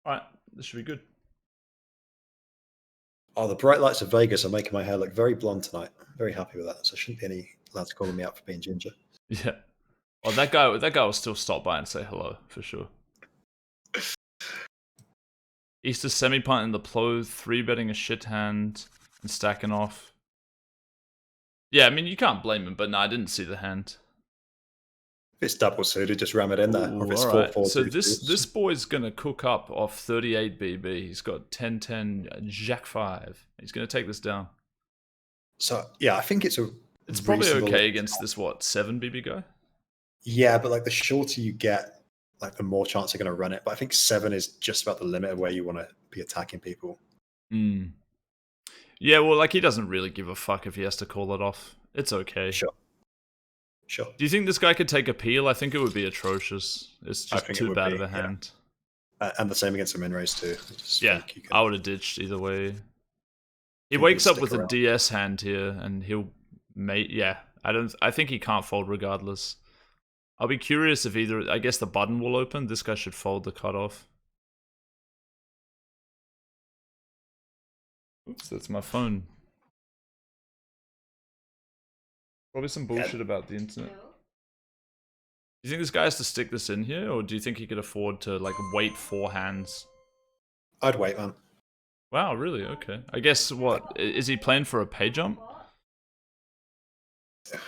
Alright, this should be good. Oh, the bright lights of Vegas are making my hair look very blonde tonight. Very happy with that. So shouldn't be any lads calling me out for being ginger. Yeah. Well, that guy will still stop by and say hello, for sure. Easter semi-punt in the PLO, 3-betting a shit hand, and stacking off. Yeah, I mean, you can't blame him, but no, I didn't see the hand. If it's double suited, just ram it in there. Or if it's Alright, 4-4, so this boy's gonna cook up off 38 BB. He's got 10-10, Jack 5. He's gonna take this down. So, yeah, I think it's probably okay against this, 7 BB guy? Yeah, but like the shorter you get, like the more chance you're going to run it. But I think 7 is just about the limit of where you want to be attacking people. Yeah, well, like he doesn't really give a fuck if he has to call it off. It's okay. Sure. Do you think this guy could take a peel? I think it would be atrocious. It's just too bad of a hand. Yeah. And the same against the min raise too. I would have ditched either way. He wakes up with a DS hand here, and he'll I think he can't fold regardless. I'll be curious if I guess the button will open. This guy should fold the cutoff. Oops, that's my phone. Probably some bullshit about the internet. Do you think this guy has to stick this in here, or do you think he could afford to like wait 4 hands? I'd wait, man. Wow, really? Okay. I guess what is he playing for a pay jump?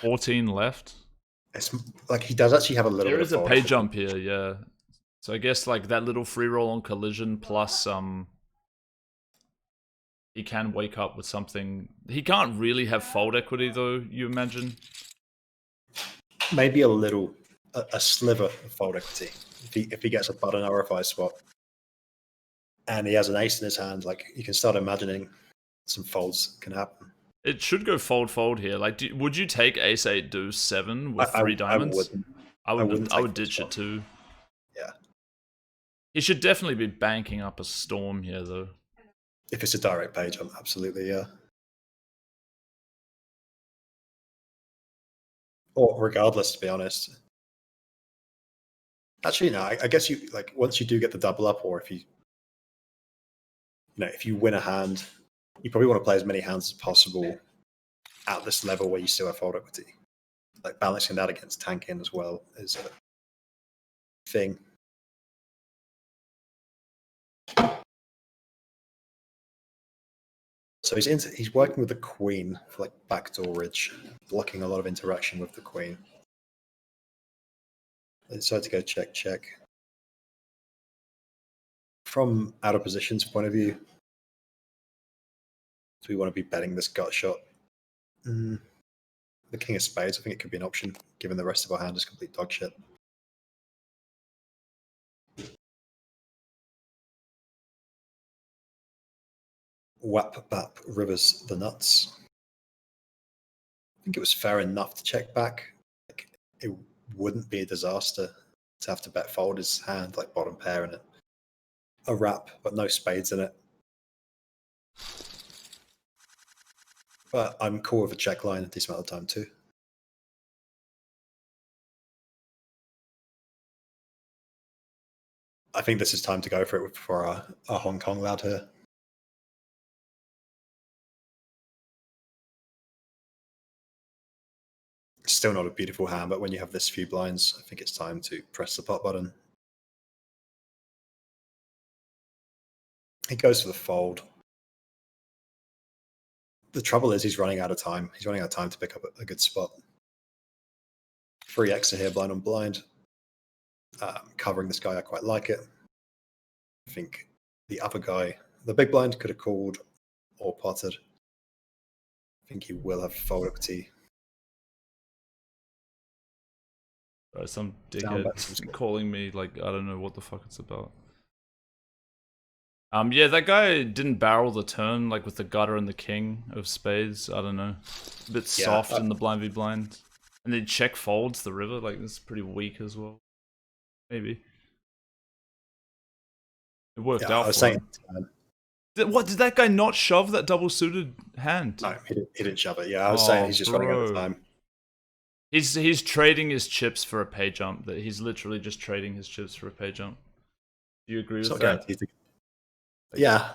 14 left. It's like he does actually have a little. There is a pay jump here, yeah. So I guess like that little free roll on collision plus he can wake up with something. He can't really have fold equity though, you imagine? Maybe a sliver of fold equity if he gets a button RFI spot and he has an ace in his hand. Like you can start imagining some folds can happen. It should go fold here. Like, would you take ace 8 deuce 7 with 3 diamonds? I would ditch it too. Yeah. He should definitely be banking up a storm here though. If it's a direct pay jump, absolutely, yeah. Or regardless, to be honest. Actually, no. I guess you like once you do get the double up, or if you win a hand, you probably want to play as many hands as possible at this level where you still have fold equity. Like balancing that against tanking as well is a thing. So he's working with the queen for like backdoor ridge, blocking a lot of interaction with the queen. They decide to go check. From out of position's point of view, do we want to be betting this gut shot? The king of spades, I think it could be an option, given the rest of our hand is complete dog shit. Whap bap rivers the nuts. I think it was fair enough to check back. Like, it wouldn't be a disaster to have to bet fold his hand, like bottom pair in it. A wrap, but no spades in it. But I'm cool with a check line a decent amount of time too. I think this is time to go for it for a Hong Kong lad here. Still not a beautiful hand, but when you have this few blinds, I think it's time to press the pot button. He goes for the fold. The trouble is he's running out of time. He's running out of time to pick up a good spot. 3x here, blind on blind. Covering this guy, I quite like it. I think the other guy, the big blind, could have called or potted. I think he will have fold equity. Some dickhead calling me like I don't know what the fuck it's about. Yeah, that guy didn't barrel the turn like with the gutter and the king of spades. I don't know, a bit soft in the blind v blind, and then check folds the river. Like this is pretty weak as well. Maybe it worked out. I was saying, what did that guy not shove that double suited hand? No, he didn't shove it. Yeah, I was saying he's just running out of time. He's trading his chips for a pay jump. That he's literally just trading his chips for a pay jump. Do you agree with that? Yeah,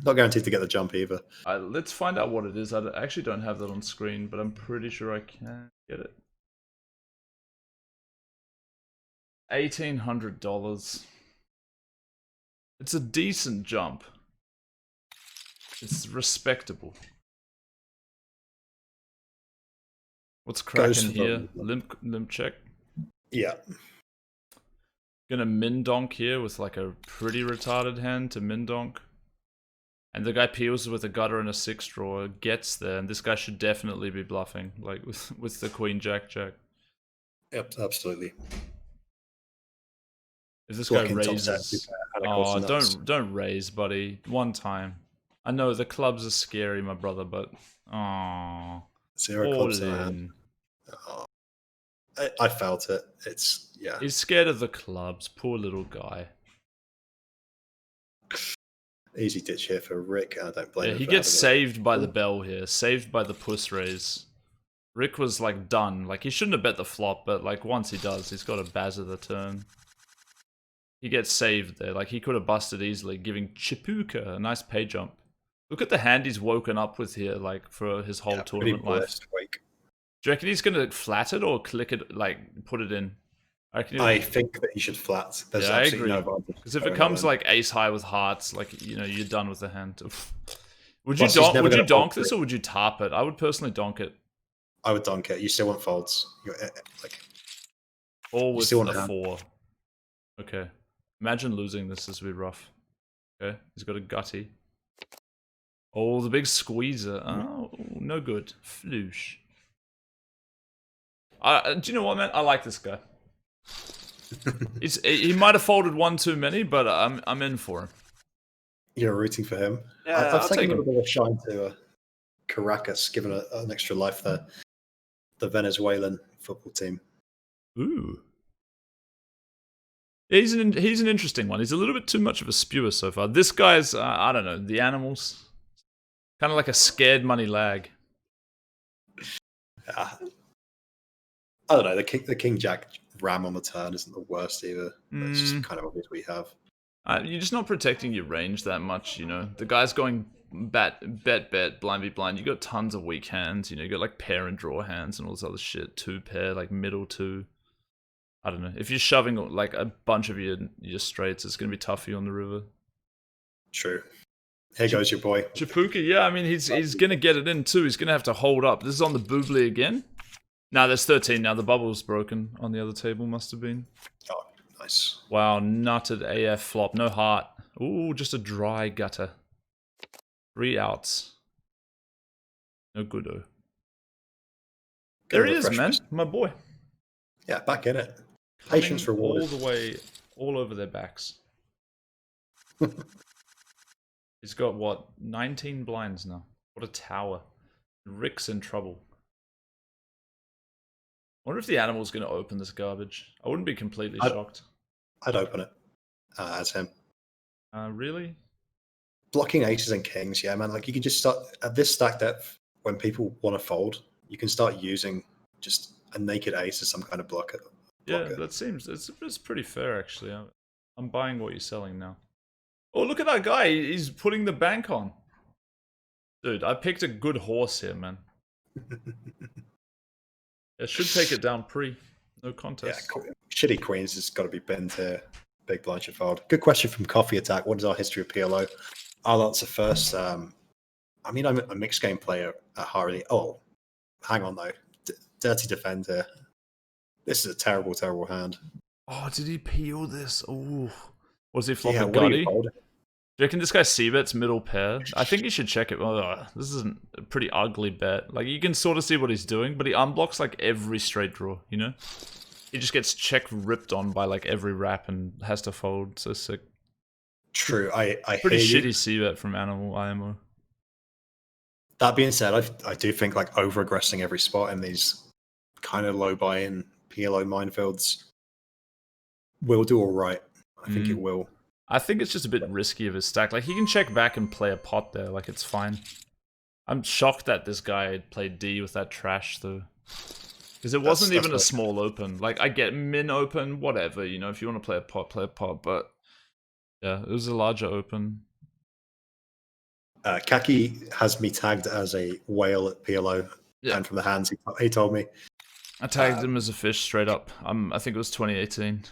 not guaranteed to get the jump either. Let's find out what it is. I actually don't have that on screen, but I'm pretty sure I can get it. $1,800. It's a decent jump. It's respectable. What's cracking here? Limp check. Yeah. Gonna min donk here with like a pretty retarded hand to min donk. And the guy peels with a gutter and a 6 draw, gets there, and this guy should definitely be bluffing, like with the queen jack jack. Yep, absolutely. If this guy raises, oh, don't raise, buddy. One time. I know the clubs are scary, my brother, but oh, 0 clubs in hand. Oh, I felt it. It's yeah. He's scared of the clubs. Poor little guy. Easy ditch here for Rick. I don't blame him. He gets saved by the bell here. Saved by the puss raise. Rick was like done. Like he shouldn't have bet the flop, but like once he does, he's got a bazzer the turn. He gets saved there. Like he could have busted easily, giving Chipuka a nice pay jump. Look at the hand he's woken up with here, like for his whole tournament life. Do you reckon he's gonna flat it or click it, like put it in? I think that he should flat. There's absolutely no advantage. Because if it comes like ace high with hearts, like you're done with the hand. Would you donk this or would you tarp it? I would personally donk it. I would donk it. You still want folds. Or with a 4. Okay. Imagine losing this. This would be rough. Okay. He's got a gutty. Oh, the big squeezer. Oh, no good. Floosh. Do you know what, man? I like this guy. He might have folded one too many, but I'm in for him. You're rooting for him. Yeah, I've taken a little bit of shine to Caracas, given an extra life there. The Venezuelan football team. Ooh. He's an interesting one. He's a little bit too much of a spewer so far. This guy's I don't know, the animals. Kind of like a scared money lag. Yeah. I don't know. The King Jack ram on the turn isn't the worst either. It's just kind of obvious we have. You're just not protecting your range that much, The guy's going bet, blind be blind. You got tons of weak hands, You got like pair and draw hands and all this other shit. 2 pair, like middle 2. I don't know. If you're shoving like a bunch of your straights, it's gonna be tough for you on the river. True. Here goes your boy. Chipuka, yeah. I mean, he's gonna get it in too. He's gonna have to hold up. This is on the boobly again. No, there's 13 now. The bubble's broken on the other table, must have been. Oh, nice. Wow, nutted AF flop. No heart. Ooh, just a dry gutter. 3 outs. No good-o. There he is, man. My boy. Yeah, back in it. Patience rewarded. All the way, all over their backs. He's got, what, 19 blinds now. What a tower. Rick's in trouble. I wonder if the animal's going to open this garbage. I wouldn't be completely shocked. I'd open it as him. Really? Blocking aces and kings, yeah, man. Like you can just start at this stack depth when people want to fold. You can start using just a naked ace as some kind of blocker. Yeah, that seems it's pretty fair actually. I'm buying what you're selling now. Oh, look at that guy! He's putting the bank on. Dude, I picked a good horse here, man. It should take it down pre. No contest. Yeah, shitty queens has got to be bent here. Big blind should fold. Good question from Coffee Attack. What is our history of PLO? I'll answer first. I mean, I'm a mixed game player at Harley. Oh, hang on though. Dirty defend here. This is a terrible, terrible hand. Oh, did he peel this? Oh, was he flopping a gutty? Do you reckon this guy c-bets middle pair? I think he should check it. Oh, this is a pretty ugly bet. Like, you can sort of see what he's doing, but he unblocks, like, every straight draw, He just gets check ripped on by, like, every wrap and has to fold. So sick. True. I pretty shitty c-bet from Animal IMO. That being said, I do think, like, over-aggressing every spot in these kind of low buy-in PLO minefields will do all right. I think it will. I think it's just a bit risky of his stack. Like, he can check back and play a pot there. Like, it's fine. I'm shocked that this guy played D with that trash, though. Because it wasn't even a small open. Like, I get min open, whatever, if you want to play a pot, play a pot. But, yeah, it was a larger open. Kaki has me tagged as a whale at PLO, and from the hands he told me. I tagged him as a fish straight up. I think it was 2018.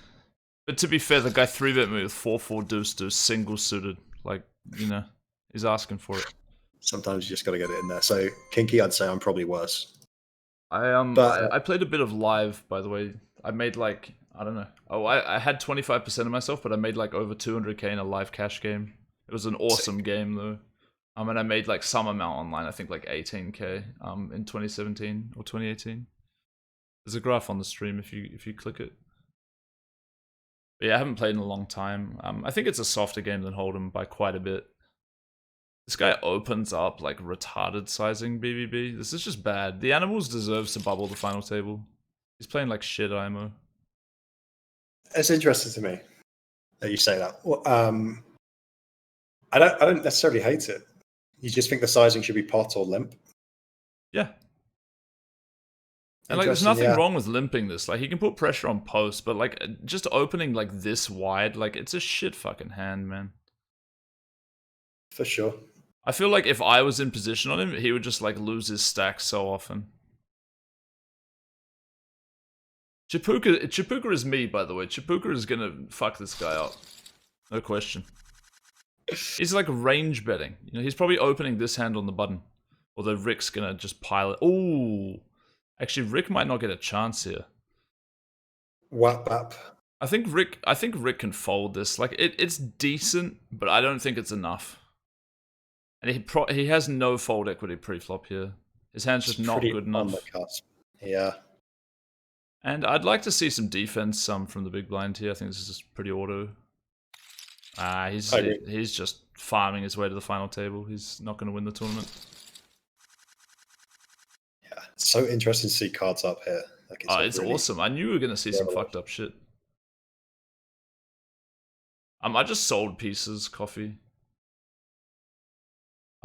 But to be fair, the guy 3-bet me with 4-4 deuce single suited. Like, you know, he's asking for it. Sometimes you just got to get it in there. So Kinky, I'd say I'm probably worse. I played a bit of live, by the way. I made like, I don't know. Oh, I had 25% of myself, but I made like over 200k in a live cash game. It was an awesome game though. And I made like some amount online. I think like 18k. In 2017 or 2018. There's a graph on the stream if you click it. But yeah, I haven't played in a long time. I think it's a softer game than Hold'em by quite a bit. This guy opens up like retarded sizing BBB. This is just bad. The Animals deserves to bubble the final table. He's playing like shit IMO. It's interesting to me that you say that. Well, I don't necessarily hate it. You just think the sizing should be pot or limp? Yeah. And like, there's nothing wrong with limping this. Like, he can put pressure on post, but like, just opening like this wide, like, it's a shit fucking hand, man. For sure. I feel like if I was in position on him, he would just like lose his stack so often. Chipuka is me, by the way. Chipuka is gonna fuck this guy up. No question. He's like range betting. You know, he's probably opening this hand on the button. Although Rick's gonna just pile it. Ooh. Actually, Rick might not get a chance here. Whap up. I think Rick can fold this. Like, it's decent, but I don't think it's enough. And he has no fold equity pre-flop here. His hand's just not good enough. On the cusp. Yeah. And I'd like to see some defense from the big blind here. I think this is just pretty auto. He's just farming his way to the final table. He's not going to win the tournament. Yeah, it's so interesting to see cards up here. Like it's really awesome. I knew we were going to see some fucked up shit. I just sold pieces, coffee.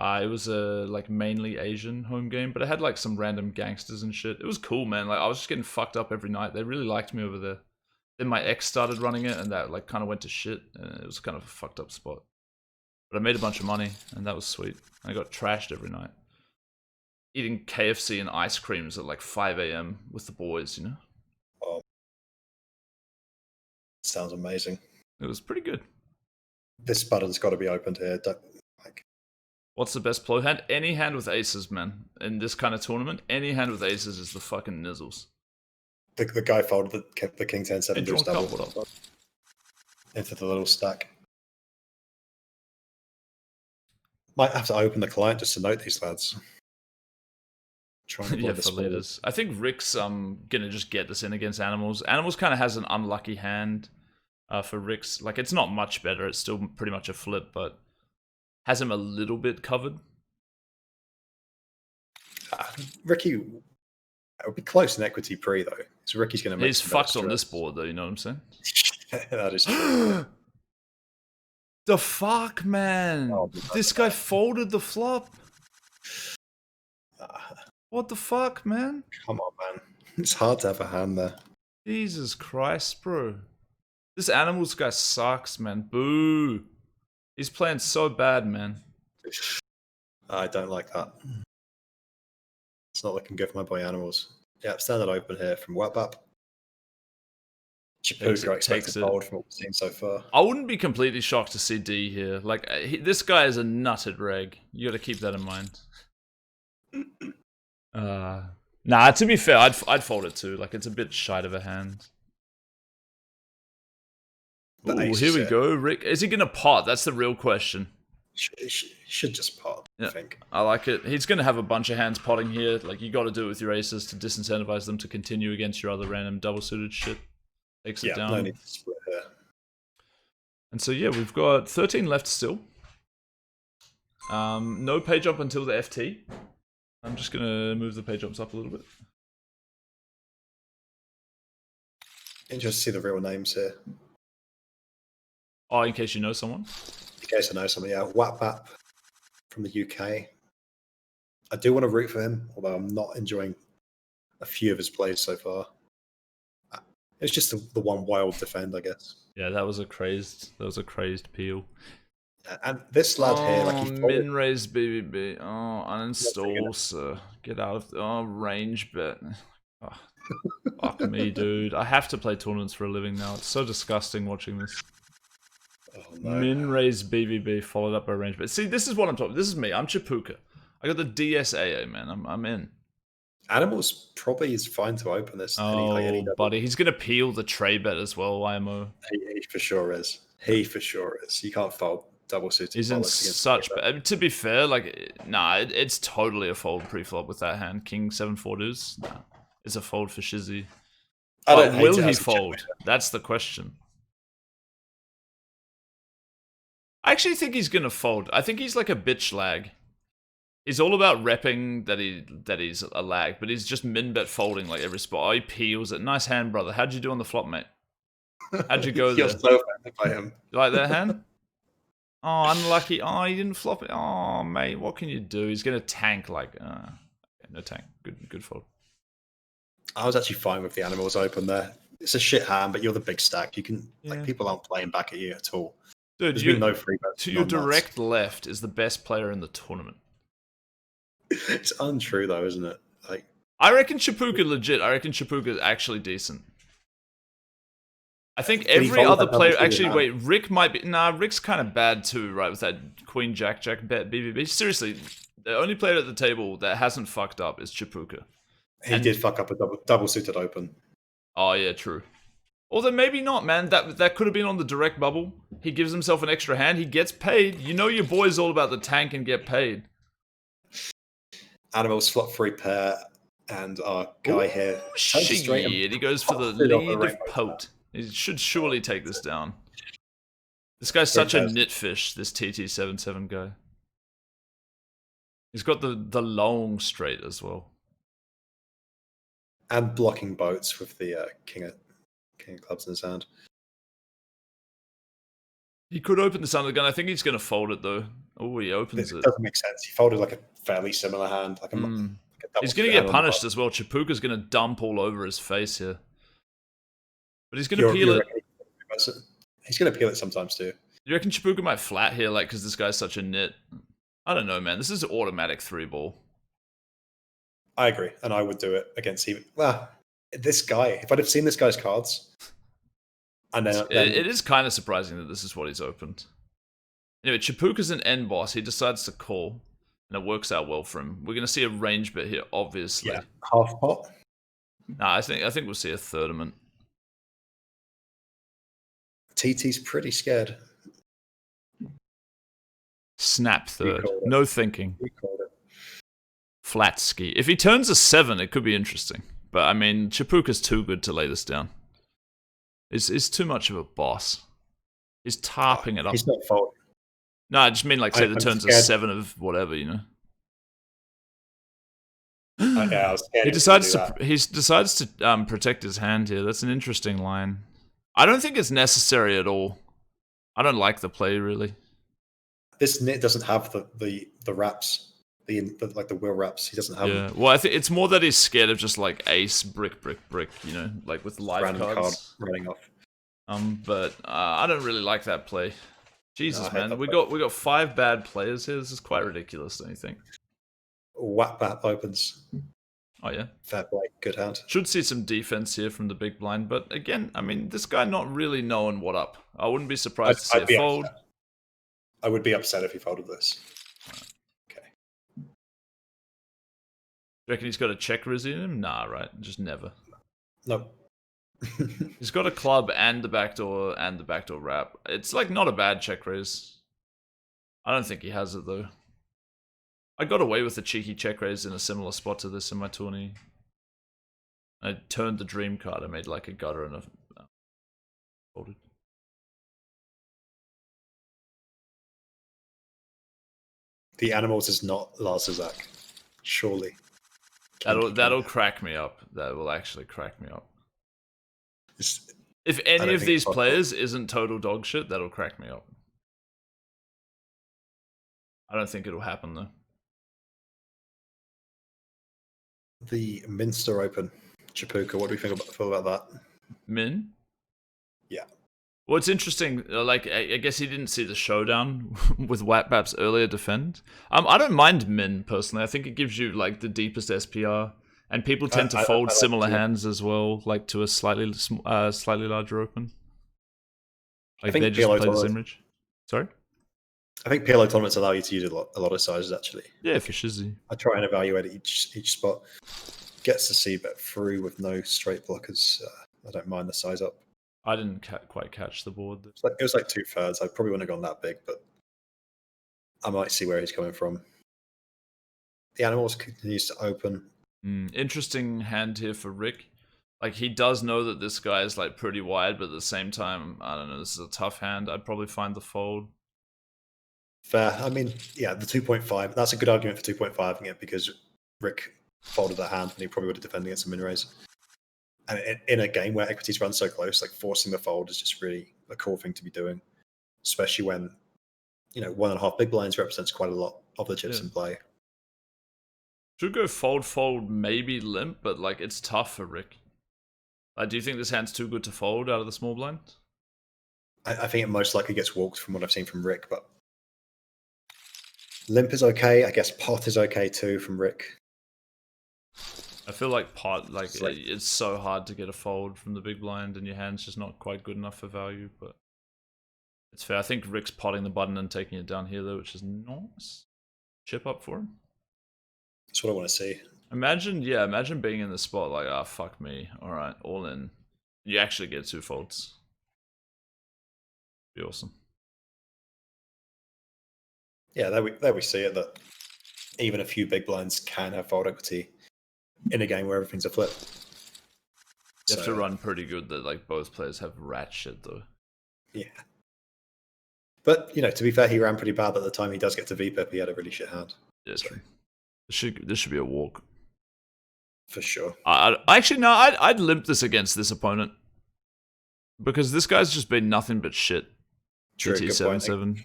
It was a like mainly Asian home game, but it had like some random gangsters and shit. It was cool, man. Like, I was just getting fucked up every night. They really liked me over there. Then my ex started running it, and that like kind of went to shit. And it was kind of a fucked up spot. But I made a bunch of money, and that was sweet. I got trashed every night. Eating KFC and ice creams at like 5 a.m. with the boys, you know? Oh. Sounds amazing. It was pretty good. This button's got to be opened here. What's the best PLO hand? Any hand with aces, man. In this kind of tournament, any hand with aces is the fucking nizzles. The guy folded the king 10-7 deuce double into the little stack. Might have to open the client just to note these lads. Yeah, for leaders. I think Rick's gonna just get this in against Animals. Animals kind of has an unlucky hand for Rick's. Like, it's not much better. It's still pretty much a flip, but has him a little bit covered. Ricky, it would be close in equity pre though. So Ricky's going to make. He's fucked on this board though. You know what I'm saying? That is true. The fuck, man! Oh, this guy folded the flop. What the fuck, man? Come on, man. It's hard to have a hand there. Jesus Christ, bro. This Animals guy sucks, man. Boo. He's playing so bad, man. I don't like that. It's not looking good for my boy Animals. Yeah, standard open here from Webap. Chipuka expects to fold from what we've seen so far. I wouldn't be completely shocked to see D here. Like, this guy is a nutted reg. You got to keep that in mind. Nah, to be fair, I'd fold it too. Like, it's a bit shite of a hand. Ooh, here we go, Rick. Is he going to pot? That's the real question. Should just pot, I think. I like it. He's going to have a bunch of hands potting here. Like, you got to do it with your aces to disincentivize them to continue against your other random double-suited shit. Takes it down. No need to split here. And so, yeah, we've got 13 left still. No page up until the FT. I'm just going to move the page ups up a little bit. Interesting to see the real names here. Oh, in case you know someone? In case I know someone, yeah. Wapap from the UK. I do want to root for him, although I'm not enjoying a few of his plays so far. It's just the one wild defend, I guess. Yeah, that was a crazed peel. And this lad here, like Oh, he folded. min raise BBB. Oh, Not really uninstall, sir. Get out of. Oh, range bet. Oh, fuck me, dude. I have to play tournaments for a living now. It's so disgusting watching this. Oh no. Min raise BBB followed up by range bet. See, this is what I'm talking. This is me. I'm Chipuka. I got the DSAA, man. I'm in. Animals probably is fine to open this. Any Oh, double. buddy, he's gonna peel the tray bet as well. IMO. He for sure is. He for sure is. You can't fold double suited He's in bollocks against such. three bet. To be fair, like, nah, it's totally a fold pre-flop with that hand. King 7-4 deuce. Nah, it's a fold for Shizzy. I But don't hate will it he as a fold? checkmate. That's the question. I actually think he's gonna fold. I think he's like a bitch lag. He's all about repping that he's a lag, but he's just min bet folding like every spot. Oh, he peels it. Nice hand, brother. How'd you do on the flop, mate? How'd you go You're there? so offended by him. You like that hand? Oh, unlucky. Oh, he didn't flop it. Oh, mate, what can you do? He's gonna tank like. No tank. Good fold. I was actually fine with the animals open there. It's a shit hand, but you're the big stack. You can Yeah. like people aren't playing back at you at all. Dude, There's been no free bets. to your direct left is the best player in the tournament. It's untrue though, isn't it? Like I reckon Chipuka legit. I reckon Chipuka is actually decent. I think Did he every fold other that player. double Actually, suited wait. Rick might be. Nah, Rick's kind of bad too, right? With that Queen Jack Jack bet BBB. Seriously, the only player at the table that hasn't fucked up is Chipuka. he And- did fuck up a double suited open. Oh yeah, true. Although maybe not, man. That could have been on the direct bubble. He gives himself an extra hand. He gets paid. You know your boy's all about the tank and get paid. Animals flop free pair, and our guy here turns Shit, straight and he goes for the pops it off lead of rainbow Pote. He should surely take this down. This guy's such a does. nitfish, this TT77 guy. He's got the long straight as well. and blocking boats with the king of clubs in his hand. He could open this under the gun. I think he's going to fold it though. Oh, he opens It it. doesn't make sense. He folded like a fairly similar hand, like a. Like a double He's going to suited get hand on the punished bottom. as well. Chipuka's going to dump all over his face here. But he's going to You're- peel you're it. reckoning- He's going to peel it sometimes too. You reckon Chipuka might flat here, like, because this guy's such a nit? I don't know, man. This is automatic 3-ball. I agree, and I would do it against even. Well, this guy. If I'd have seen this guy's cards, and then It is kind of surprising that this is what he's opened. Anyway, Chipuka's an end boss. He decides to call, and it works out well for him. We're going to see a range bet here, obviously. yeah, half pot. Nah, I think we'll see a thirdament. TT's pretty scared. Snap third. called it. No thinking. We called it. Flat ski. If he turns a 7, it could be interesting. But I mean, Chipuka's too good to lay this down. Is too much of a boss. He's tarping it up. He's not folding. No, I just mean like say the I'm turns a scared. 7 of whatever, you know. Yeah, I was scared He was decides gonna to do he decides to protect his hand here. That's an interesting line. I don't think it's necessary at all. I don't like the play really. that. This knit doesn't have the wraps, the like the wheel wraps. He doesn't have Yeah. Well, I think it's more that he's scared of just like ace brick, you know, like with live random card cards. running off. But I don't really like that play. Jesus, No, I hate man, that we play. got 5 bad players here. This is quite ridiculous, don't you think? Whack bat opens. Oh yeah. Fair play. Good hand. Should see some defense here from the big blind, but again, I mean, this guy not really knowing what up. I wouldn't be surprised to see I'd a be fold. upset. I would be upset if he folded this. Okay. You reckon he's got a check rizzy in him? Nah, right? Just never. Nope. He's got a club and the backdoor wrap. It's like not a bad check raise. I don't think he has it though. I got away with a cheeky check raise in a similar spot to this in my tourney. I turned the dream card. I made like a gutter and a folded. The animals is not Lars Zizak. Surely. That'll crack me up. That will actually crack me up. It's- If I any don't of think these it's possible. players isn't total dog shit, that'll crack me up. I don't think it'll happen though. The Minster Open. Chipuka. What do we feel about that? Min? Yeah. Well, it's interesting. Like, I guess he didn't see the showdown with Wapbap's earlier defend. I don't mind Min personally. I think it gives you like the deepest SPR, and people tend to fold I like similar it. hands as well, like to a slightly larger open. Like think they just PLO play the tournaments- Simrich. Sorry. I think PLO tournaments allow you to use a lot of sizes actually. Yeah, for Shizzy. I try and evaluate each spot. Gets the C bet through with no straight blockers. I don't mind the size up. I didn't quite catch the board. It was like 2/3. I probably wouldn't have gone that big, but I might see where he's coming from. The animals continues to open. Interesting hand here for Rick. Like, he does know that this guy is like pretty wide, but at the same time, I don't know, this is a tough hand. I'd probably find the fold. Fair. I mean, yeah, the 2.5. That's a good argument for 2.5ing it because Rick folded that hand and he probably would have defended against a min raise. And in a game where equities run so close, like forcing the fold is just really a cool thing to be doing, especially when 1.5 big blinds represents quite a lot of the chips in play. Should go fold, maybe limp, but like it's tough for Rick. Do you think this hand's too good to fold out of the small blind? I think it most likely gets walked from what I've seen from Rick, but limp is okay. I guess pot is okay too from Rick. I feel like pot, like it's so hard to get a fold from the big blind, and your hand's just not quite good enough for value. But it's fair. I think Rick's potting the button and taking it down here though, which is nice. Chip up for him. That's what I want to see. Imagine being in the spot like, ah, fuck me. All right, all in. You actually get 2 folds. Be awesome. Yeah, there we see it, that even a few big blinds can have fold equity in a game where everything's a flip. You have to run pretty good that like both players have rat shit though. Yeah. But, to be fair, he ran pretty bad at the time he does get to VPIP. He had a really shit hand. Yeah, true. This should be a walk. For sure. I'd limp this against this opponent. Because this guy's just been nothing but shit. True, good point. 7-7.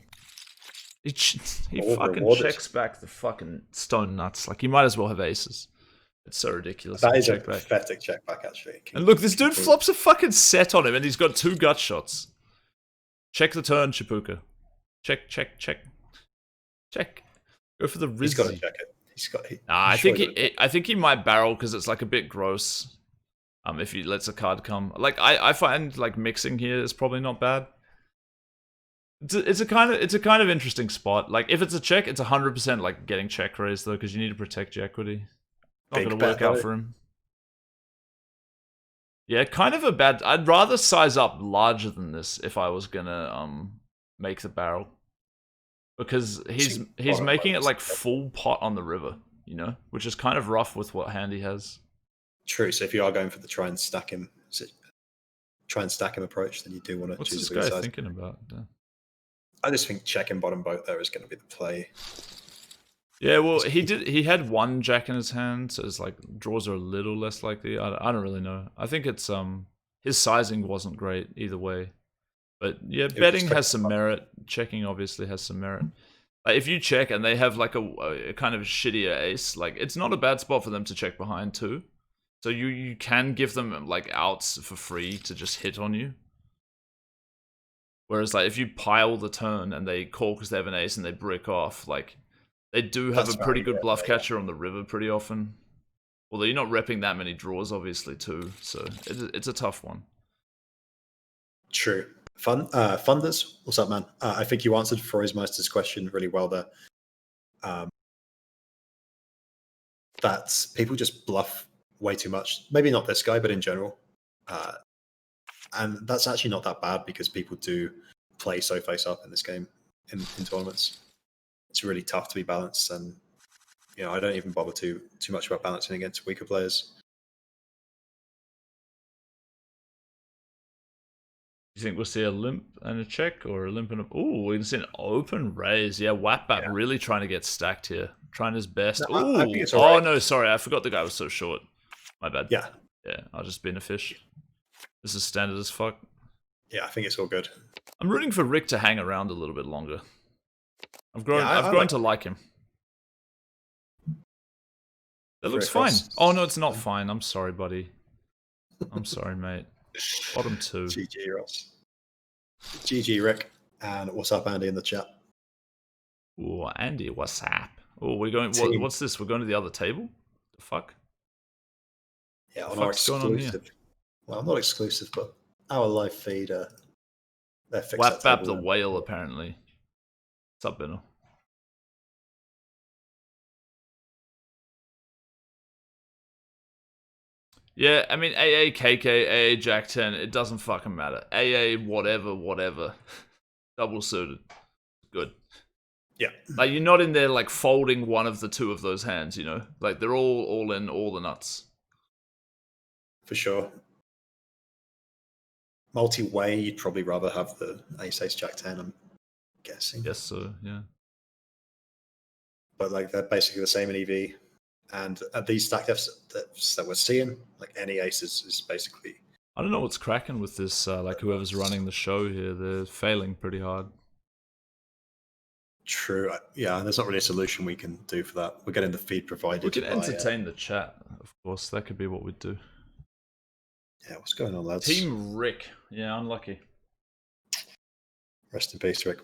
He fucking checks back the fucking stone nuts. Like, he might as well have aces. It's so ridiculous. That is a pathetic check back, actually. And look, this dude flops a fucking set on him, and he's got 2 gut shots. Check the turn, Chipuka. Check. Go for the Rizzy. He's got to check it. I think he might barrel because it's like a bit gross. If he lets a card come, like I find like mixing here is probably not bad. It's a kind of interesting spot. Like if it's a check, it's 100% like getting check raised though because you need to protect your equity. Not gonna work out for him. Yeah, kind of a bad. I'd rather size up larger than this if I was gonna make the barrel. Because he's making it like full pot on the river, which is kind of rough with what hand he has. True. So if you are going for the try and stack him approach, then you do want to choose a big size. What's this guy thinking about? I just think checking bottom boat there is going to be the play. Yeah, well, he had 1 jack in his hand, so it's like draws are a little less likely. I don't really know. I think it's his sizing wasn't great either way. But yeah, betting has some merit. Checking obviously has some merit. Like if you check and they have like a kind of shittier ace, like it's not a bad spot for them to check behind too. So you can give them like outs for free to just hit on you. Whereas like if you pile the turn and they call because they have an ace and they brick off, like they do have a pretty good bluff catcher on the river pretty often. Although you're not repping that many draws obviously too, so it's a tough one. True. Funders, what's up, man? I think you answered Freusmeister's question really well there. That people just bluff way too much. Maybe not this guy, but in general. And that's actually not that bad because people do play so face up in this game in tournaments. It's really tough to be balanced, and I don't even bother too much about balancing against weaker players. You think we'll see a limp and a check, or a limp and a... Ooh, we're going to see an open raise. Yeah, Wapbap really trying to get stacked here. Trying his best. No, Ooh. I think it's all right. Oh, no, sorry. I forgot the guy was so short. My bad. Yeah. Yeah, I'll just be in a fish. This is standard as fuck. Yeah, I think it's all good. I'm rooting for Rick to hang around a little bit longer. I've grown to like him. That looks fine. Oh, no, it's not fine. I'm sorry, buddy. I'm sorry, mate. Bottom 2. GG, Ross. GG, Rick. And what's up, Andy, in the chat? Oh, Andy, what's up? Oh, we're going. What's this? We're going to the other table? The fuck? Yeah, What on our fuck's going on here? exclusive. Well, not exclusive, but our live feed. They fixed Wap that Bap table. the whale, apparently. What's up, Benno? Yeah, I mean, AA, KK, AA, Jack 10, it doesn't fucking matter. AA, whatever. Double suited. Good. Yeah. Like, you're not in there, like, folding one of the two of those hands, you know? Like, they're all in, all the nuts. For sure. Multi-way, you'd probably rather have the ace, Jack 10, I'm guessing. Yes, so, yeah. But, like, they're basically the same in EV. And at these stack depths that we're seeing, like, any aces is basically... I don't know what's cracking with this, like, whoever's running the show here. They're failing pretty hard. True. Yeah, there's not really a solution we can do for that. We're getting the feed provided. We can entertain the chat, of course. That could be what we'd do. Yeah, what's going on, lads? Team Rick. Yeah, unlucky. Rest in peace, Rick.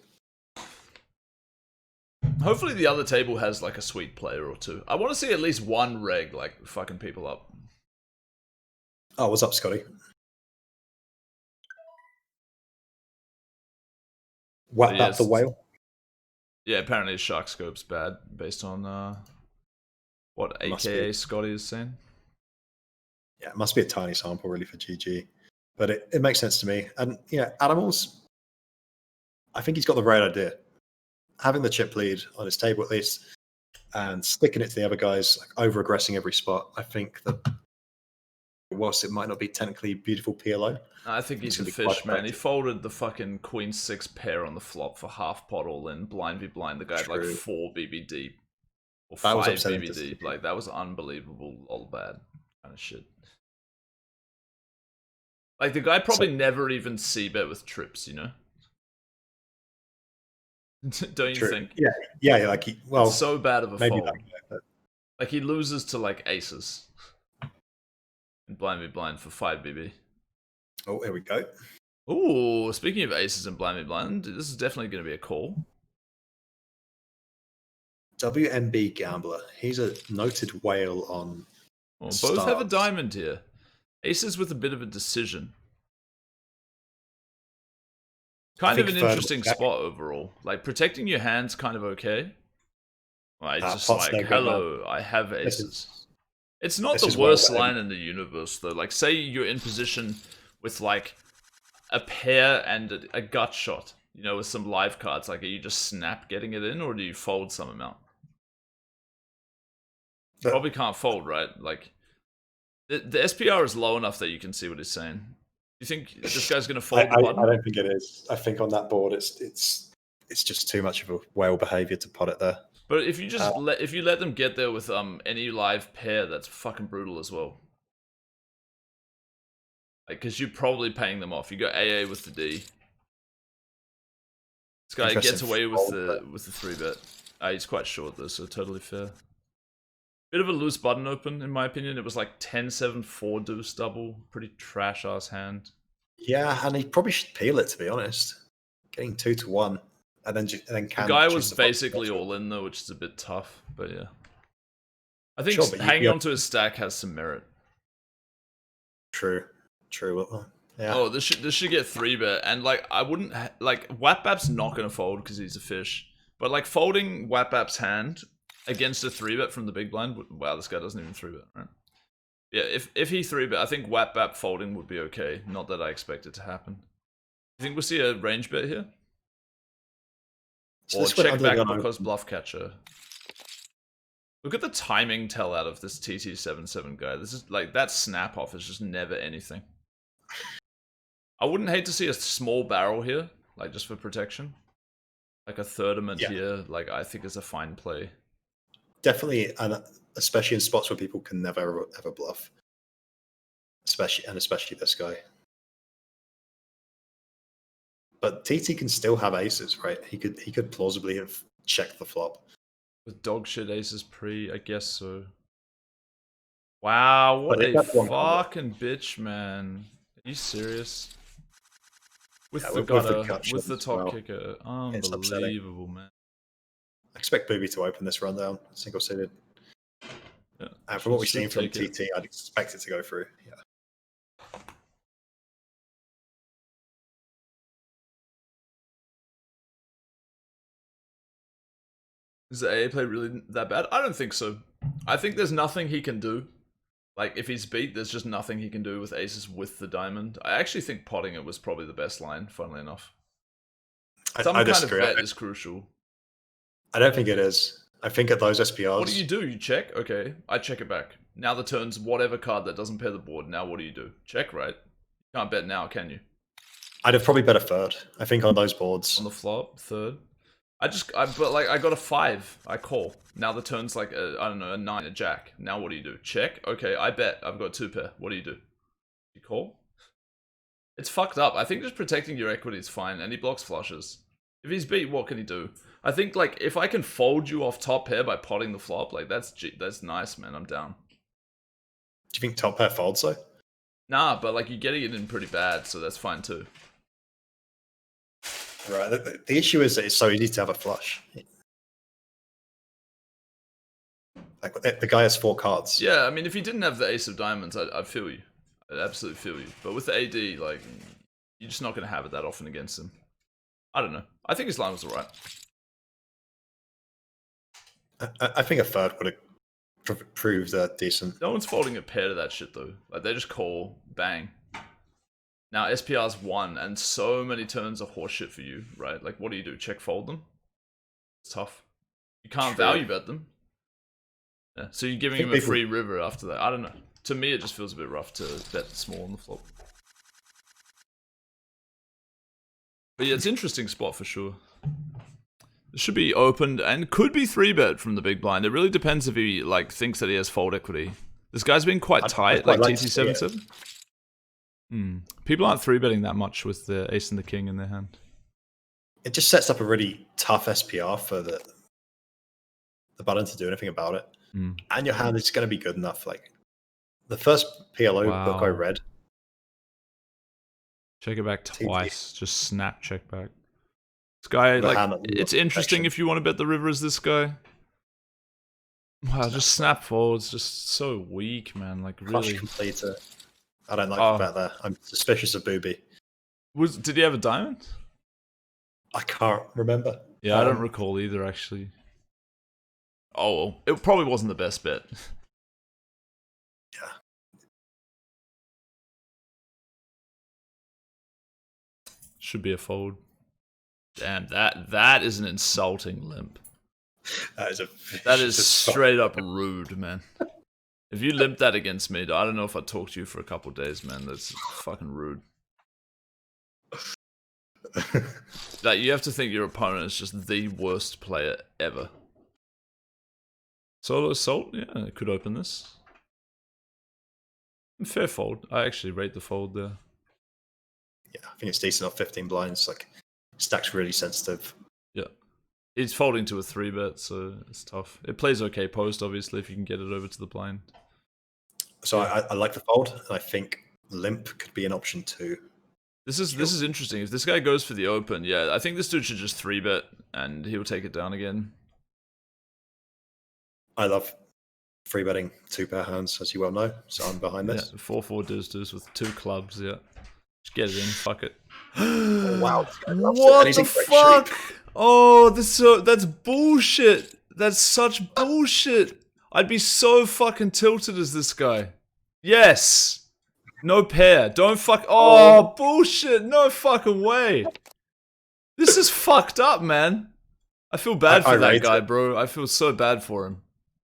Hopefully the other table has, like, a sweet player or two. I want to see at least one reg, like, fucking people up. Oh, what's up, Scotty? Wap Bap the whale? Yeah, apparently Shark Scope's bad, based on what AKA Scotty is saying. Yeah, it must be a tiny sample, really, for GG. But it makes sense to me. And, yeah, Animals, I think he's got the right idea. Having the chip lead on his table, at least, and sticking it to the other guys, like over-aggressing every spot, I think that whilst it might not be technically beautiful PLO... I think he's a fish, man. He folded the fucking Queen 6 pair on the flop for half pot all in, blind v blind. The guy had like 4 BB deep. Or 5 BB deep. Like, that was unbelievable, all bad kind of shit. Like, the guy probably never even c-bet with trips, you know? Don't you think? Yeah, like, it's so bad of a maybe fold. Like, he loses to, like, aces. And blind v blind for 5 BB. Oh, here we go. Ooh, speaking of aces and blind v blind, this is definitely going to be a call. WMB Gambler. He's a noted whale on both have a diamond here. Aces with a bit of a decision. Kind of an interesting spot overall. Like, protecting your hand's kind of okay. Like, just like, hello, I have aces. It's not the worst line in the universe, though. Like, say you're in position with, like, a pair and a gut shot, you know, with some live cards. Like, are you just snap getting it in, or do you fold some amount? Probably can't fold, right? Like, the SPR is low enough that you can see what he's saying. You think this guy's going to fold the button? I don't think it is. I think on that board, it's just too much of a whale behavior to pot it there. But if you just if you let them get there with any live pair, that's fucking brutal as well. Like, because you're probably paying them off. You got AA with the D. This guy gets away with the 3-bet. He's quite short though, so totally fair. Bit of a loose button open, in my opinion. It was like 10-7 4 deuce double. Pretty trash ass hand. Yeah, and he probably should peel it, to be honest. Getting 2-1, and then the guy was basically all in though, which is a bit tough. But yeah, I think hanging on to his stack has some merit. True. Well, yeah. Oh, this should get 3-bet, and like I wouldn't like Wap Bap's not gonna fold because he's a fish. But like folding Wap Bap's hand against a 3-bet from the big blind. Wow, this guy doesn't even 3-bet, right? Yeah, if he 3-bet, I think Wap Bap folding would be okay. Not that I expect it to happen. You think we'll see a range bet here? So or check back because bluff catcher. Look at the timing tell out of this TT77 guy. This is like, that snap off is just never anything. I wouldn't hate to see a small barrel here, like just for protection. Like a thirdament here, like I think is a fine play. Definitely, and especially in spots where people can never ever bluff. Especially this guy. But TT can still have aces, right? He could plausibly have checked the flop. With dog shit aces pre, I guess so. Wow, what a fucking bitch, man. Are you serious? With Yeah, the with the gutter, cut with shot the as top well. kicker. It's upsetting. Unbelievable, man. I expect Booby to open this rundown, single suited. Yeah, And from what we've should seen from take it. TT, I'd expect it to go through. Yeah. Is the AA play really that bad? I don't think so. I think there's nothing he can do. Like, if he's beat, there's just nothing he can do with aces with the diamond. I actually think potting it was probably the best line, funnily enough. Some I kind of disagree. bet is crucial. I don't think it is. I think at those SPRs... What do? You check? Okay, I check it back. Now the turn's whatever card that doesn't pair the board. Now what do? Check, right? You can't bet now, can you? I'd have probably bet a third. I think on those boards. On the flop, third. But like, I got a 5. I call. Now the turn's like, I don't know, a 9, a jack. Now what do? Check? Okay, I bet. I've got 2 pair. What do? You call? It's fucked up. I think just protecting your equity is fine, and he blocks flushes. If he's beat, what can he do? I think, like, if I can fold you off top pair by potting the flop, like, that's nice, man. I'm down. Do you think top pair folds, though? Nah, but, like, you're getting it in pretty bad, so that's fine, too. Right. The issue is that it's so easy to have a flush. Like, the guy has 4 cards. Yeah, I mean, if he didn't have the ace of diamonds, I'd feel you. I'd absolutely feel you. But with the AD, like, you're just not going to have it that often against him. I don't know. I think his line was alright. I think a third would have proved decent. No one's folding a pair to that shit, though. Like, they just call, bang. Now, SPR's 1, and so many turns of horseshit for you, right? Like, what do? Check fold them? It's tough. You can't value bet them. Yeah, so you're giving him a free river after that. I don't know. To me, it just feels a bit rough to bet small on the flop. But yeah, it's an interesting spot for sure. It should be opened and could be 3-bet from the big blind. It really depends if he like thinks that he has fold equity. This guy's been quite tight, like TT7-7. People aren't 3-betting that much with the ace and the king in their hand. It just sets up a really tough SPR for the button to do anything about it. And your hand is going to be good enough. Like the first PLO book I read. Check it back twice. Just snap check back. This guy, like, it's interesting if you want to bet the river as this guy. Wow, just snap forwards, just so weak, man. Like, really. Flush completer. I don't like the bet there. I'm suspicious of Booby. Did he have a diamond? I can't remember. Yeah, I don't recall either, actually. Oh, well. It probably wasn't the best bet. Yeah. Should be a fold. Damn, that is an insulting limp. That is straight up rude, man. If you limp that against me, I don't know if I'd talk to you for a couple days, man. That's fucking rude. Like, you have to think your opponent is just the worst player ever. Solo assault? Yeah, it could open this. Fair fold. I actually rate the fold there. Yeah, I think it's decent off 15 blinds. Like, stack's really sensitive. Yeah. It's folding to a 3-bet, so it's tough. It plays okay post, obviously, if you can get it over to the blind. So I like the fold, and I think limp could be an option too. This is interesting. If this guy goes for the open, yeah, I think this dude should just 3-bet, and he'll take it down again. I love 3-betting 2-pair hands, as you well know, so I'm behind this. Yeah, 4-4 deuce with 2 clubs, yeah. Just get it in, fuck it. Wow. What the fuck? Oh, that's bullshit. That's such bullshit. I'd be so fucking tilted as this guy. Yes. No pair. Don't fuck. Oh, bullshit. No fucking way. This is fucked up, man. I feel bad for that guy, bro. I feel so bad for him.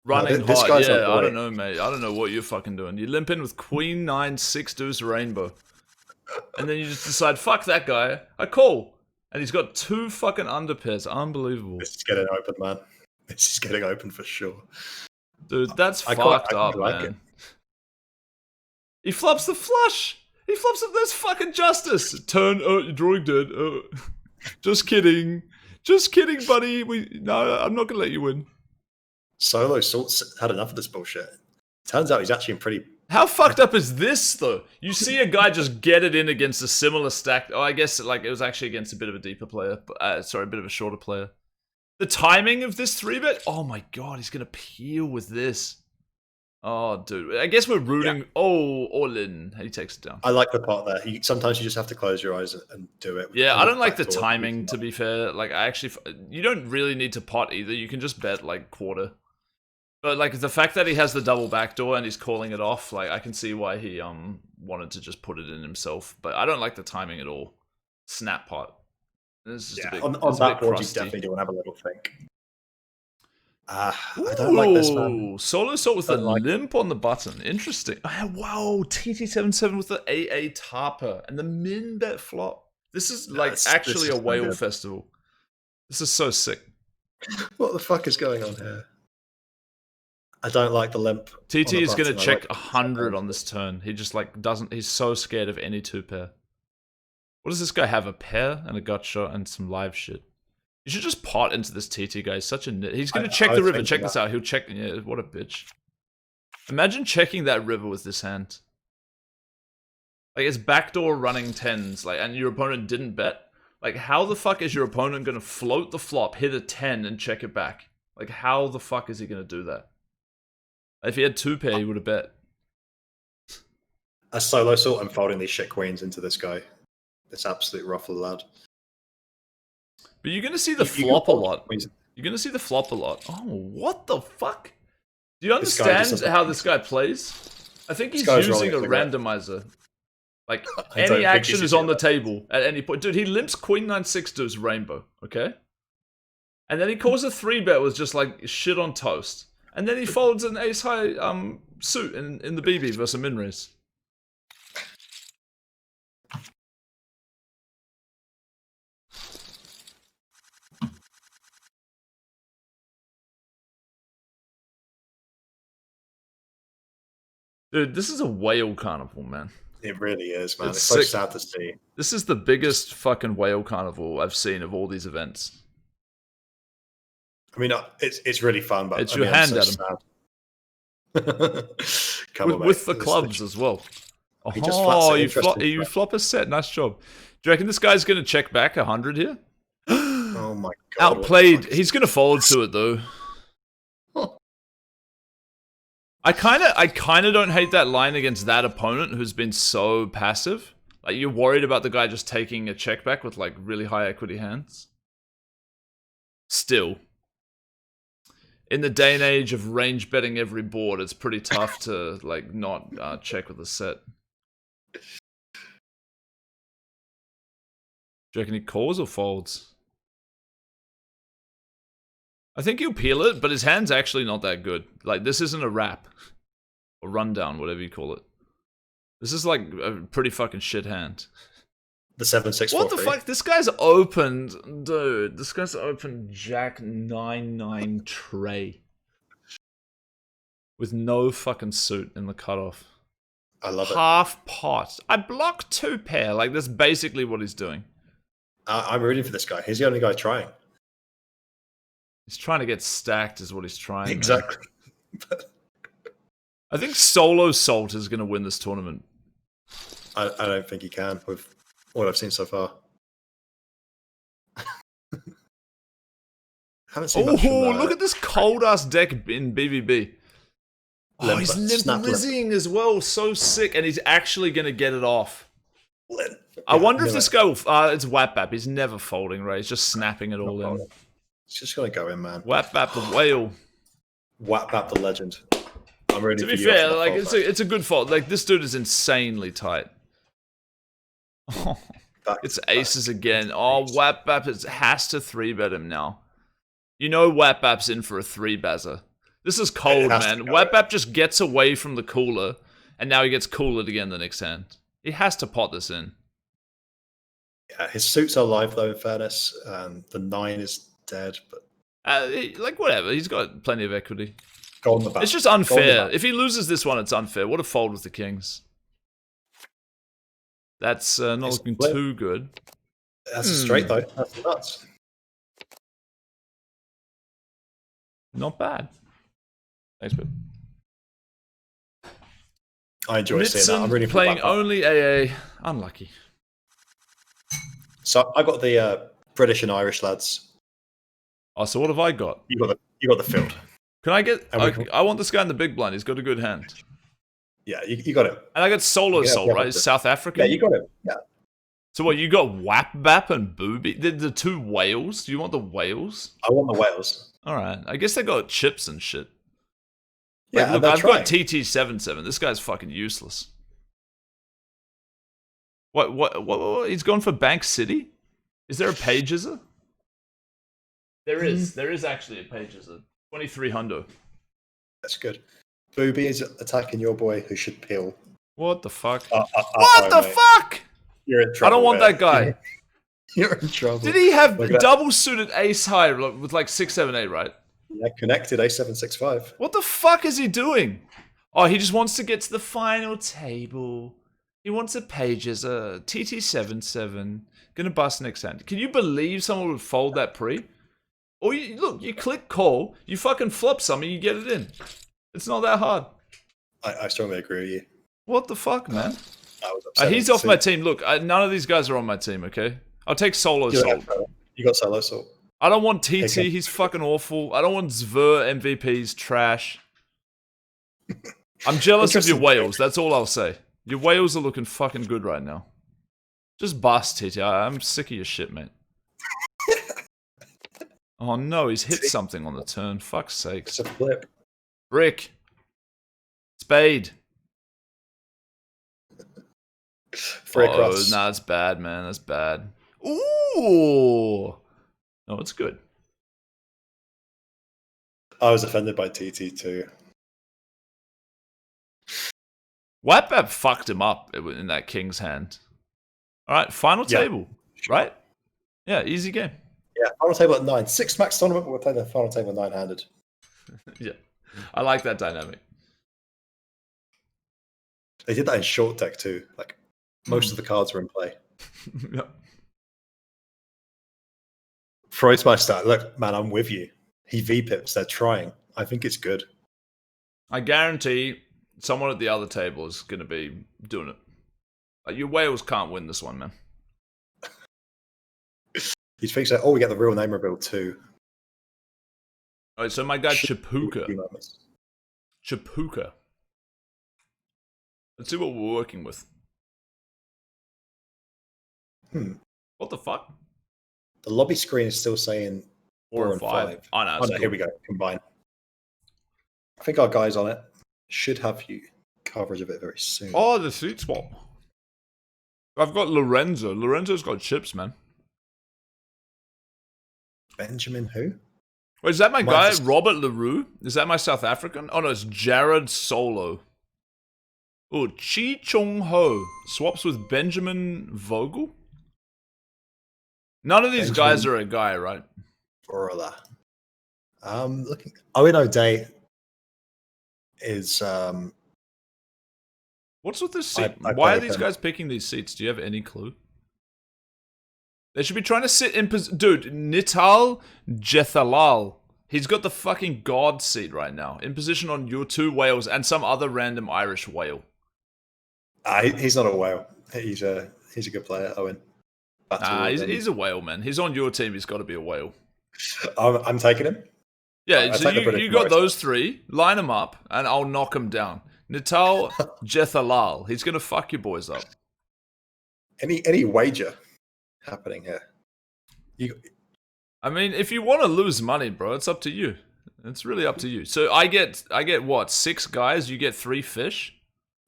Running hot. Yeah, I don't know, mate. I don't know what you're fucking doing. You limp in with Queen 9, 6 deuce rainbow. And then you just decide, fuck that guy. I call. And he's got 2 fucking underpairs. Unbelievable. This is getting open, man. This is getting open for sure. Dude, that's fucked up, man. He flops the flush. He flops it. There's fucking justice. Turn. Oh, you're drawing dead. Oh. Just kidding. Just kidding, buddy. No, I'm not going to let you win. Solo Salt's had enough of this bullshit. Turns out he's actually in pretty How fucked up is this, though? You see a guy just get it in against a similar stack. Oh, I guess like it was actually against a bit of a deeper player. Sorry, a bit of a shorter player. The timing of this 3-bet. Oh my god, he's gonna peel with this. Oh, dude. I guess we're rooting. Yeah. Oh, all-in. He takes it down. I like the pot there. Sometimes you just have to close your eyes and do it. Yeah, I don't like the timing, to be fair. Like, you don't really need to pot either. You can just bet like quarter. But like the fact that he has the double backdoor and he's calling it off, like I can see why he wanted to just put it in himself. But I don't like the timing at all. Snap pot. This is on that board, you definitely do want to have a little think. I don't like this, man. Solo salt with a limp on the button. Interesting. Wow, TT77 with the AA Tarper and the min bet flop. This is actually a whale festival. This is so sick. What the fuck is going on here? I don't like the limp. TT is going to check 100 on this turn. He just like doesn't. He's so scared of any 2-pair. What does this guy have? A pair and a gut shot and some live shit. You should just pot into this TT guy. He's such a nit. He's going to check the river. Check this out. He'll check. Yeah, what a bitch. Imagine checking that river with this hand. Like it's backdoor running 10s. Like, and your opponent didn't bet. Like, how the fuck is your opponent going to float the flop, hit a 10, and check it back? Like, how the fuck is he going to do that? If he had 2-pair, he would have bet. A solo sort, I'm folding these shit queens into this guy. This absolute ruffle lad. But you're going to see the flop a lot. You're going to see the flop a lot. Oh, what the fuck? Do you understand how this guy plays? I think he's using a randomizer. Like, any action is on the table at any point. Dude, he limps Queen 9-6 to his rainbow, okay? And then he calls a 3-bet with just like shit on toast. And then he folds an ace-high suit in the BB versus a min-raise. Dude, this is a whale carnival, man. It really is, man. It's so sad to see. This is the biggest fucking whale carnival I've seen of all these events. I mean, it's really fun, but it's your hand, Adam. With the clubs as well. Oh, you flop a set. Nice job. Do you reckon this guy's going to check back 100 here? Oh my god. Outplayed. He's going to fold to it, though. I kind of don't hate that line against that opponent who's been so passive. Like, you're worried about the guy just taking a check back with, like, really high equity hands. Still. In the day and age of range betting every board, it's pretty tough to, like, not check with a set. Do you reckon he calls or folds? I think he'll peel it, but his hand's actually not that good. Like, this isn't a wrap. Or rundown, whatever you call it. This is, like, a pretty fucking shit hand. The 7-6. What the fuck? This guy's opened, dude. This guy's opened Jack 9-9 tray with no fucking suit in the cutoff. I love it. Half pot. I block 2-pair. Like, that's basically what he's doing. I'm rooting for this guy. He's the only guy trying. He's trying to get stacked, is what he's trying. Exactly. I think Solo Salt is going to win this tournament. I don't think he can with what I've seen so far. Haven't seen much from look at this cold ass deck in BBB. Oh, he's limp Lizzying as well. So sick. And he's actually going to get it off. I wonder if this guy will... it's Wap Bap. He's never folding, right? He's just snapping it all in. It's just going to go in, man. Wap Bap the whale. Wap Bap the legend. I'm ready to be fair, like, it's a good fold. Like, this dude is insanely tight. Oh, it's aces again. Oh, Wap Bap has to 3-bet him now. You know Wap Bap's in for a 3-bazzer. This is cold, man. Wap Bap just gets away from the cooler, and now he gets coolered again the next hand. He has to pot this in. Yeah, his suits are live, though, in fairness. The 9 is dead, but... like, whatever. He's got plenty of equity. Go on the back. It's just unfair. If he loses this one, it's unfair. What a fold with the kings. That's not looking too good. That's a straight, though. That's nuts. Not bad. Thanks, babe. I enjoy seeing that. I'm really playing only AA. Unlucky. So I got the British and Irish lads. Oh, so what have I got? You got the field. Can I get? I want this guy in the big blind. He's got a good hand. Yeah, you got it. And I got Solo Soul, right? He's South African. Yeah, you got it. Yeah. So what? You got Wap Bap and Booby. The two whales. Do you want the whales? I want the whales. All right. I guess they got chips and shit. Yeah, look, I've got TT77. This guy's fucking useless. What? He's gone for Bank City? Is there a Pageser? There is. There is actually a Pageser. 2300. That's good. Booby is attacking your boy who should peel. What the fuck? What the fuck? You're in trouble. I don't want that guy. You're in trouble. Did he have double suited ace high with like 6, 7, 8, right? Yeah, connected A765. What the fuck is he doing? Oh, he just wants to get to the final table. He wants a Pages, a TT77. Gonna bust next hand. Can you believe someone would fold that pre? Or you click call, you fucking flop some and you get it in. It's not that hard. I strongly agree with you. What the fuck, man? I was upset He's off my team. Look, none of these guys are on my team, okay? I'll take Solo Soul. You got Solo Soul. I don't want TT, he's fucking awful. I don't want Zvur, MVP's trash. I'm jealous of your whales, that's all I'll say. Your whales are looking fucking good right now. Just bust, TT. I'm sick of your shit, mate. Oh no, he's hit something on the turn. Fuck's sake. It's a flip. Brick. Spade. Oh, nah, that's bad, man. That's bad. Ooh. No, it's good. I was offended by TT too. Wap fucked him up in that king's hand. All right, final table, right? Yeah, easy game. Yeah, final table at 9. 6 max tournament, we'll play the final table 9-handed. Yeah, I like that dynamic. They did that in short deck too. Like, most of the cards were in play. Yep. Freudmeister, look, man, I'm with you. He V-pips, they're trying. I think it's good. I guarantee someone at the other table is going to be doing it. Like, your whales can't win this one, man. He's thinking, oh, we get the real name reveal too. All right, so my guy Chapuka. Chapuka. Let's see what we're working with. What the fuck? The lobby screen is still saying 4 and 5. Oh, no, cool. Here we go. Combine. I think our guys on it should have you coverage of it very soon. Oh, the seat swap. I've got Lorenzo. Lorenzo's got chips, man. Benjamin who? Wait, is that my guy, Robert LaRue? Is that my South African? Oh, no, it's Jared Solo. Oh, Chi Chung Ho swaps with Benjamin Vogel? None of these guys are a guy, right? Borla. Looking. Owen O'Day is. What's with this seat? Why are these guys picking these seats? Do you have any clue? They should be trying to sit in position. Dude, Nital Jethalal. He's got the fucking god seat right now. In position on your 2 whales and some other random Irish whale. He's not a whale. He's a good player, Owen. He's a whale, man. He's on your team. He's got to be a whale. I'm taking him. Yeah, so you got those 3. Line them up, and I'll knock them down. Nital Jethalal. He's going to fuck your boys up. Any wager happening here? I mean, if you want to lose money, bro, it's up to you. It's really up to you. So I get what? 6 guys. You get 3 fish.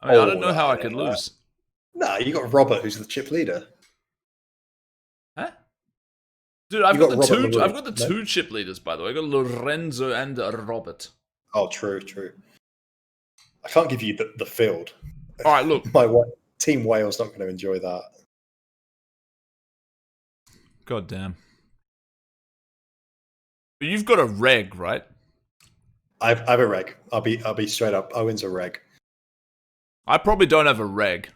I mean, I don't know how I could lose. No, you got Robert, who's the chip leader. Huh? Dude, I've got the 2 chip leaders, by the way. I got Lorenzo and Robert. Oh, true. I can't give you the field. All right, look. My team Wales not going to enjoy that. God damn. But you've got a reg, right? I have a reg. I'll be straight up. Owen's a reg. I probably don't have a reg.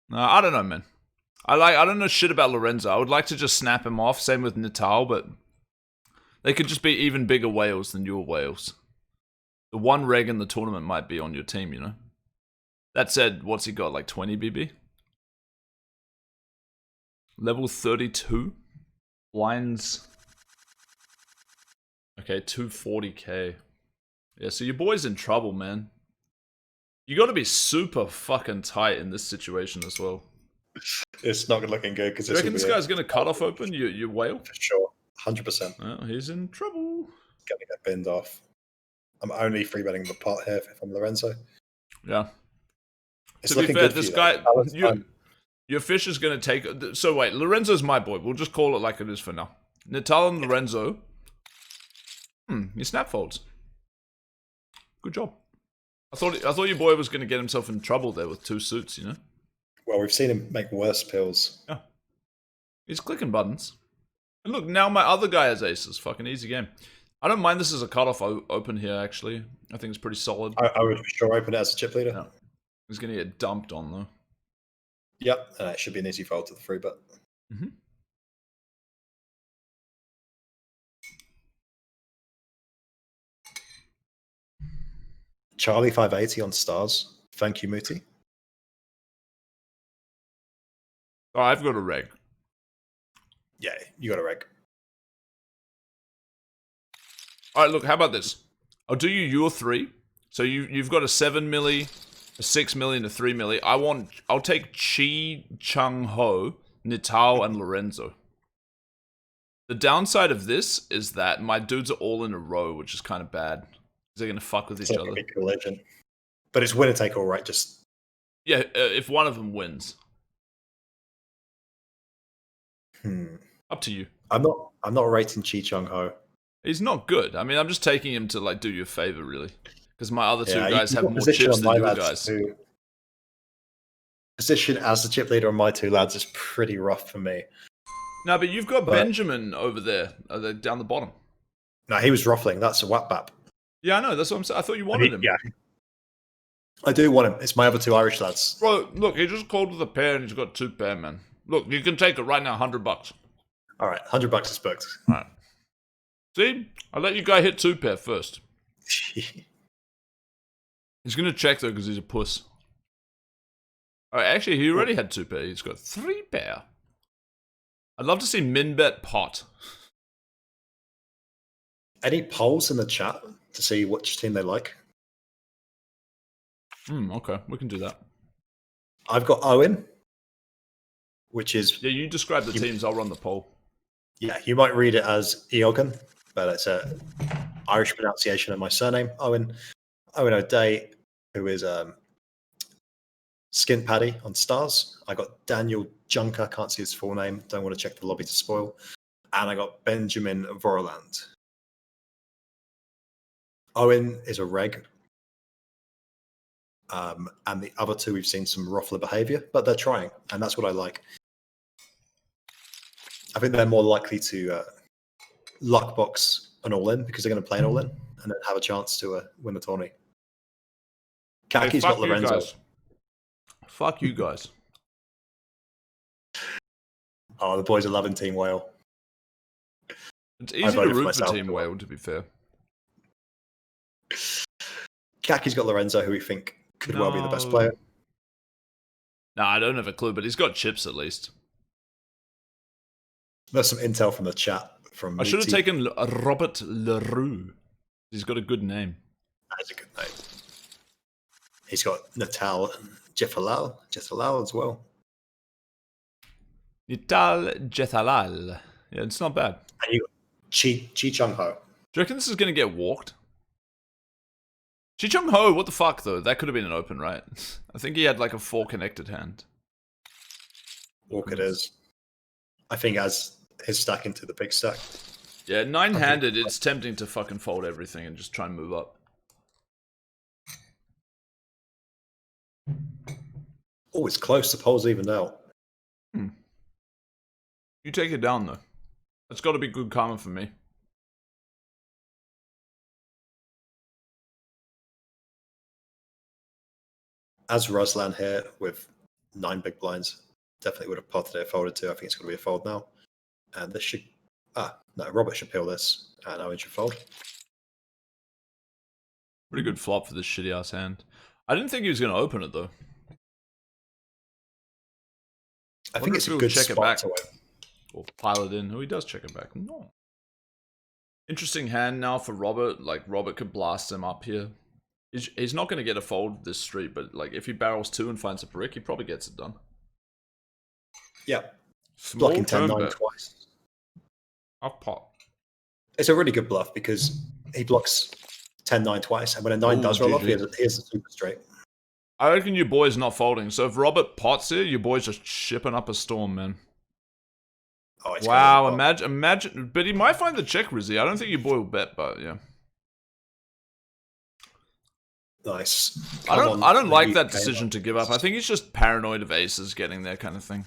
No, I don't know, man. I don't know shit about Lorenzo. I would like to just snap him off. Same with Natal, but they could just be even bigger whales than your whales. The one reg in the tournament might be on your team, you know? That said, what's he got, like 20 BB? Level 32? Blinds. Okay, 240k. Yeah, so your boy's in trouble, man. You gotta be super fucking tight in this situation as well. It's not looking good because You reckon this guy's gonna cut off open your whale? for sure, 100%. Well, he's in trouble. Gonna get binned off. I'm only free betting the pot here if I'm Lorenzo. Yeah. It's to be looking fair, good this for you, guy, your fish is gonna take. So wait, Lorenzo's my boy. We'll just call it like it is for now. Natal and Lorenzo. He snap folds. Good job. I thought your boy was gonna get himself in trouble there with 2 suits, you know. Well, we've seen him make worse pills. Yeah. He's clicking buttons. And look, now my other guy has aces. Fucking easy game. I don't mind this as a cutoff open here, actually. I think it's pretty solid. I would for sure open it as a chip leader. Yeah. He's going to get dumped on, though. Yep, and it should be an easy fold to the free bet. Mm-hmm. Charlie 580 on stars. Thank you, Muti. Oh, I've got a reg. Yeah, you got a reg. All right, look, how about this? I'll do you your 3. So you've got a 7 milli, a 6 milli, and a 3 milli. I'll take Chi, Chung Ho, Natal, and Lorenzo. The downside of this is that my dudes are all in a row, which is kind of bad. They're going to fuck with each other. Big collision. But it's winner take all, right? Just yeah, if one of them wins. Up to you. I'm not rating Chi Chung Ho. He's not good. I mean, I'm just taking him to like do you a favor, really, because my other 2 guys have more position chips on than my you lads guys. too. Position as the chip leader on my 2 lads is pretty rough for me. No, but you've got Benjamin over there, down the bottom. No, he was ruffling. That's a whap bap. Yeah, I know. That's what I'm saying. I thought you wanted him. Yeah, I do want him. It's my other 2 Irish lads. Bro, look, he just called with a pair and he's got 2 pair, man. Look, you can take it right now, $100. All right, $100 is booked. All right. See, I let you guy hit 2 pair first. He's gonna check though because he's a puss. All right, actually, he already had 2 pair. He's got 3 pair. I'd love to see min bet pot. Any polls in the chat to see which team they like? Okay, we can do that. I've got Owen, which is... Yeah, you describe the teams, I'll run the poll. Yeah, you might read it as Eogan, but it's a Irish pronunciation of my surname, Owen. Owen O'Day, who is Skin Paddy on stars. I got Daniel Junker, can't see his full name, don't want to check the lobby to spoil. And I got Benjamin Vorland. Owen is a reg. And the other 2, we've seen some ruffler behavior, but they're trying, and that's what I like. I think they're more likely to luck box an all-in because they're going to play an all-in and then have a chance to win the tourney. Kaki's got Lorenzo. Fuck you guys. Oh, the boys are loving Team Whale. It's easy to root for Team Whale, to be fair. Kaki's got Lorenzo, who we think could well be the best player. No, I don't have a clue, but he's got chips at least. There's some intel from the chat. I should have taken Robert Leroux. He's got a good name. That's a good name. He's got Natal and Jethalal as well. Natal Jethalal. Yeah, it's not bad. And you got Chi Chung Ho. Do you reckon this is going to get walked? Chi Chung Ho, what the fuck though? That could have been an open, right? I think he had like a 4 connected hand. Walk it is. I think as his stack into the big stack. Yeah, 9-handed, it's tempting to fucking fold everything and just try and move up. Oh, it's close. The pole's evened out. You take it down though. That's got to be good karma for me. As Ruslan here with 9 big blinds, definitely would have potted it, folded too. I think it's going to be a fold now. And this should... no, Robert should peel this, and Owen should fold. Pretty good flop for this shitty ass hand. I didn't think he was going to open it though. I think it's a he'll good check it spot back to win. or pile it in. Oh, he does check it back. No. Interesting hand now for Robert. Like Robert could blast him up here. He's not going to get a fold this street, but like if he barrels 2 and finds a brick, he probably gets it done. Yeah. Small Blocking 10-9 turn bet. twice. Off pot. It's a really good bluff because he blocks 10-9 twice, and when a 9 does roll off, he has a super straight. I reckon your boy's not folding. So if Robert pots here, your boy's just shipping up a storm, man. Oh, wow, imagine. But he might find the check, Rizzy. I don't think your boy will bet, but yeah. Nice. I don't like that decision to give up. I think he's just paranoid of aces getting there kind of thing.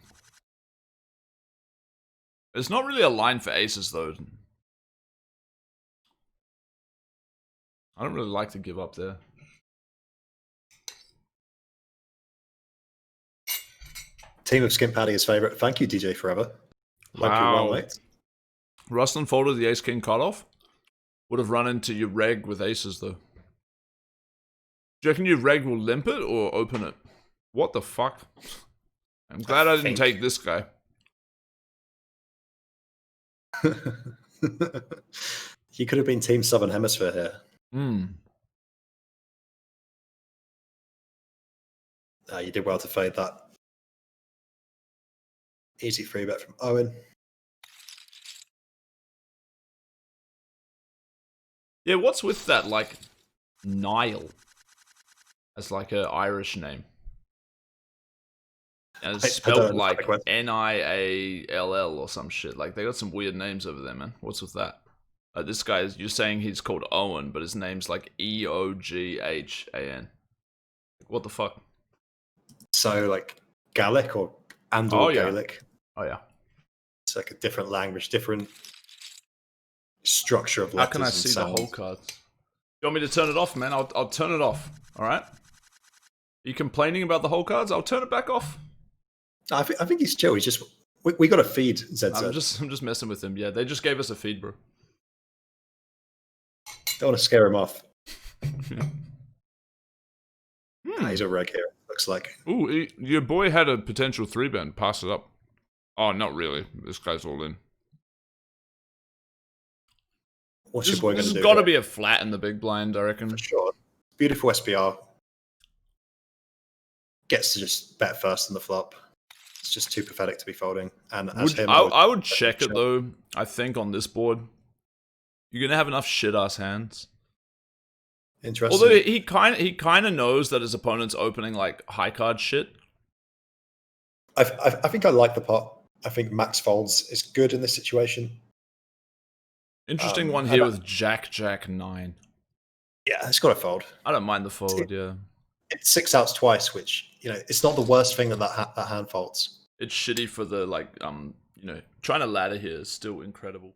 It's not really a line for aces, though. I don't really like to give up there. Team of Skimp Paddy is favourite. Thank you, DJ Forever. Like you well, mate. Rustlin folded the ace-king cutoff. Would have run into your reg with aces, though. Do you reckon your reg will limp it or open it? What the fuck? I'm glad I didn't take this guy. You could have been Team Southern Hemisphere here. You did well to fade that. Easy free bet from Owen. Yeah, what's with that, like, Niall? As like an Irish name. And it's spelled like Niall or some shit. Like, they got some weird names over there, man. What's with that? This guy, you're saying he's called Owen, but his name's like Eoghan. What the fuck? So, like, Gaelic or Gaelic? Yeah. Oh, yeah. It's like a different language, different structure of letters. How can I see the whole cards? You want me to turn it off, man? I'll turn it off. All right? You complaining about the whole cards? I'll turn it back off. I think he's chill. He's just we got a feed. ZZ. I'm just messing with him. Yeah, they just gave us a feed, bro. Don't want to scare him off. He's a reg here. Looks like. Ooh, your boy had a potential 3-bet. Pass it up. Oh, not really. This guy's all in. What's your boy going to do? There's got to be a flat in the big blind, I reckon. For sure. Beautiful SPR. Gets to just bet first in the flop. It's just too pathetic to be folding. And I would check it though. I think on this board, you're gonna have enough shit ass hands. Interesting. Although he kind of knows that his opponent's opening like high card shit. I think I like the pot. I think max folds is good in this situation. Interesting one here with Jack 9. Yeah, it's got to fold. I don't mind the fold. Yeah. It's 6 outs twice, which, it's not the worst thing that hand folds. It's shitty for the, like, trying to ladder here is still incredible.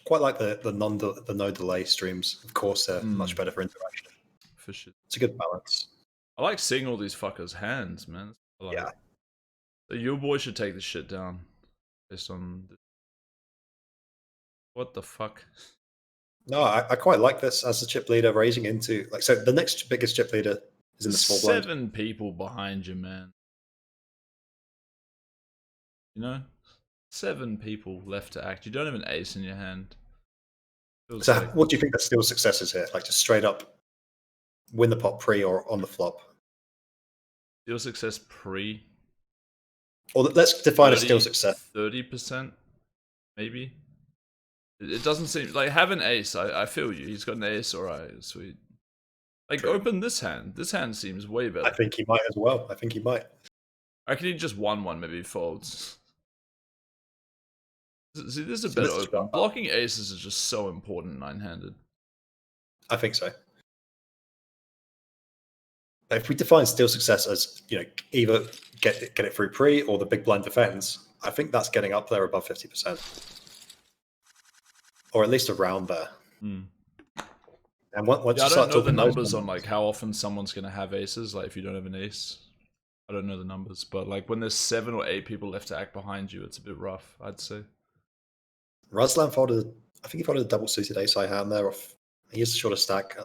Quite like the no delay streams. Of course, they're much better for interaction. For shit. It's a good balance. I like seeing all these fuckers' hands, man. Yeah. So your boy should take this shit down. Based on... What the fuck? No, I quite like this as the chip leader raising into... so the next biggest chip leader is in the small blind. 7 people behind you, man. 7 people left to act. You don't have an ace in your hand. So what do you think the steal success is here? Like, just straight up win the pot pre or on the flop? Steal success pre? Or let's define a steal success. 30%, maybe? It doesn't seem... Like, have an ace. I feel you. He's got an ace. Alright, sweet. Like, True. Open this hand. This hand seems way better. I think he might as well. I think he might. I reckon he just won one, maybe folds. See, this is a better open. Blocking aces is just so important 9-handed. I think so. If we define steal success as, either get it through pre or the big blind defends, I think that's getting up there above 50%. Or at least around there. And once I don't know the numbers on like how often someone's going to have aces. Like if you don't have an ace, I don't know the numbers. But like when there's 7 or 8 people left to act behind you, it's a bit rough, I'd say. Ruslan folded, I think he folded a double suited ace high hand there. He is a shorter stack.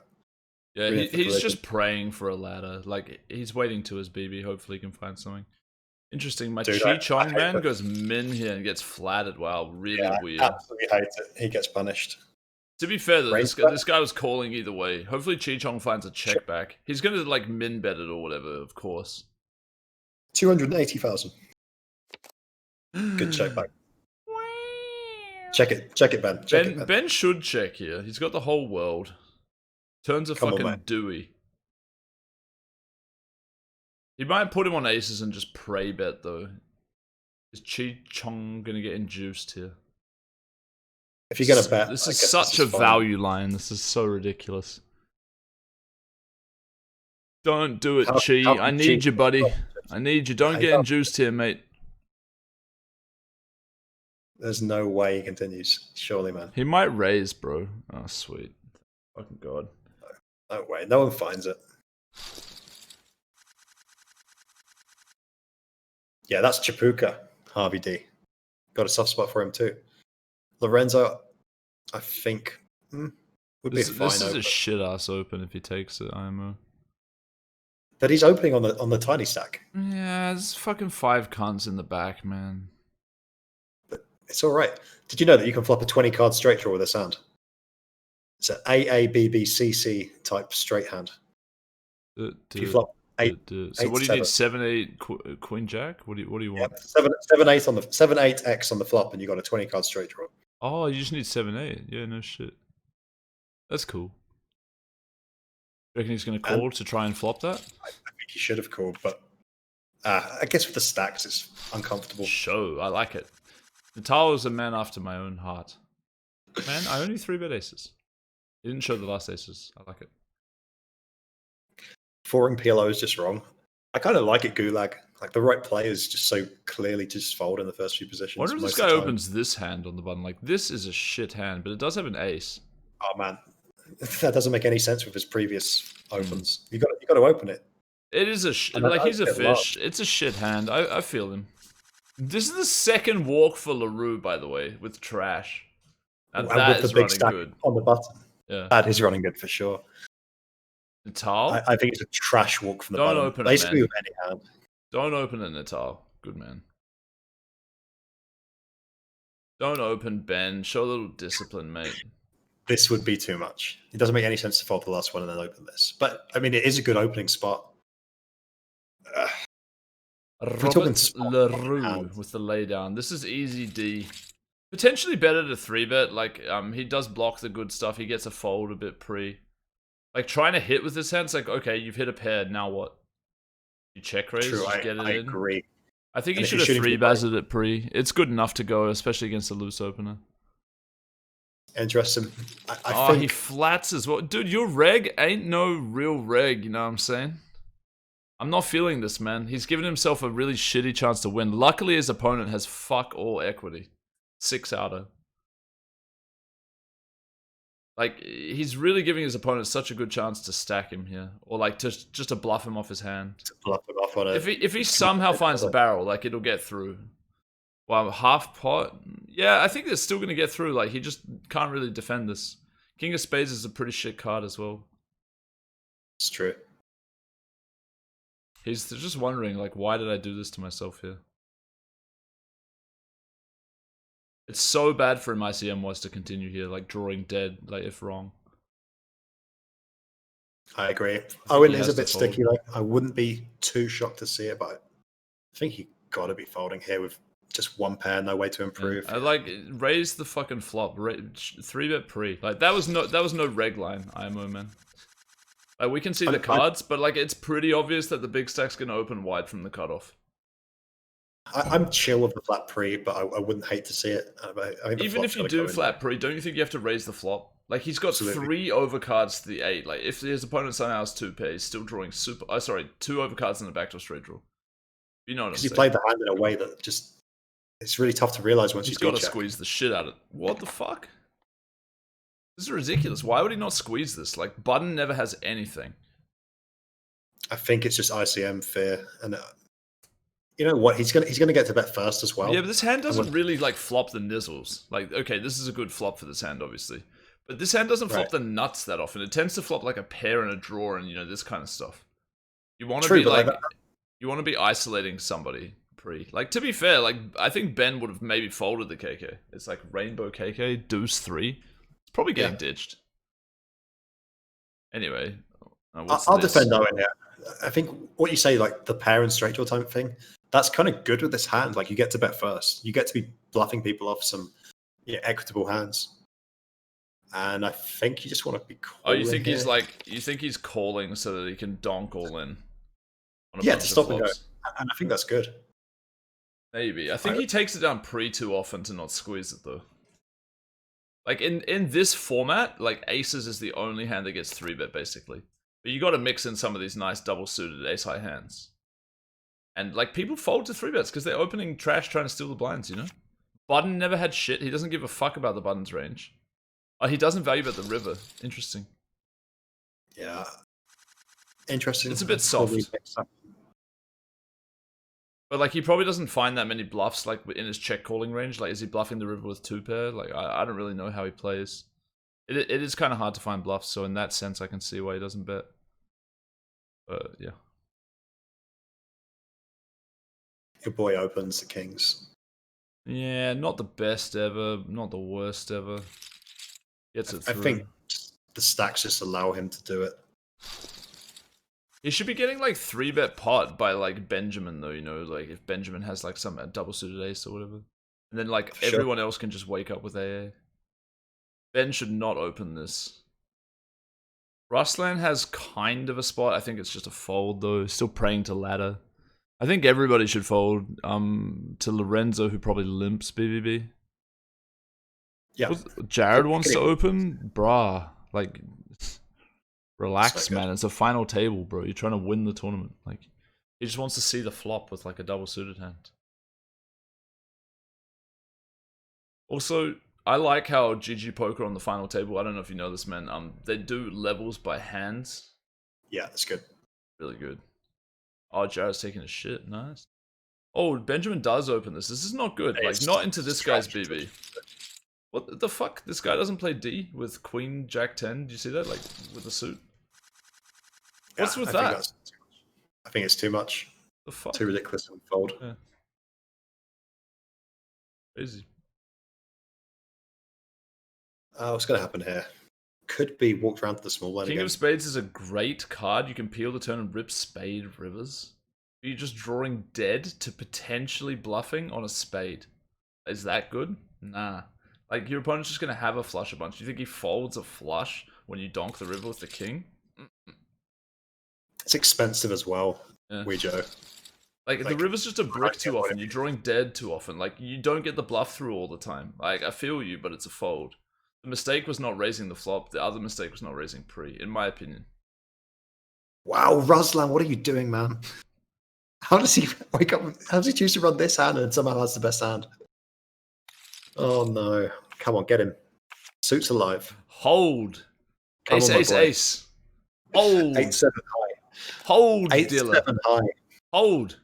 Yeah, Brilliant for he's collision. just praying for a ladder. Like, he's waiting to his BB. Hopefully he can find something. Interesting. My Dude, Chi I Chong hate man that. goes min here and gets flattered. Wow, really Yeah, weird. I absolutely hate it. He gets punished. To be fair though, Range this guy was calling either way. Hopefully Chi Chong finds a Sure. check back. He's gonna like min bet it or whatever, of course. 280,000. Good check back. Check it, Ben. Check it, Ben. Ben should check here. He's got the whole world. Turns a Come on, fucking mate. Dewey. He might put him on aces and just pray bet though. Is Chi Chong gonna get induced here? If you're gonna bet, This I is guess such this a is fine. value line. This is so ridiculous. Don't do it, Chi. I need you, buddy. I need you. Don't get induced here, mate. There's no way he continues. Surely, man. He might raise, bro. Oh, sweet. Fucking God. No way. No one finds it. Yeah, that's Chapuka, Harvey D. Got a soft spot for him too. Lorenzo, I think, would be a fine This is open. a shit ass open if he takes it, IMO. But he's opening on the tiny stack. Yeah, there's fucking 5 cunts in the back, man. But it's all right. Did you know that you can flop a 20 card straight draw with this hand? It's an AABBCC type straight hand. If you flop eight, So what do you need? 7-8 Queen Jack? What do you want? Yeah, 7-8 on the 7-8x on the flop, and you got a 20 card straight draw. Oh, you just need 7-8. Yeah, no shit. That's cool. You reckon he's gonna call to try and flop that? I think he should have called, but I guess with the stacks, it's uncomfortable. Show, I like it. Natal is a man after my own heart. Man, I only 3-bet aces. He didn't show the last aces. I like it. 4ing PLO is just wrong. I kind of like it, Gulag. Like the right players just so clearly just fold in the first few positions. I wonder if this guy opens this hand on the button. Like, this is a shit hand, but it does have an ace. Oh man, that doesn't make any sense with his previous opens. You got to open it. It is a like he's a fish. It's a shit hand. I feel him. This is the second walk for LaRue, by the way, with trash. And that with is the big running stack good. on the button. Yeah, that is running good for sure. Natal? I think it's a trash walk from the Don't button. open Basically it, with any hand. Don't open it, Natal. Good man. Don't open Ben. Show a little discipline, mate. This would be too much. It doesn't make any sense to fold the last one and then open this. But I mean, it is a good opening spot. Robert LaRue with the laydown. This is easy D. Potentially better to 3-bet. Like, he does block the good stuff. He gets a fold a bit pre. Like, trying to hit with this hand, it's like, okay, you've hit a pair. Now what? You check raise, True, get it I in. agree. I think he should have 3-betted it pre. It's good enough to go, especially against a loose opener. Interesting. I think... think he flats as well. Dude, your reg ain't no real reg, you know what I'm saying? I'm not feeling this, man. He's given himself a really shitty chance to win. Luckily, his opponent has fuck all equity. 6-outer. Like, he's really giving his opponent such a good chance to stack him here. Or, like, just to bluff him off his hand. To bluff him off on it. If he somehow finds the barrel, like, it'll get through. Well, half pot? Yeah, I think it's still going to get through. Like, he just can't really defend this. King of Spades is a pretty shit card as well. It's true. He's just wondering, like, why did I do this to myself here? It's so bad for him ICM-wise to continue here, like, drawing dead, like, if wrong. I agree. Owen is a bit sticky, like, I wouldn't be too shocked to see it, but I think he got to be folding here with just one pair, no way to improve. Yeah, like, raise the fucking flop, 3-bet pre. Like, that was no reg line, IMO, man. Like, we can see the cards, but, like, it's pretty obvious that the big stack's going to open wide from the cutoff. I'm chill with the flat pre, but I wouldn't hate to see it. Even if you do flat pre, don't you think you have to raise the flop? Like, he's got Absolutely. 3 overcards to the 8. Like, if his opponent somehow has 2 pairs, he's still drawing 2 overcards in the backdoor straight draw. You know what I'm saying? Because he played the hand in a way that just, it's really tough to realize once he's you got to squeeze the shit out of it. What the fuck? This is ridiculous. Why would he not squeeze this? Like, button never has anything. I think it's just ICM fear. And, you know what? He's gonna get to bet first as well. Yeah, but this hand doesn't really like flop the nizzles. Like, okay, this is a good flop for this hand, obviously. But this hand doesn't flop the nuts that often. It tends to flop like a pair and a draw and, you know, this kind of stuff. You want to be like you want to be isolating somebody pre. Like, to be fair, like, I think Ben would have maybe folded the KK. It's like rainbow KK, deuce 3. It's probably getting ditched. Anyway. I'll defend Owen here. I think what you say, like the pair and straight draw type thing, that's kind of good with this hand. Like, you get to bet first. You get to be bluffing people off some equitable hands. And I think you just want to be calling. Oh, you think he's like, you think he's calling so that he can donk all in? Yeah, to stop and go. And I think that's good. Maybe. I think he takes it down pre too often to not squeeze it, though. Like, in this format, like, aces is the only hand that gets 3-bet, basically. But you got to mix in some of these nice double-suited ace-high hands. And, like, people fold to 3-bets because they're opening trash trying to steal the blinds, you know? Button never had shit. He doesn't give a fuck about the button's range. Oh, he doesn't value bet the river. Interesting. Yeah. Interesting. It's a bit soft. But, like, he probably doesn't find that many bluffs, like, in his check calling range. Like, is he bluffing the river with 2-pair? Like, I don't really know how he plays. It is kind of hard to find bluffs, so in that sense, I can see why he doesn't bet. But, yeah. Your boy opens the kings. Yeah, not the best ever, not the worst ever. Gets it through. I think the stacks just allow him to do it. He should be getting like 3-bet pot by like Benjamin though, you know, like if Benjamin has like some double suited ace or whatever. And then like everyone else can just wake up with AA. Ben should not open this. Ruslan has kind of a spot. I think it's just a fold though. Still praying to ladder. I think everybody should fold to Lorenzo, who probably limps BBB. Yeah. Jared wants to open? Bruh. Like, relax, man. It's a final table, bro. You're trying to win the tournament. Like, he just wants to see the flop with like a double suited hand. Also, I like how GG Poker on the final table, I don't know if you know this, man, they do levels by hands. Yeah, that's good. Really good. Oh, Jared's taking a shit. Nice. Oh, Benjamin does open this. This is not good. Like, not into this guy's BB. What the fuck? This guy doesn't play D with Queen Jack 10. Do you see that? Like, with the suit. What's with that? I think it's too much. The fuck? Too ridiculous to fold. Yeah. Crazy. What's going to happen here? Could be walked around to the small line King again. of Spades is a great card. You can peel the turn and rip spade rivers. Are you just drawing dead to potentially bluffing on a spade? Is that good? Nah. Like, your opponent's just going to have a flush a bunch. Do you think he folds a flush when you donk the river with the king? It's expensive as well, Joe. Like, the river's just a brick too often. You're drawing dead too often. Like, you don't get the bluff through all the time. Like, I feel you, but it's a fold. The mistake was not raising the flop. The other mistake was not raising pre, in my opinion. Wow, Ruslan, what are you doing, man? How does he wake up? How does he choose to run this hand and somehow has the best hand? Oh no. Come on, get him. Suit's alive. Hold. Ace, ace, ace. Hold. 8-7 high. Hold, 8-7 high. Hold.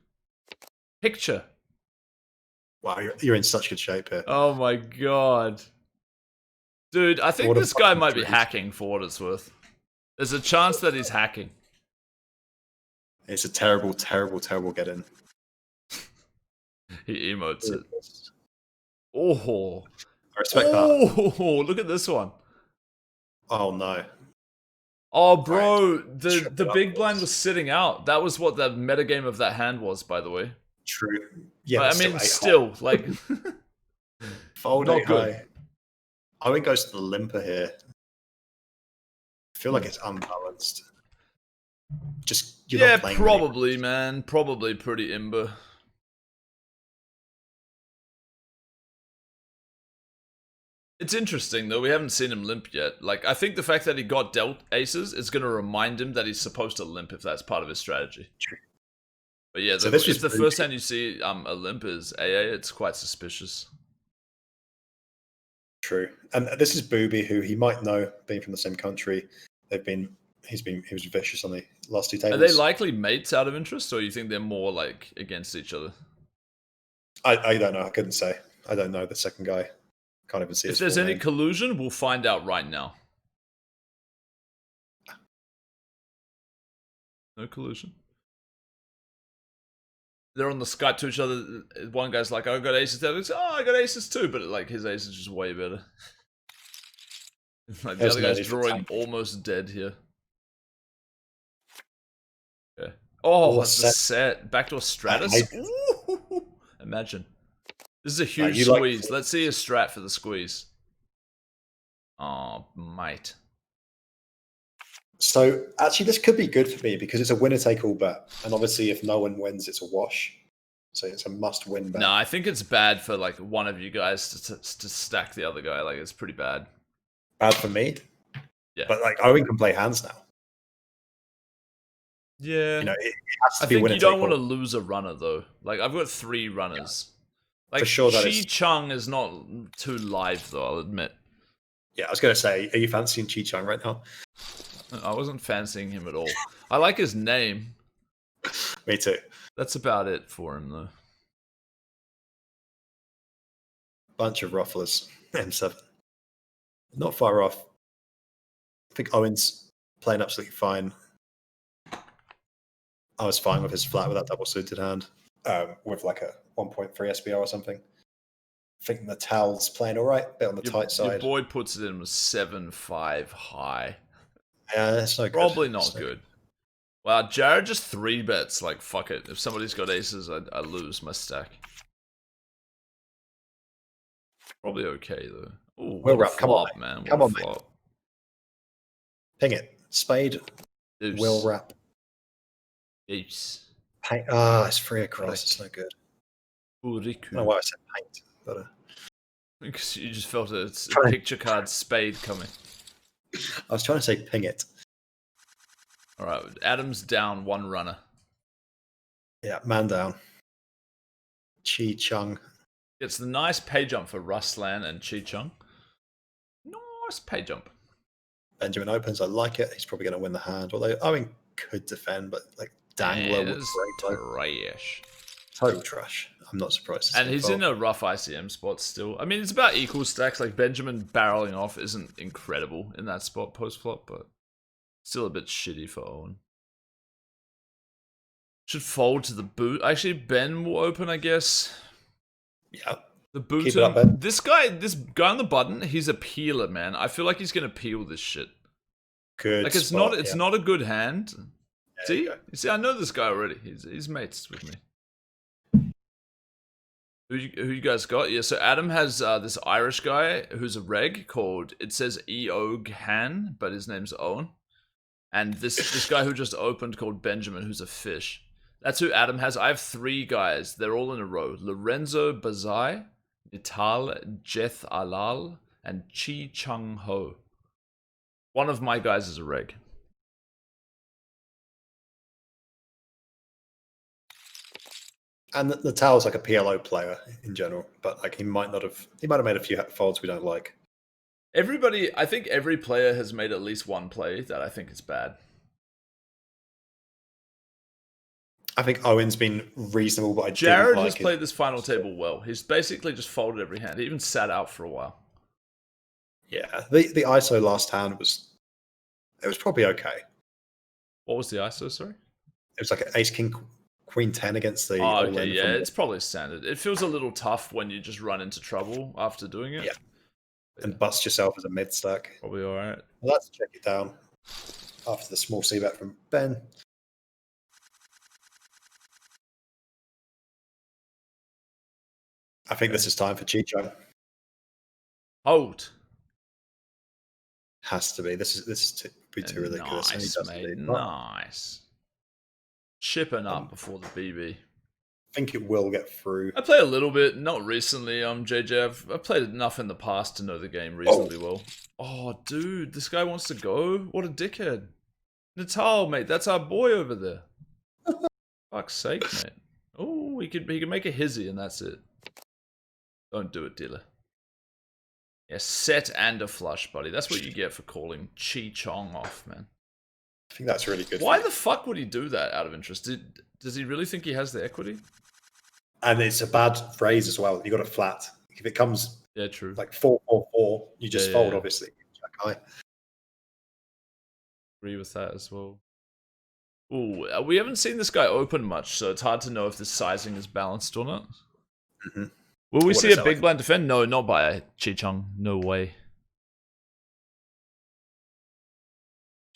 Picture. Wow, you're in such good shape here. Oh my god. Dude, I think this guy might be hacking for what it's worth. There's a chance that he's hacking. It's a terrible, terrible, terrible get in. He emotes it. Oh. I respect that. Oh, look at this one. Oh no. Oh, bro, the big blind was sitting out. That was what the metagame of that hand was, by the way. True. Yeah, but, I mean, still, like... Fold not good. High. Owen goes to the limper here. I feel like it's unbalanced. Just yeah, probably, man. Probably pretty imber. It's interesting though. We haven't seen him limp yet. Like, I think the fact that he got dealt aces is going to remind him that he's supposed to limp if that's part of his strategy. True. But yeah, so if the first time you see a limp is AA, it's quite suspicious. True. And this is Booby, who he might know, being from the same country. They've been he was vicious on the last 2 Are tables. they likely mates out of interest, or you think they're more like against each other? I don't know. I couldn't say. I don't know the second guy. Can't even see If his there's full any name. collusion, we'll find out right now. No collusion. They're on the Skype to each other. One guy's like, "I got aces." The other goes, "Oh, I got aces too," but like his ace is just way better. Like the other guy's drawing almost dead here. Yeah. Oh, it's a set. Backdoor Stratus. Ooh, imagine. This is a huge squeeze. Let's see a strat for the squeeze. Oh, mate. So actually, this could be good for me because it's a winner-take-all bet, and obviously, if no one wins, it's a wash. So it's a must-win bet. No, I think it's bad for like one of you guys to stack the other guy. Like it's pretty bad. Bad for me. Yeah. But like Owen can play hands now. Yeah. You know, it has to I be think you don't want to lose a runner though. Like I've got 3 runners. Yeah. Like for sure, Chi Chung is not too live though, I'll admit. Yeah, I was going to say, are you fancying Chi Chung right now? I wasn't fancying him at all. I like his name. Me too. That's about it for him though. Bunch of rufflers. M7. Not far off. I think Owen's playing absolutely fine. I was fine with his flat with that double suited hand. With like a 1.3 SBR or something. I think the towel's playing all right, a bit on the tight side. Your boy puts it in with 7-5 high. Yeah, that's no good. Probably not good. Wow, Jared just 3 bets. Like, fuck it. If somebody's got aces, I lose my stack. Probably okay, though. Ooh, Will what wrap. a flop, man. Come on, flop. Ping it. Spade. Deuce. Will wrap. Ace. Paint. Ah, it's 3 across. It's no good. Ooh, I don't know why I said paint, but because you just felt a picture card spade coming. I was trying to say ping it. All right, Adam's down 1 runner. Yeah, man down. Chi Chung. It's the nice pay jump for Ruslan and Chi Chung. Nice pay jump. Benjamin opens. I like it. He's probably going to win the hand. Although Owen could defend, but like Dangler was trash. Total trash. I'm not surprised. And he's in a rough ICM spot still. I mean, it's about equal stacks. Like Benjamin barreling off isn't incredible in that spot post flop, but still a bit shitty for Owen. Should fold to the boot. Actually, Ben will open, I guess. Yeah. The boot. This guy on the button, he's a peeler, man. I feel like he's gonna peel this shit. Good. Like it's spot, not a good hand. Yeah, you see, I know this guy already. He's mates with me. Who you guys got? Yeah, so Adam has this Irish guy who's a reg called, it says Eog Han, but his name's Owen. And this guy who just opened called Benjamin, who's a fish. That's who Adam has. I have 3 guys. They're all in a row. Lorenzo Bazai, Nital Jeth Alal, and Chi Chung Ho. One of my guys is a reg. And the Tao's like a PLO player in general, but like he might have made a few folds we don't like. I think every player has made at least one play that I think is bad. I think Owen's been reasonable, but Jared has played this final table well. He's basically just folded every hand. He even sat out for a while. Yeah, the ISO last hand was probably okay. What was the ISO? Sorry, it was like an Ace King Queen 10 against the. Oh, okay, yeah, it's probably standard. It feels a little tough when you just run into trouble after doing it. Yeah, and bust yourself as a mid stack. Probably all right. Well, let's check it down after the small C bet from Ben. I think this is time for Chi Chung. Hold. Has to be. This is too ridiculous. Nice, mate. Nice. Chipping up before the BB. I think it will get through. I play a little bit, not recently. JJ, I've played enough in the past to know the game reasonably well. Oh, dude, this guy wants to go. What a dickhead. Natal, mate, that's our boy over there. Fuck's sake, mate. Oh, he could make a hizzy and that's it. Don't do it, dealer. Yeah, set and a flush, buddy. That's what you get for calling Chi Chong off, man. think that's really good. Why the fuck would he do that out of interest? Does he really think he has the equity? And it's a bad phrase as well. You got it flat. If it comes True. like 4-4-4, you just fold, obviously. Jack high. Agree with that as well. Ooh, we haven't seen this guy open much, so it's hard to know if this sizing is balanced or not. Mm-hmm. Will we see a big blind defend? No, not by Chi-Chung. No way.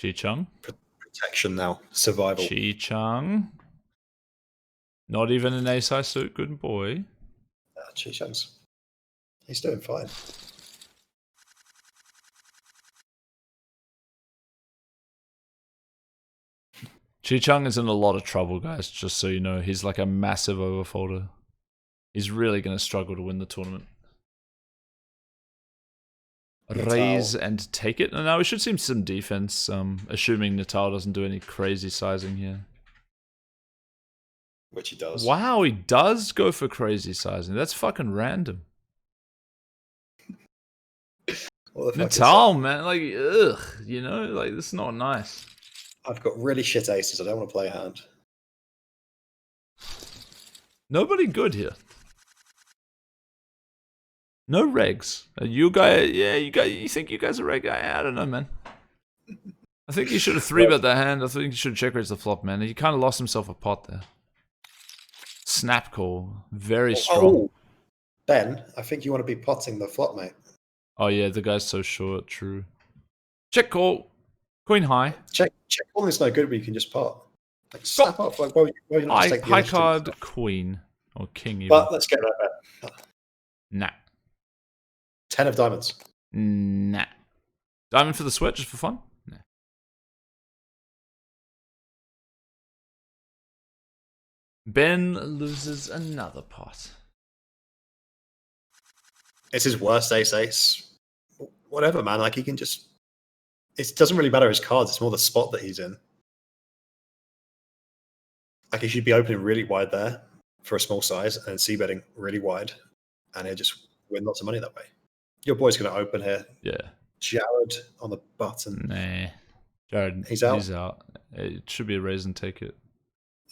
Chi-Chung? Protection now. Survival. Chi-Chung. Not even an ace-high suit. Good boy. Chi-Chung's. He's doing fine. Chi-Chung is in a lot of trouble, guys, just so you know. He's like a massive overfolder. He's really going to struggle to win the tournament. Raise and take it. And now we should see some defense, assuming Natal doesn't do any crazy sizing here. Which he does. Wow, he does go for crazy sizing. That's fucking random. Natal, man, like, ugh, you know, like, this is not nice. I've got really shit aces. I don't want to play a hand. Nobody good here. No regs. You guy, yeah, you think you guys are reg guy? I don't know, man. I think he should have 3-bet that hand. I think he should have check raised the flop, man. He kind of lost himself a pot there. Snap call, very strong. Oh, Ben, I think you want to be potting the flop, mate. Oh yeah, the guy's so short. True. Check call, queen high. Check calling is no good, but you can just pot. Like snap off. Like high card, queen or king. Even. But let's get that bet. Nah. 10 of diamonds. Nah. Diamond for the sweat, just for fun? Nah. Ben loses another pot. It's his worst ace. Whatever, man. Like, he can just... It doesn't really matter his cards. It's more the spot that he's in. Like, he should be opening really wide there for a small size and c-betting really wide. And he'll just win lots of money that way. Your boy's going to open here. Yeah. Jared on the button. Nah. Jared, he's out. He's out. It should be a raise and take it.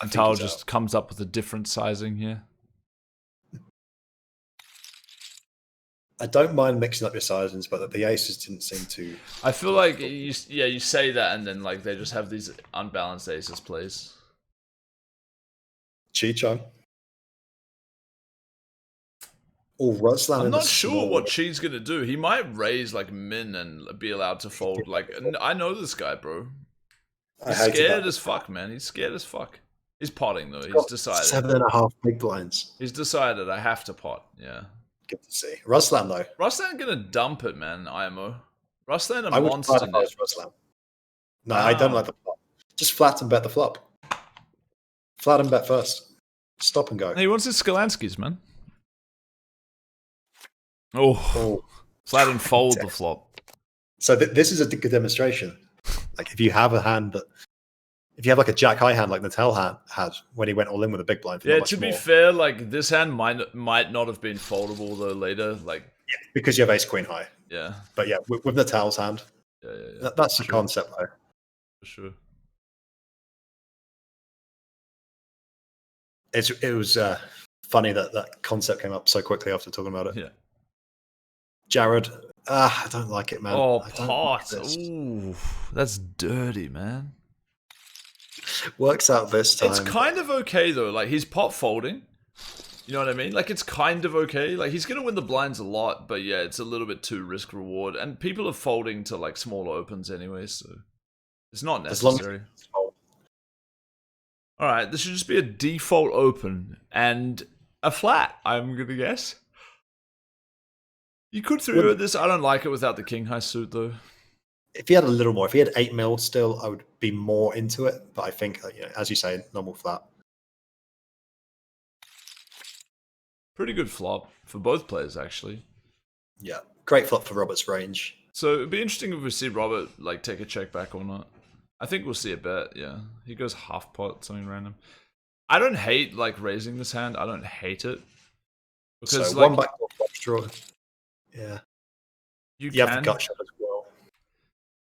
And Tal just comes up with a different sizing here. I don't mind mixing up your sizings, but the aces didn't seem to... I feel like, you say that and then like they just have these unbalanced aces plays. Chi-Chung. Oh, Ruslan. I'm not sure what Chi's going to do. He might raise like min and be allowed to fold. Like, I know this guy, bro. He's scared as fuck, man. He's scared as fuck. He's potting though. He's decided. 7.5 big blinds. He's decided I have to pot. Yeah. Good to see. Ruslan though. Ruslan gonna dump it, man. IMO. Ruslan a I would monster. Ruslan. No, I don't like the flop. Just flat and bet the flop. Flat and bet first. Stop and go. He wants his Skolanskis, man. Oh. Flat and fold the flop. So this is a good demonstration. Like if you have a hand that, if you have like a jack high hand like Natal had when he went all in with a big blind. Yeah, to be fair, like this hand might not have been foldable though later. Like because you have ace queen high. Yeah. But yeah, with Natal's hand. Yeah. That's the concept though. For sure. It was funny that concept came up so quickly after talking about it. Yeah. Jared, I don't like it, man. Oh, pot. Ooh, that's dirty, man. Works out this time. It's kind of okay though. Like he's pot folding. You know what I mean? Like it's kind of okay. Like he's gonna win the blinds a lot, but yeah, it's a little bit too risk reward. And people are folding to like smaller opens anyway, so it's not necessary. All right, this should just be a default open and a flat. I'm gonna guess. You could 3-bet this. I don't like it without the king high suit though. If he had a little more, if he had 8 mil still, I would be more into it. But I think, as you say, normal flat. Pretty good flop for both players, actually. Yeah, great flop for Robert's range. So it'd be interesting if we see Robert like take a check back or not. I think we'll see a bet. Yeah, he goes half pot, something random. I don't hate like raising this hand. I don't hate it because so like, one back flop draw. Yeah, you have the gut shot as well.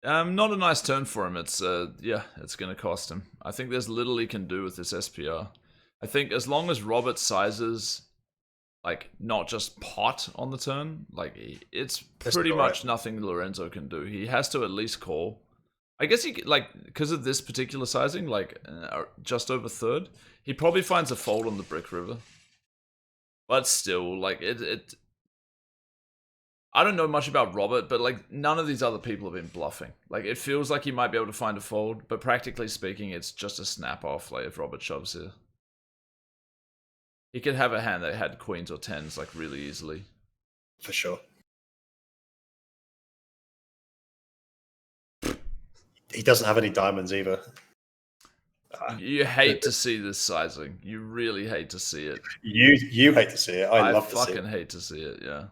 Not a nice turn for him. It's yeah, it's gonna cost him. I think there's little he can do with this SPR. I think as long as Robert sizes, like, not just pot on the turn, like, it's pretty much nothing Lorenzo can do. He has to at least call. I guess he, like, because of this particular sizing, like, just over third, he probably finds a fold on the Brick River. But still, like, I don't know much about Robert, but, like, none of these other people have been bluffing. Like, it feels like he might be able to find a fold, but practically speaking, it's just a snap-off, like, if Robert shoves here. He could have a hand that had queens or tens, like, really easily. For sure. He doesn't have any diamonds either. You hate to see this sizing. You really hate to see it. You hate to see it. I love to see it. I fucking hate to see it, yeah.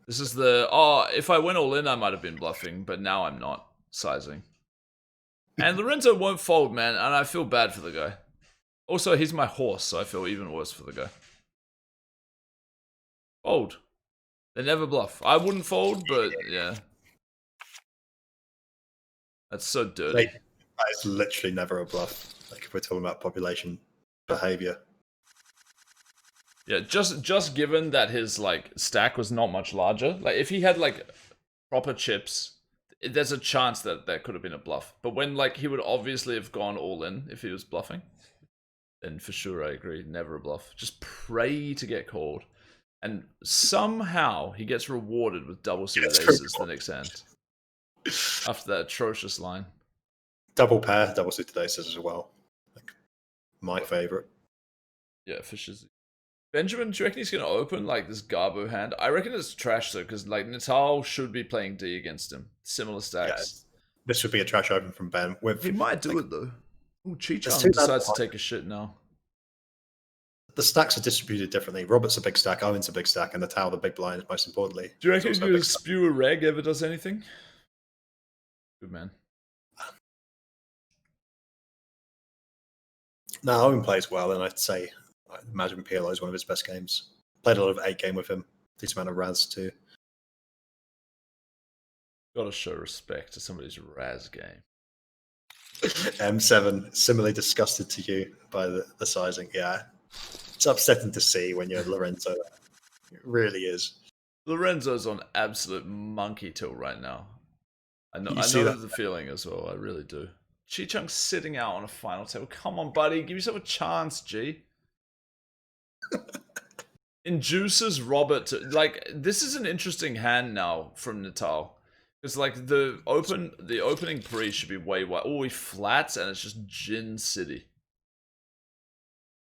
This is the, if I went all in, I might have been bluffing, but now I'm not sizing. And Lorenzo won't fold, man, and I feel bad for the guy. Also, he's my horse, so I feel even worse for the guy. Fold. They never bluff. I wouldn't fold, but yeah. That's so dirty. It's literally never a bluff. Like, if we're talking about population behavior. Yeah, just given that his, like, stack was not much larger. Like, if he had, like, proper chips, there's a chance that that could have been a bluff. But when, like, he would obviously have gone all in if he was bluffing, then for sure I agree, never a bluff. Just pray to get called. And somehow he gets rewarded with double suited aces the next hand. After that atrocious line. Double pair, double suited aces as well. Like, my favorite. Yeah, fishes. Benjamin, do you reckon he's going to open, like, this Garbo hand? I reckon it's trash, though, because, like, Natal should be playing D against him. Similar stacks. Yeah, this would be a trash open from Ben. He might do it, though. Ooh, Chi-Chung decides to take a shit now. The stacks are distributed differently. Robert's a big stack, Owen's a big stack, and Natal the big blind, most importantly. Do you reckon you spew a reg ever does anything? Good man. No, Owen plays well, and I'd say, I imagine PLO is one of his best games. Played a lot of 8-game with him. Decent amount of Raz too. Gotta show respect to somebody's Raz game. M7, similarly disgusted to you by the sizing. Yeah. It's upsetting to see when you're Lorenzo. It really is. Lorenzo's on absolute monkey tilt right now. I know the feeling as well. I really do. Chi-Chung's sitting out on a final table. Come on, buddy. Give yourself a chance, G. Induces Robert to, like, this is an interesting hand now from Natal. Because, like, the opening pre should be way wide. Oh, he flats and it's just Gin City.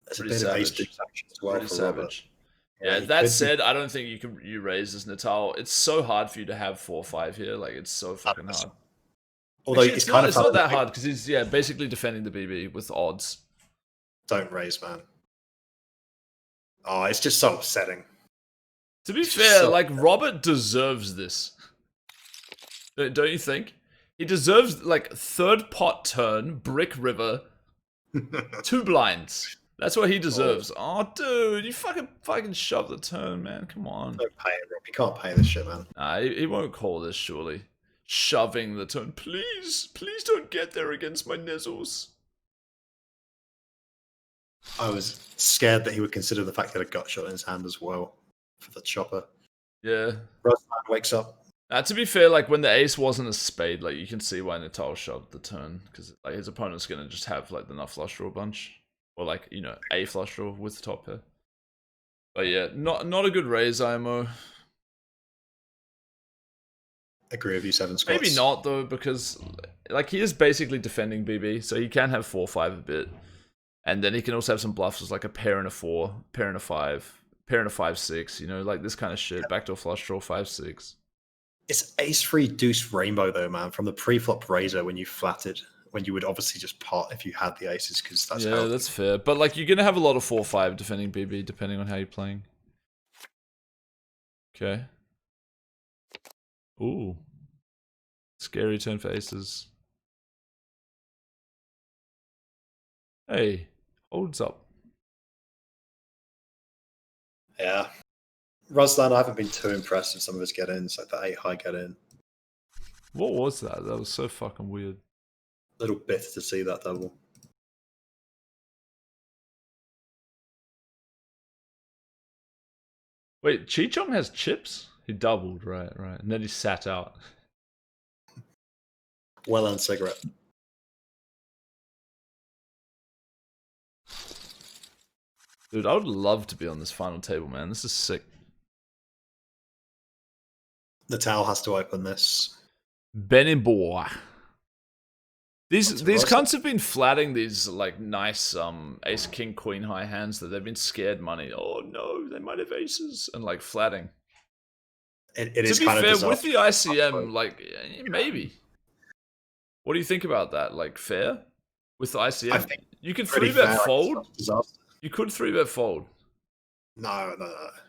That's pretty savage. Pretty savage. Yeah, that said, I don't think you raise as Natal. It's so hard for you to have 4-5 here. Like, it's so fucking hard. Although actually, it's not that hard because he's basically defending the BB with odds. Don't raise, man. Oh, it's just so upsetting. To be fair, like, Robert deserves this. Don't you think? He deserves, like, third pot turn, Brick River, 2 blinds. That's what he deserves. Oh, dude, you fucking shove the turn, man. Come on. Don't pay it, Rob. You can't pay this shit, man. Nah, he won't call this, surely. Shoving the turn. Please don't get there against my nizzles. I was scared that he would consider the fact that a gut shot in his hand as well for the chopper. Yeah. Rosman wakes up. To be fair, like, when the ace wasn't a spade, like, you can see why Natal shoved the turn. Because, like, his opponent's going to just have, like, the nut flush draw bunch. Or, like, you know, a flush draw with the top pair. But yeah, not a good raise, IMO. Agree with you, 7 squats. Maybe not, though, because, like, he is basically defending BB, so he can have 4-5 a bit. And then he can also have some bluffs as, like, a pair and a 4, pair and a 5, pair and a 5-6, you know, like this kind of shit. Backdoor flush draw, 5-6. It's ace-3 deuce rainbow, though, man, from the pre-flop raiser when you flatted. When you would obviously just pot if you had the aces, because that's yeah, that's fair. But, like, you're gonna have a lot of 4-5 defending BB, depending on how you're playing. Okay. Ooh. Scary turn for aces. Hey, holds up. Yeah. Ruslan, I haven't been too impressed with some of his get-ins, like the 8 high get-in. What was that? That was so fucking weird. Little bitter to see that double. Wait, Cheechong has chips? He doubled, right, and then he sat out. Well-earned cigarette. Dude, I would love to be on this final table, man. This is sick. Natal has to open this. Benny boy. These cunts have been flatting these like nice ace king queen high hands that they've been scared money. Oh no, they might have aces and like flatting. It is to be kind fair, of with the ICM, like maybe. What do you think about that? Like fair with the ICM? You could 3-bet fold. You could 3-bet fold. No,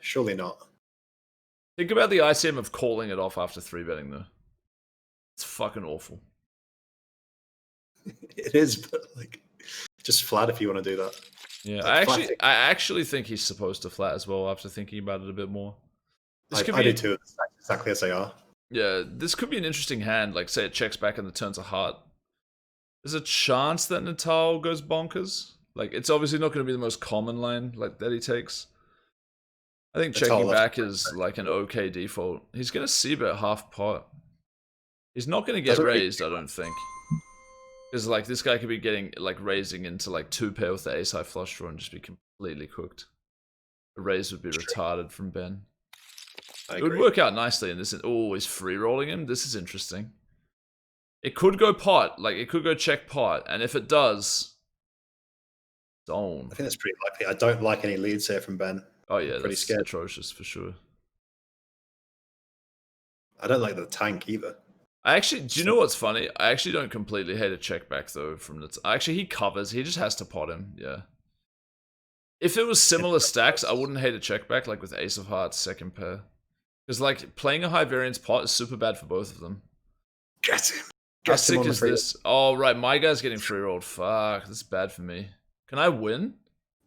surely not. Think about the ICM of calling it off after 3-betting though. It's fucking awful. It is, but like, just flat if you want to do that. Yeah, like, I actually think he's supposed to flat as well after thinking about it a bit more. I do too, exactly as they are. Yeah, this could be an interesting hand. Like, say it checks back and the turns a heart. There's a chance that Natal goes bonkers. Like, it's obviously not going to be the most common line like that he takes. I think checking back is like an okay default. He's going to c-bet half pot. He's not going to get raised, I don't think. Because like this guy could be getting like raising into like 2-pair with the ace high flush draw and just be completely cooked. The raise would be retarded from Ben. It would work out nicely in this. Oh, he's free rolling him. This is interesting. It could go pot, like it could go check pot, and if it does, zone. I think that's pretty likely. I don't like any leads here from Ben. Oh yeah, that's scared. Atrocious for sure. I don't like the tank either. I actually, do you know what's funny? I actually don't completely hate a check back though from the. Actually, he covers. He just has to pot him. Yeah. If it was similar stacks, I wouldn't hate a check back like with Ace of Hearts second pair, because like playing a high variance pot is super bad for both of them. Get him. How sick is this? Oh right, my guy's getting free rolled. Fuck, this is bad for me. Can I win?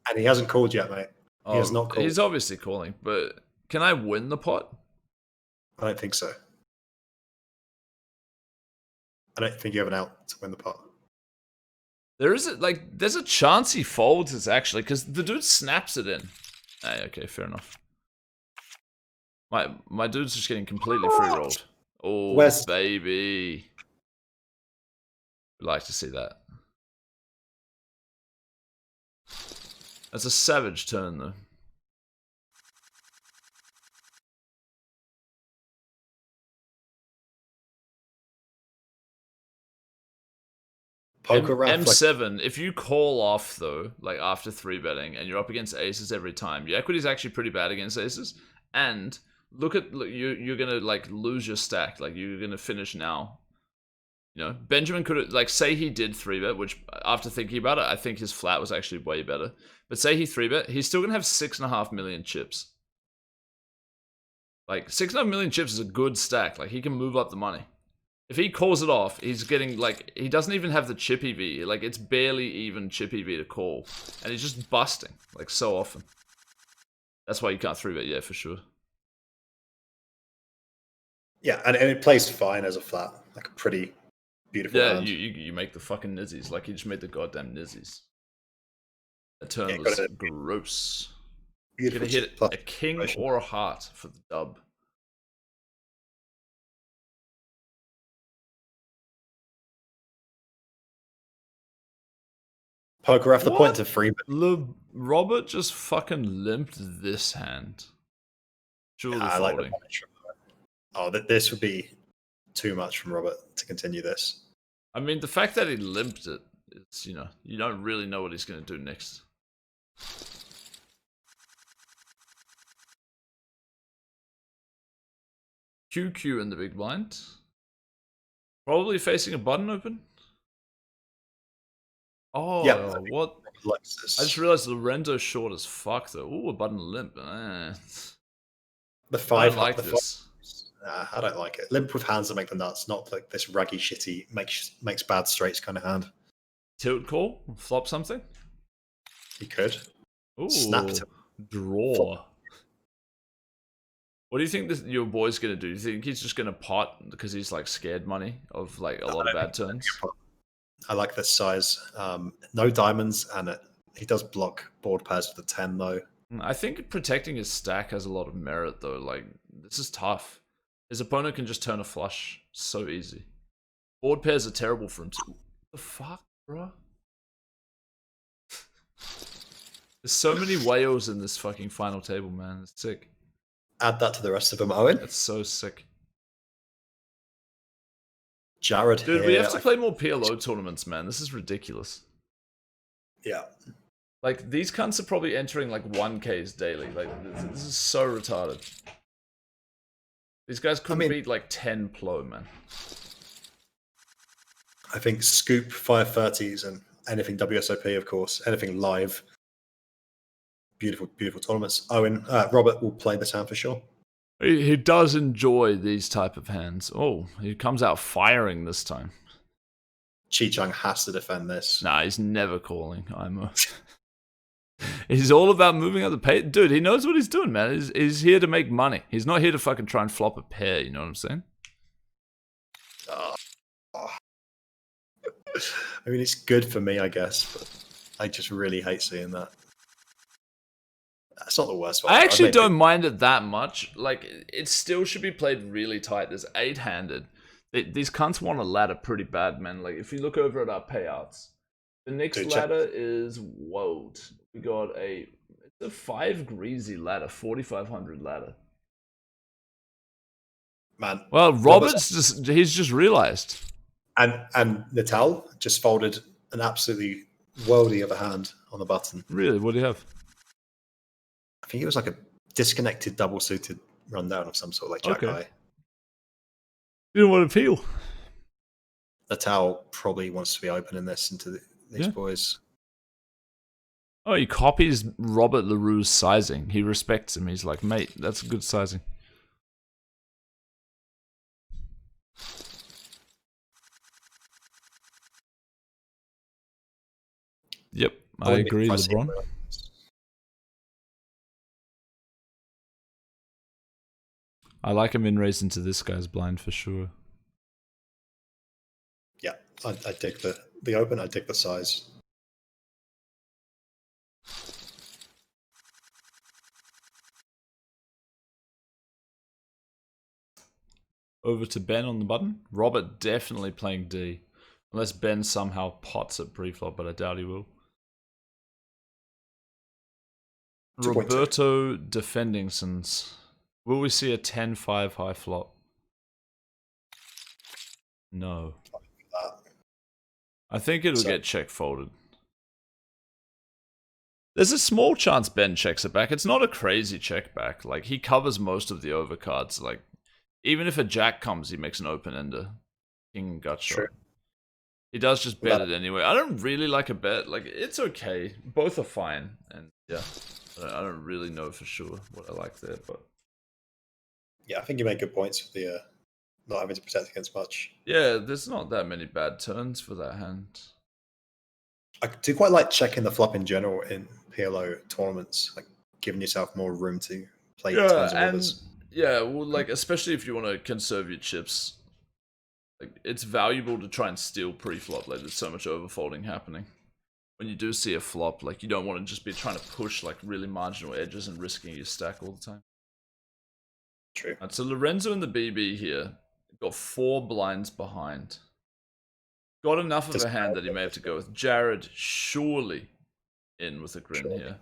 And he hasn't called yet, mate. He has not called. He's obviously calling, but can I win the pot? I don't think so. I don't think you have an out to win the pot. There's a chance he folds this actually, because the dude snaps it in. Hey, okay, fair enough. My dude's just getting completely free rolled. Oh, baby. We'd like to see that. That's a savage turn though. M7, if you call off though, like after 3-betting and you're up against aces every time, your equity is actually pretty bad against aces. And look, you're gonna like lose your stack. Like you're gonna finish now. You know, Benjamin could like say he did 3-bet, which after thinking about it, I think his flat was actually way better. But say he 3-bet, he's still gonna have 6.5 million chips. Like 6.5 million chips is a good stack. Like he can move up the money. If he calls it off, he's getting, like, he doesn't even have the chip EV. Like, it's barely even chip EV to call. And he's just busting, like, so often. That's why you can't 3-bet, yeah, for sure. Yeah, and it plays fine as a flat. Like, a pretty beautiful hand. You make the fucking nizzies. Like, he just made the goddamn nizzies. That turn was gross. You're gonna hit a king or a heart for the dub. Poker off the point to free. Robert just fucking limped this hand. Surely I like the punish from Robert. Oh, this would be too much from Robert to continue this. I mean, the fact that he limped it, it's, you know, you don't really know what he's going to do next. QQ in the big blind. Probably facing a button open. Oh, yeah, what? I just realized Lorenzo's short as fuck, though. Ooh, a button limp. The 5. I don't like this. I don't like it. Limp with hands that make the nuts, not like this ruggy, shitty, makes bad straights kind of hand. Tilt call? Flop something? He could. Ooh, snap to draw. Flop. What do you think your boy's gonna do? Do you think he's just gonna pot because he's like scared money of like a lot of bad turns? I like this size. No diamonds, and he does block board pairs with a 10 though. I think protecting his stack has a lot of merit though. Like this is tough. His opponent can just turn a flush so easy. Board pairs are terrible for him too. What the fuck, bro? There's so many whales in this fucking final table, man. It's sick. Add that to the rest of them, Owen. It's so sick. Jared Dude, here, we have to play more PLO tournaments, man. This is ridiculous. Yeah. Like, these cunts are probably entering, like, 1Ks daily. Like, this is so retarded. These guys couldn't beat, like, 10 PLO, man. I think Scoop 530s and anything WSOP, of course. Anything live. Beautiful, beautiful tournaments. Owen, Robert will play this hand for sure. He does enjoy these type of hands. Oh, he comes out firing this time. Chi-Chung has to defend this. Nah, he's never calling. He's all about moving up the pace. Dude, he knows what he's doing, man. He's here to make money. He's not here to fucking try and flop a pair, you know what I'm saying? I mean, it's good for me, I guess, but I just really hate seeing that. That's not the worst one. I actually don't mind it that much. Like, it still should be played really tight. There's 8-handed. These cunts want a ladder pretty bad, man. Like, if you look over at our payouts, the next ladder is, whoa. We got it's a 5 greasy ladder, 4,500 ladder. Man. Well, he's just realized. And Natal just folded an absolutely worldy of a hand on the button. Really? What do you have? I think it was like a disconnected double suited rundown of some sort, like Jack High. You don't want to peel. Natal probably wants to be opening this into these boys. Oh, he copies Robert LaRue's sizing. He respects him. He's like, mate, that's good sizing. Yep, I agree, LeBron. I like him in race into this guy's blind for sure. Yeah, I dig the open, I dig the size. Over to Ben on the button. Robert definitely playing D. Unless Ben somehow pots at pre-flop, but I doubt he will. Roberto defending since. Will we see a 10-5 high flop? No. I think it'll get check folded. There's a small chance Ben checks it back. It's not a crazy check back. Like, he covers most of the overcards. Like, even if a jack comes, he makes an open ender. King gut shot. He does just bet it anyway. I don't really like a bet. Like, it's okay. Both are fine. And yeah, I don't really know for sure what I like there, but. Yeah, I think you make good points with the not having to protect against much. Yeah, there's not that many bad turns for that hand. I do quite like checking the flop in general in PLO tournaments, like giving yourself more room to play turns of others. Yeah, well, like, especially if you want to conserve your chips, like, it's valuable to try and steal pre-flop. Like, there's so much overfolding happening. When you do see a flop, like, you don't want to just be trying to push, like, really marginal edges and risking your stack all the time. True. Right, so Lorenzo and the BB here got 4 blinds behind. Got enough of a hand that he may have to go with. Jared surely in with a grin here.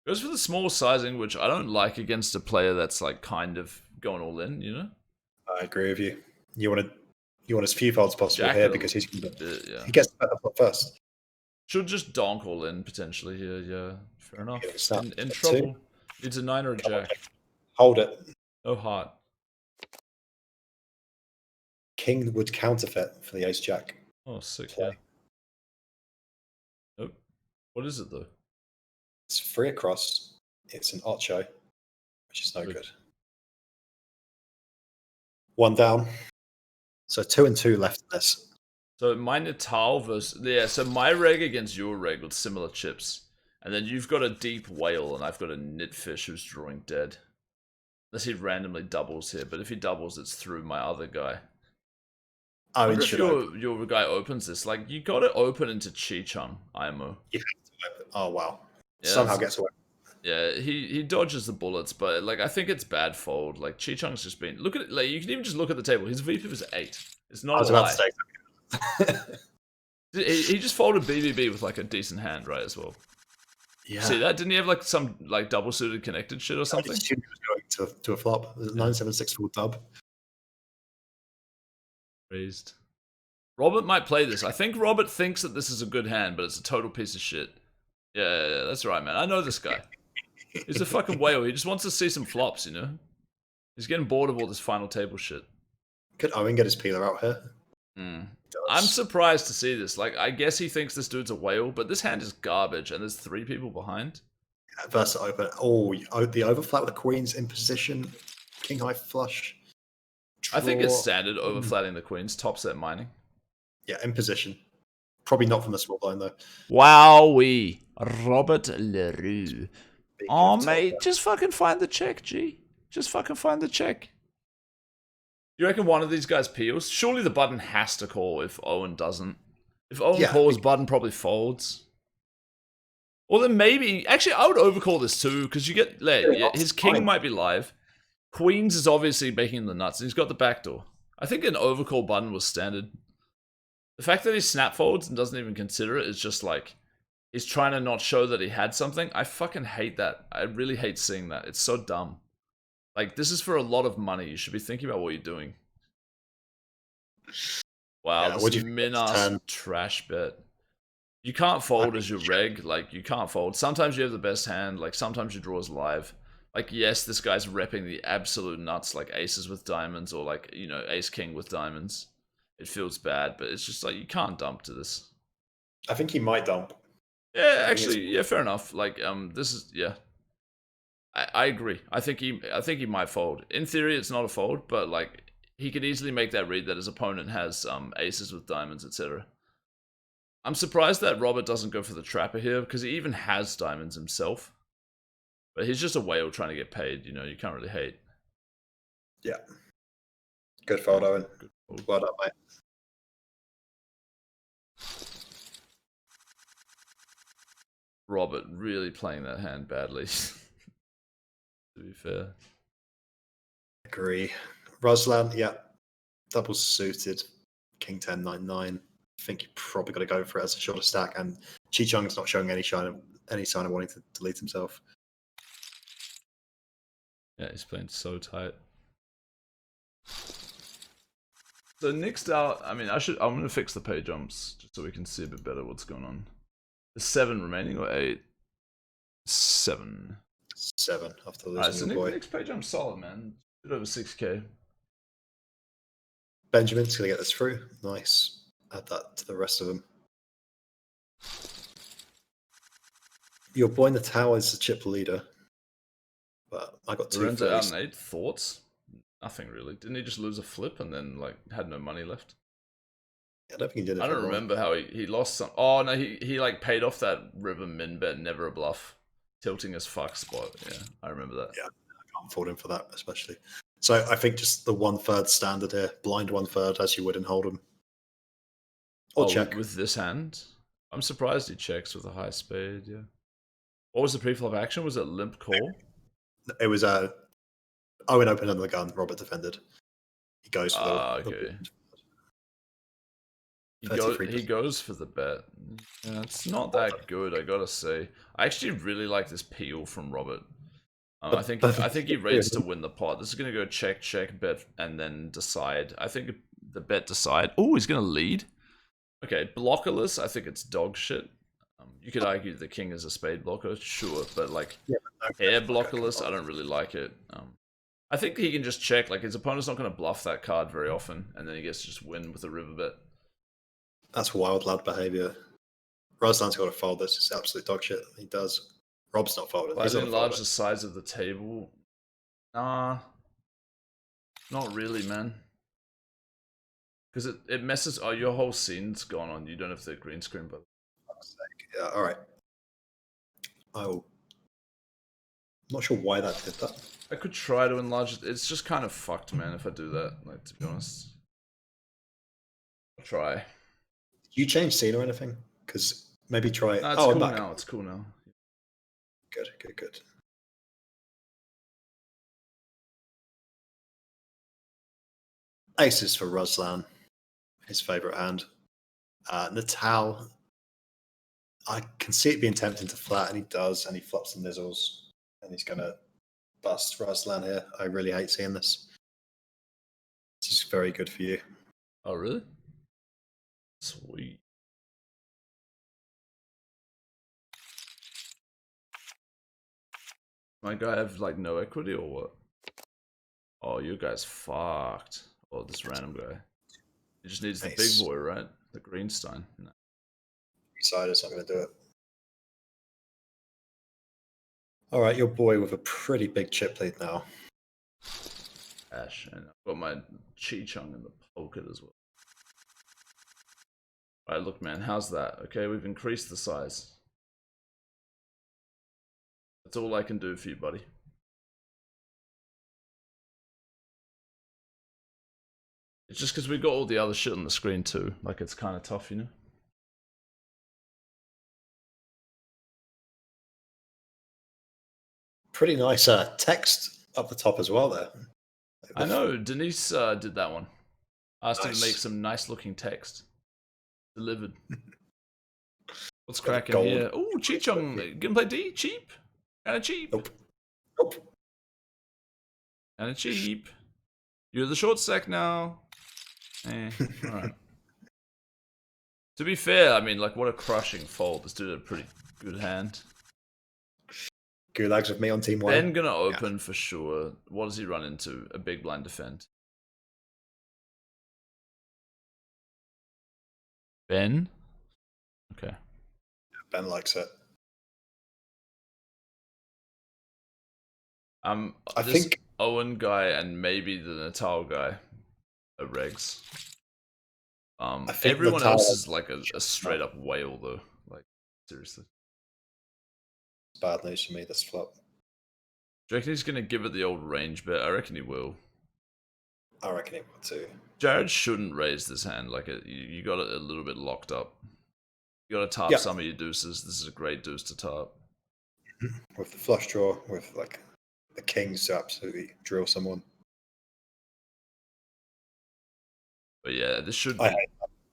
Goes for the small sizing, which I don't like against a player that's like kind of going all in, you know? I agree with you. You want as few folds as possible here because he gets to bet the flop first. Should just donk all in potentially here, yeah. Fair enough. In trouble. It's a 9 or a jack. Hold it. No heart. King would counterfeit for the ace jack. Oh, sick, yeah. Nope. What is it though? It's 3 across. It's an ocho, which is no good. 1 down. So 2 and 2 left in this. So my Natal versus so my reg against your reg with similar chips. And then you've got a deep whale and I've got a knitfish who's drawing dead. Unless he randomly doubles here, but if he doubles, it's through my other guy. I wonder mean, if your guy opens this. Like, you got it open into Chi-Chung, IMO. You have to open. Oh, wow. Yeah, Somehow gets away. Yeah, he dodges the bullets, but like I think it's bad fold. Like Chi-Chung's just been look at it. Like you can even just look at the table. His VP was 8. It's not I was a about lie. to say. He just folded BBB with like a decent hand, right? As well. Yeah. See that? Didn't he have like some like double suited connected shit or something? I assumed he was going to a flop. 9-7-6 full dub. Raised. Robert might play this. I think Robert thinks that this is a good hand, but it's a total piece of shit. Yeah, that's right, man. I know this guy. He's a fucking whale. He just wants to see some flops, you know? He's getting bored of all this final table shit. Could Owen get his peeler out here? I'm surprised to see this. Like, I guess he thinks this dude's a whale, but this hand is garbage, and there's 3 people behind. Versus open. Oh, the overflat with the queens in position. King high flush. Draw. I think it's standard overflatting the queens, top set mining. Yeah, in position. Probably not from the small blind, though. Wowee. Robert Leroux. Oh, mate, just fucking find the check, G. Just fucking find the check. You reckon one of these guys peels? Surely the button has to call if Owen doesn't. If Owen calls, button probably folds. Or then maybe... Actually, I would overcall this too, because you get... his king might be live. Queens is obviously making the nuts, and he's got the backdoor. I think an overcall button was standard. The fact that he snap folds and doesn't even consider it is just like... He's trying to not show that he had something. I fucking hate that. I really hate seeing that. It's so dumb. Like, this is for a lot of money. You should be thinking about what you're doing. Wow, this min-ass trash bet. You can't fold as your reg. Like, you can't fold. Sometimes you have the best hand. Like, sometimes your draw is live. Like, yes, this guy's repping the absolute nuts, like aces with diamonds or, like, you know, ace-king with diamonds. It feels bad, but it's just like, you can't dump to this. I think he might dump. Yeah, actually, yeah, fair enough. Like, this is, yeah. I agree. I think he might fold. In theory, it's not a fold, but like he could easily make that read that his opponent has aces with diamonds, etc. I'm surprised that Robert doesn't go for the trapper here because he even has diamonds himself. But he's just a whale trying to get paid. You know, you can't really hate. Yeah. Good fold, Owen. Good fold. Well done, mate. Robert really playing that hand badly. To be fair. Agree. Ruslan, yeah. Double suited. King 10, 9, 9. I think you probably got to go for it as a shorter stack. And Chi-Chung's not showing any sign of wanting to delete himself. Yeah, he's playing so tight. So next out, I mean, I'm gonna fix the pay jumps just so we can see a bit better what's going on. There's 7 remaining or 8? 7. 7 after losing your boy. Next page I'm solid, man. A bit over 6k. Benjamin's gonna get this through. Nice. Add that to the rest of them. Your boy in the tower is the chip leader. But I got 2 Lorenzo out in 8. Thoughts? Nothing really. Didn't he just lose a flip and then like had no money left? I don't think he did it. I don't remember how he lost some. Oh no, he like paid off that river min bet, never a bluff. Tilting as fuck spot. Yeah, I remember that. Yeah, I can't fault him for that, especially. So I think just the 1/3 standard here, blind 1/3 as you would in Hold'em. Or check with this hand. I'm surprised he checks with a high spade. Yeah. What was the pre-flop action? Was it limp call? It was Owen opened under the gun. Robert defended. He goes for okay. He goes for the bet. Yeah, it's not that good, I gotta say. I actually really like this peel from Robert. I think he raised to win the pot. This is gonna go check, bet, and then decide. I think the bet decide. Oh, he's gonna lead. Okay, blockerless. I think it's dog shit. You could argue the king is a spade blocker, sure, but like air blockerless, I don't really like it. I think he can just check. Like his opponent's not gonna bluff that card very often, and then he gets to just win with a river bet. That's wild lad behavior. Ruslan's got to fold this. It's absolute dog shit. He does. Rob's not folding. He's enlarge the size of the table. Nah. Not really, man. Because it messes... Oh, your whole scene's gone on. You don't have the green screen, but... Yeah, alright. I will not sure why that did that. I could try to enlarge it. It's just kind of fucked, man, if I do that, like, to be honest. I'll try. Did you change scene or anything? Because maybe try. No, it's I'm cool back. now. It's cool now. Good, good, good. Aces for Ruslan, his favorite hand. Natal, I can see it being tempting to flat, and he does, and he flops the nizzles, and he's going to bust Ruslan here. I really hate seeing this. This is very good for you. Oh, really? Sweet. My guy have, like, no equity or what? Oh, you guys fucked. Oh, this random guy. He just needs the big boy, right? The Greenstein. No. Side is not going to do it. All right, your boy with a pretty big chip lead now. Ash, and I've got my Chi-Chung in the pocket as well. Alright, look, man, how's that? Okay, we've increased the size. That's all I can do for you, buddy. It's just because we got all the other shit on the screen too. Like, it's kind of tough, you know? Pretty nice text up the top as well there. I know, Denise did that one. Asked her to Nice. make some nice looking text. Delivered. What's Got a cracking gold- here? Oh, Chi-Chung, gonna play D? Cheap? Kinda cheap. Nope. Nope. Kinda cheap. You're the short stack now. Alright. To be fair, I mean, like, what a crushing fold. This dude had a pretty good hand. Gulags with me on team one. Ben gonna open for sure. What does he run into? A big blind defend. Ben? Okay. Ben likes it. I think Owen guy and maybe the Natal guy are regs. Everyone Natal else is like a straight up whale though. Like, seriously. Bad news for me this flop. Do you reckon he's gonna give it the old range bet? I reckon he will. I reckon it will too. Jared shouldn't raise this hand. Like, you got it a little bit locked up. You gotta tarp some of your deuces. This is a great deuce to tarp. With the flush draw, with like the kings to absolutely drill someone. But yeah, this should be.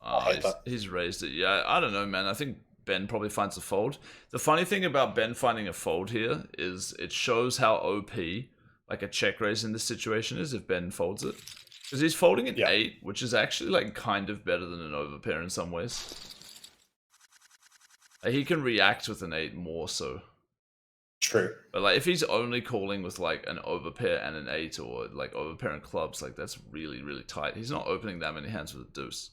I hate that. He's raised it. Yeah, I don't know, man. I think Ben probably finds a fold. The funny thing about Ben finding a fold here is it shows how OP like a check raise in this situation is if Ben folds it. Because he's folding an 8, which is actually like kind of better than an overpair in some ways. Like, he can react with an 8 more so. True. But like if he's only calling with like an overpair and an 8 or like overpair and clubs, like that's really, really tight. He's not opening that many hands with a deuce.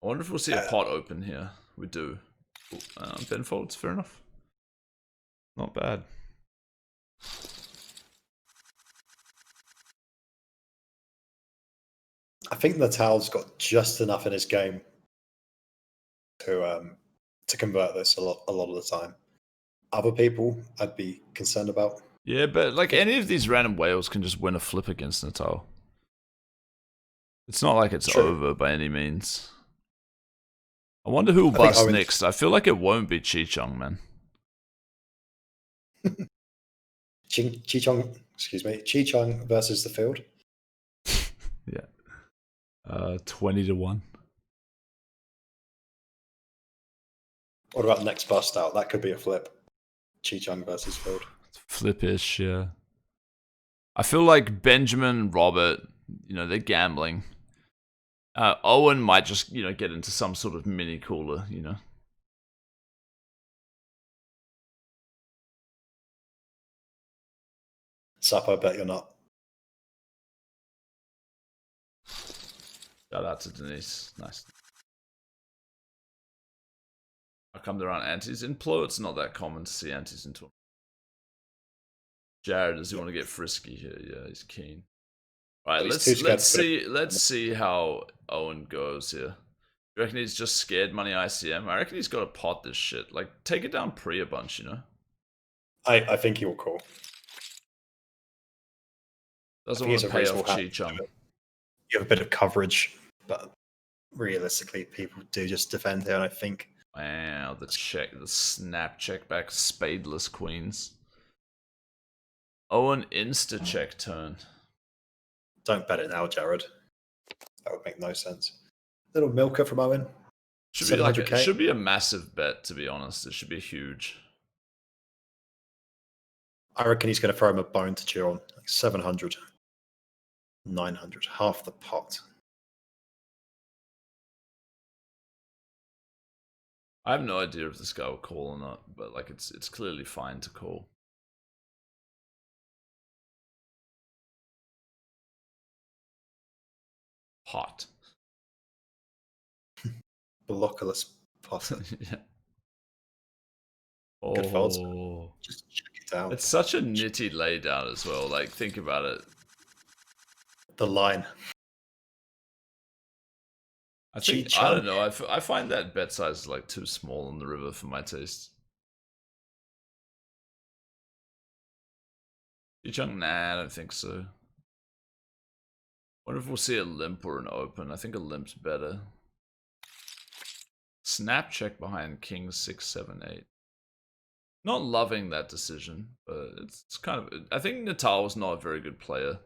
I wonder if we'll see a pot open here. We do. Ben folds, fair enough. Not bad. I think Natal's got just enough in his game to convert this a lot of the time. Other people, I'd be concerned about. Yeah, but like any of these random whales can just win a flip against Natal. It's not like it's over by any means. I wonder who will bust next. I feel like it won't be Chi-Chung, man. Chi-Chung, excuse me, Chi-Chung versus the field. Yeah. 20 to 1. What about next bust out? That could be a flip. Chi-Chung versus field. Flip-ish, yeah. I feel like Benjamin and Robert, you know, they're gambling. Owen might just, you know, get into some sort of mini cooler, you know. Sup, I bet you're not. Shout out to Denise. Nice. How come there aren't antis in PLO? It's not that common to see antis in tournament. Jared, does he want to get frisky here? Yeah, he's keen. All right, let's see how Owen goes here. You reckon he's just scared money ICM? I reckon he's got to pot this shit. Like, take it down pre a bunch, you know? I think he will call. Doesn't want to pay off Chi-Chung. You have a bit of coverage, but realistically, people do just defend here, and I think... Wow, the snap check back, spadeless queens. Owen insta-check turn. Don't bet it now, Jared. That would make no sense. Little milker from Owen. Should be a massive bet, to be honest. It should be huge. I reckon he's going to throw him a bone to chew on. Like 700. 900. Half the pot. I have no idea if this guy will call or not, but like it's clearly fine to call. Hot. Blockerless potter. Yeah. Good folds. Just check it out. It's such a nitty laydown as well. Like, think about it. The line. I don't know. I find that bet size is like too small on the river for my taste. Chi-Chung? Nah, I don't think so. Wonder if we'll see a limp or an open. I think a limp's better. Snap check behind king 6, 7, 8. Not loving that decision, but it's kind of... I think Natal was not a very good player.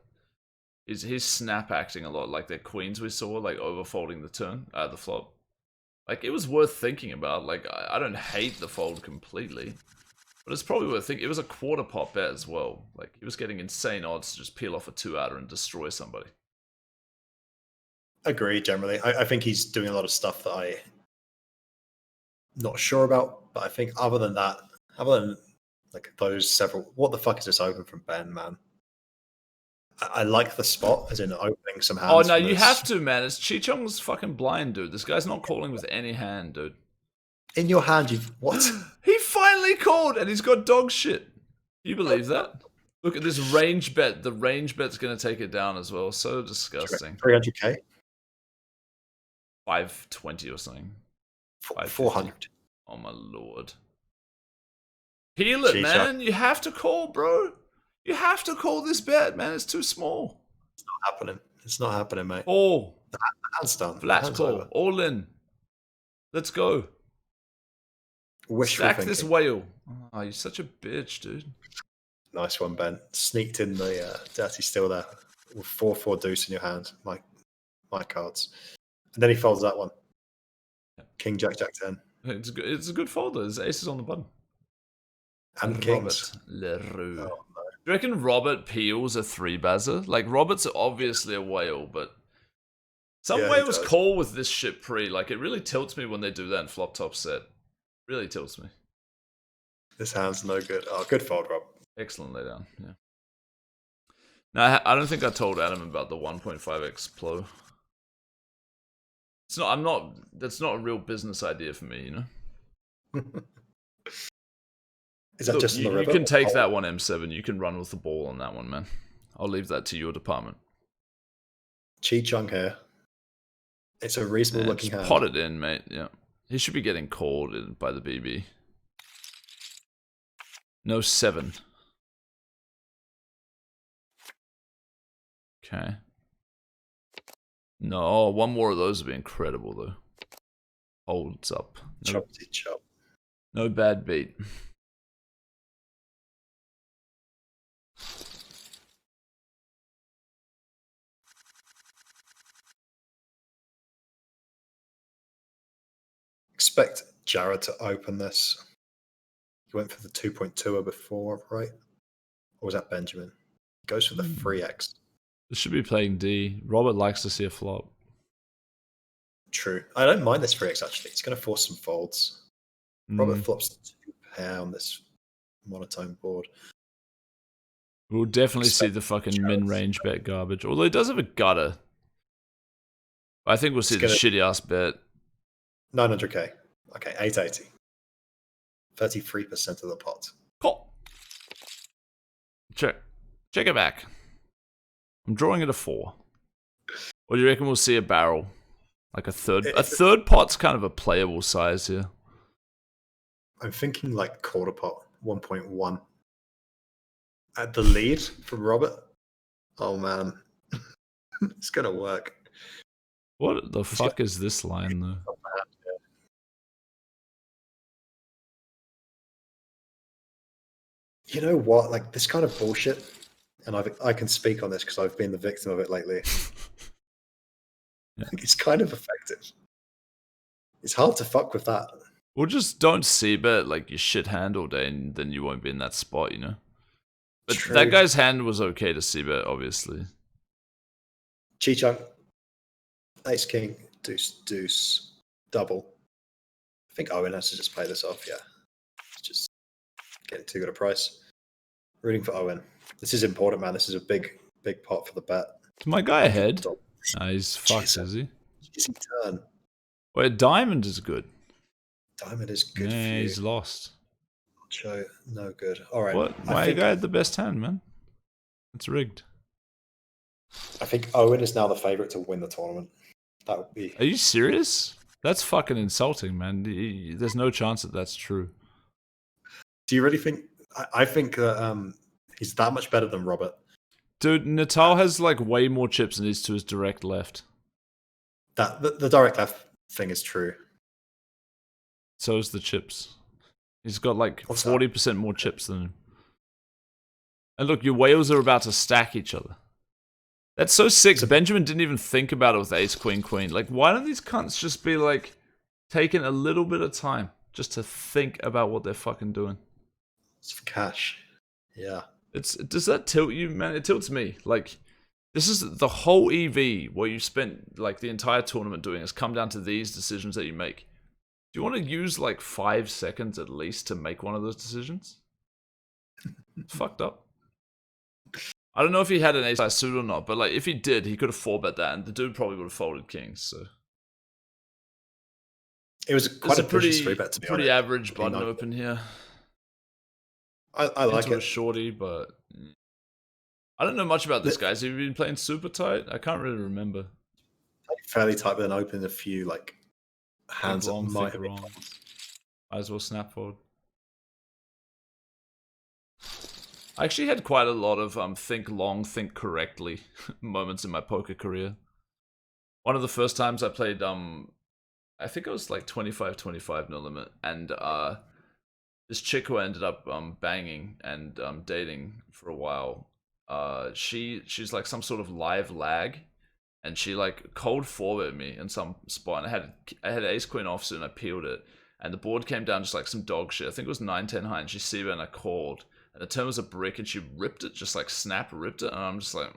He's snap acting a lot, like their queens we saw, like overfolding the turn, the flop. Like, it was worth thinking about. Like, I don't hate the fold completely, but it's probably worth thinking. It was a quarter pot bet as well. Like, he was getting insane odds to just peel off a 2-outer and destroy somebody. Agree, generally. I think he's doing a lot of stuff that I'm not sure about, but I think other than that, other than like those several... What the fuck is this open from Ben, man? I like the spot, as in opening some hands. Oh, no, you have to, man. It's Chi-Chung's fucking blind, dude. This guy's not calling with any hand, dude. In your hand, you've... What? He finally called, and he's got dog shit. You believe that? Look at this range bet. The range bet's going to take it down as well. So disgusting. 300k? 520 or something. 400. Oh, my lord. Peel it, man. You have to call, bro. You have to call this bet, man. It's too small. It's not happening. It's not happening, mate. Oh. The hand's done. Flat call. Over. All in. Let's go. Stack this whale. Oh, you're such a bitch, dude. Nice one, Ben. Sneaked in the dirty still there with 4-4 deuce in your hand. My cards. And then he folds that one. King, Jack, Jack 10. It's a good fold, though. There's aces on the button. And kings. Leroux. Oh, no. Do you reckon Robert peels a 3-bazzer? Like, Robert's obviously a whale, but some whales call with this shit pre. Like, it really tilts me when they do that in flop top set. Really tilts me. This hand's no good. Oh, good fold, Rob. Excellent laydown, yeah. Now, I don't think I told Adam about the 1.5x PLO. That's not a real business idea for me, you know? Is that just in the river? You can take that one, M7. You can run with the ball on that one, man. I'll leave that to your department. Chi-Chung here. It's a reasonable looking hand. Pot it in, mate. Yeah. He should be getting called by the BB. No 7. Okay. No, one more of those would be incredible, though. Holds up. No, chop. No bad beat. Expect Jared to open this. He went for the 2.2er before, right? Or was that Benjamin? He goes for the 3x. This should be playing D. Robert likes to see a flop. True. I don't mind this 3x, actually. It's going to force some folds. Robert flops 2 pair on this monotone board. We'll definitely see the fucking min-range bet garbage. Although he does have a gutter. I think we'll see the shitty-ass bet. 900k. Okay, 880. 33% of the pot. Cool. Check it back. I'm drawing it a 4. Or do you reckon we'll see a barrel? Like a third? A third pot's kind of a playable size here. I'm thinking like quarter pot, 1.1. at the lead from Robert. Oh man, it's gonna work. What the fuck is this line though? You know what? Like this kind of bullshit, and I can speak on this because I've been the victim of it lately. Yeah. It's kind of effective. It's hard to fuck with that. Well, just don't c-bet like your shit hand all day, and then you won't be in that spot, you know. But True. that guy's hand was okay to c-bet, obviously. Chi-Chung, Ace King, Deuce Deuce, double. I think Owen has to just play this off. Yeah, it's just getting too good a price. Rooting for Owen. This is important, man. This is a big pot for the bet. Is my guy ahead? Nah, he's fucked, is he? Easy turn. Wait, diamond is good. Diamond is good Yeah, for you. he's lost. Show no good. All right. What? My guy had the best hand, man. It's rigged. I think Owen is now the favorite to win the tournament. That would be. Are you serious? That's fucking insulting, man. There's no chance that that's true. Do you really think? I think that he's that much better than Robert. Dude, Natal has like way more chips than he's to his direct left. That the direct left thing is true. So is the chips. He's got like 40% more chips than him. And look, your whales are about to stack each other. That's so sick. Benjamin didn't even think about it with ace, queen, queen. Like, why don't these cunts just be like, taking a little bit of time just to think about what they're fucking doing? It's for cash. Yeah. Does that tilt you, man? It tilts me. Like, this is the whole EV where you spent like the entire tournament doing has come down to these decisions that you make. Do you want to use like 5 seconds at least to make one of those decisions? It's fucked up. I don't know if he had an ace-high suit or not, but like if he did, he could have 4-bet that, and the dude probably would have folded kings. So it was quite a pretty 3-bet to be pretty honest. average button open here. I like Into it. a shorty, but I don't know much about this guy. Has he been playing super tight? I can't really remember. Fairly tight, but then open a few like hands long, that might have wrong. Might as well snap forward. I actually had quite a lot of think long, think correctly moments in my poker career. One of the first times I played, I think it was like 25-25 no limit, and this chick who I ended up banging and dating for a while, she's like some sort of live lag, and she like cold forwarded me in some spot, and I had ace queen offsuit and I peeled it, and the board came down just like some dog shit. I think it was 9-10 high, and she c-bet and I called, and the turn was a brick, and she ripped it, just like snap ripped it, and I'm just like,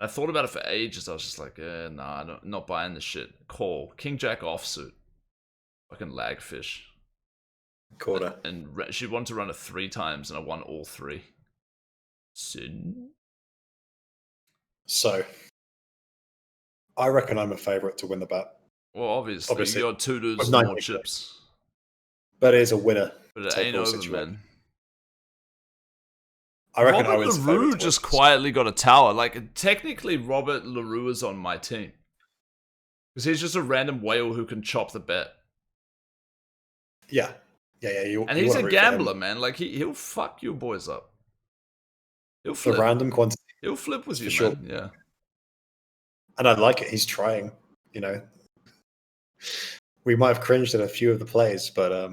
I thought about it for ages. I was just like, nah, not buying this shit. Call king jack offsuit, fucking lag fish. Quarter. And she wanted to run it 3 times, and I won all 3. Sin. So, I reckon I'm a favorite to win the bet. Well, obviously you got 2 dudes with more chips. But it is a winner. But it ain't over, man. I reckon Robert Owen's LaRue just quietly got a tower. Like, technically, Robert LaRue is on my team. Because he's just a random whale who can chop the bet. Yeah. And he's a gambler, man. Like, he'll fuck you boys up. He'll flip. The random quantity. He'll flip with you, sure. man. Yeah. And I like it. He's trying, you know. We might have cringed at a few of the plays, but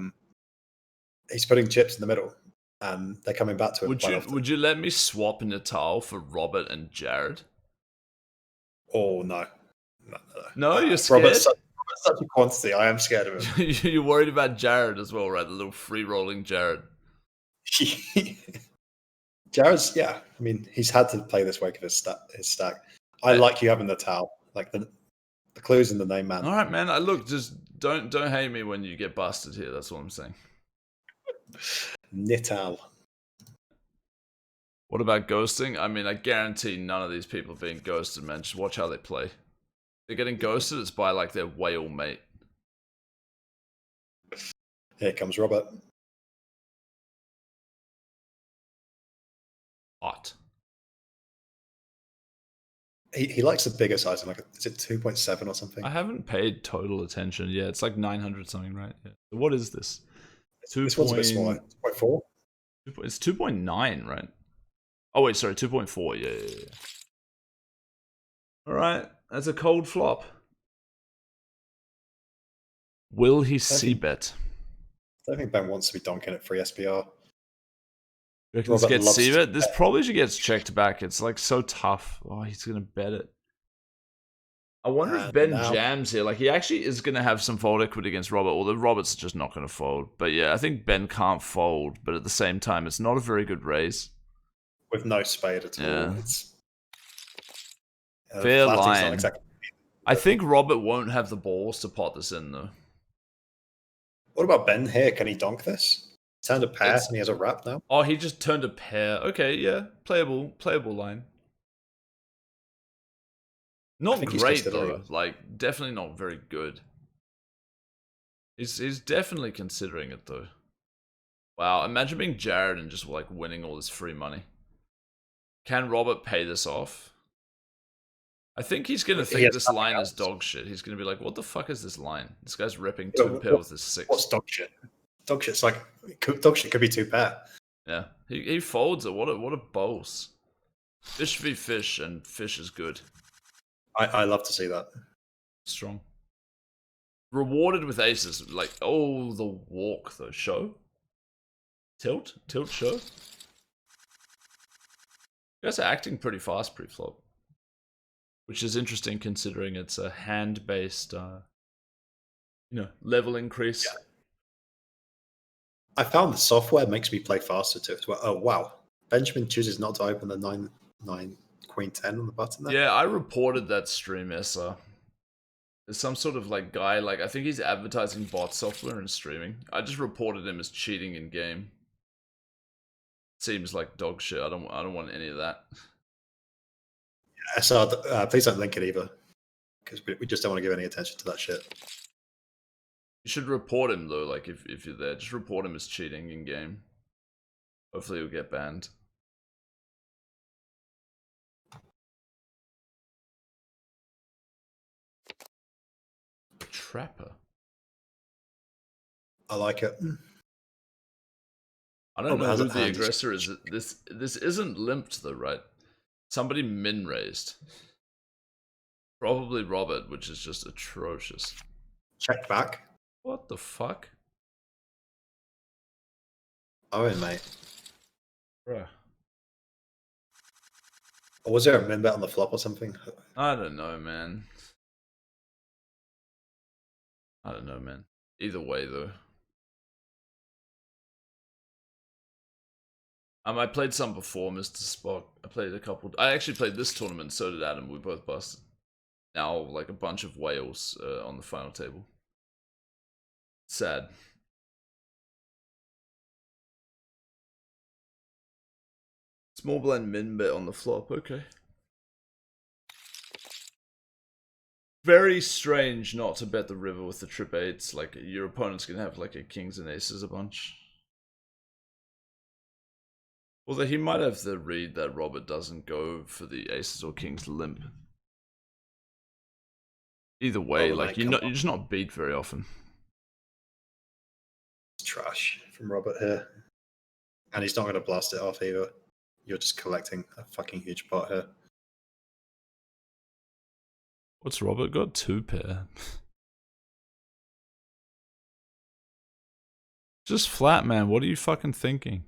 he's putting chips in the middle, and they're coming back to him. Would you let me swap Natal for Robert and Jared? Oh, no. No, you're scared? Robert's such a quantity. I am scared of him. You're worried about Jared as well, right? The little free-rolling Jared. Jared's, yeah. I mean, he's had to play this way of his stack. I like you having the towel. Like the clues in the name, man. All right, man. Look, just don't hate me when you get busted here. That's what I'm saying. Nital. What about ghosting? I mean, I guarantee none of these people are being ghosted, man. Just watch how they play. They're getting ghosted, it's by like their whale mate. Here comes Robert. Hot. He likes the bigger size. Like, is it 2.7 or something? I haven't paid total attention. Yeah, it's like 900 something, right? Yeah. So what is this? This one's a bit smaller. 2.4? It's 2.9, right? Oh wait, sorry, 2.4. Yeah. All right, that's a cold flop. Will he c-bet? I don't think Ben wants to be donking at free SPR. Reckons get c-bet? This probably should get checked back. It's like so tough. Oh, he's gonna bet it. I wonder if Ben jams here. Like, he actually is going to have some fold equity against Robert, although Robert's just not going to fold. But yeah, I think Ben can't fold, but at the same time, it's not a very good raise. With no spade at all. It's fair line. Exactly, I think Robert won't have the balls to pot this in, though. What about Ben here? Can he donk this? Turned a pair and he has a wrap now. Oh, he just turned a pair. Okay, yeah. Playable line. Not great, though. Like, definitely not very good. He's definitely considering it, though. Wow, imagine being Jared and just, like, winning all this free money. Can Robert pay this off? I think he's going to think this line is dog shit. He's going to be like, what the fuck is this line? This guy's ripping 2-pair with his 6. What's dog shit? Dog shit's like, dog shit could be 2-pair. Yeah, he folds it. What a boss. Fish v fish, and fish is good. I love to see that. Strong. Rewarded with aces. Like, oh, the walk, though. Show? Tilt show? You guys are acting pretty fast pre-flop. Which is interesting considering it's a hand-based, level increase. Yeah. I found the software makes me play faster too as well. Oh, wow. Benjamin chooses not to open the 9 Queen 10 on the button there. Yeah, I reported that stream, Essa. There's some sort of like guy, like I think he's advertising bot software and streaming. I just reported him as cheating in game. Seems like dog shit. I don't want any of that. Yeah, so please don't link it either, because we just don't want to give any attention to that shit. You should report him though. Like if you're there, just report him as cheating in game. Hopefully he'll get banned. Trapper. I like it. I don't know who the aggressor is. This isn't limped though, right? Somebody min raised. Probably Robert, which is just atrocious. Check back. What the fuck? Owen, mate. Bruh. Or was there a min bet on the flop or something? I don't know, man. Either way, though. I played some before, Mr. Spock. I played a couple. I actually played this tournament, so did Adam. We both busted. Now, like a bunch of whales on the final table. Sad. Small blind min bet on the flop, okay. Very strange not to bet the river with the trip 8s. Like, your opponent's gonna have like a kings and aces a bunch. Although he might have the read that Robert doesn't go for the aces or kings limp. Either way, like you're just not beat very often. It's trash from Robert here. And he's not going to blast it off either. You're just collecting a fucking huge pot here. What's Robert got? 2-pair. Just flat, man. What are you fucking thinking?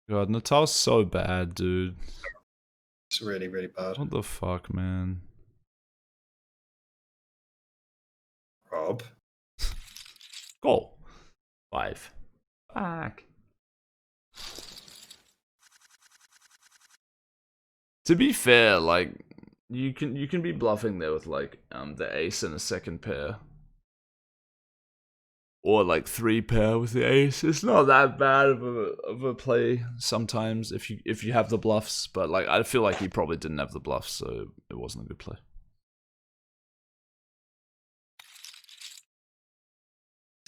God, Natal's so bad, dude. It's really, really bad. What the fuck, man? Rob. Goal. 5. Fuck. To be fair, like you can be bluffing there with like the ace and a second pair. Or like 3-pair with the ace. It's not that bad of a play sometimes if you have the bluffs, but like I feel like he probably didn't have the bluffs, so it wasn't a good play.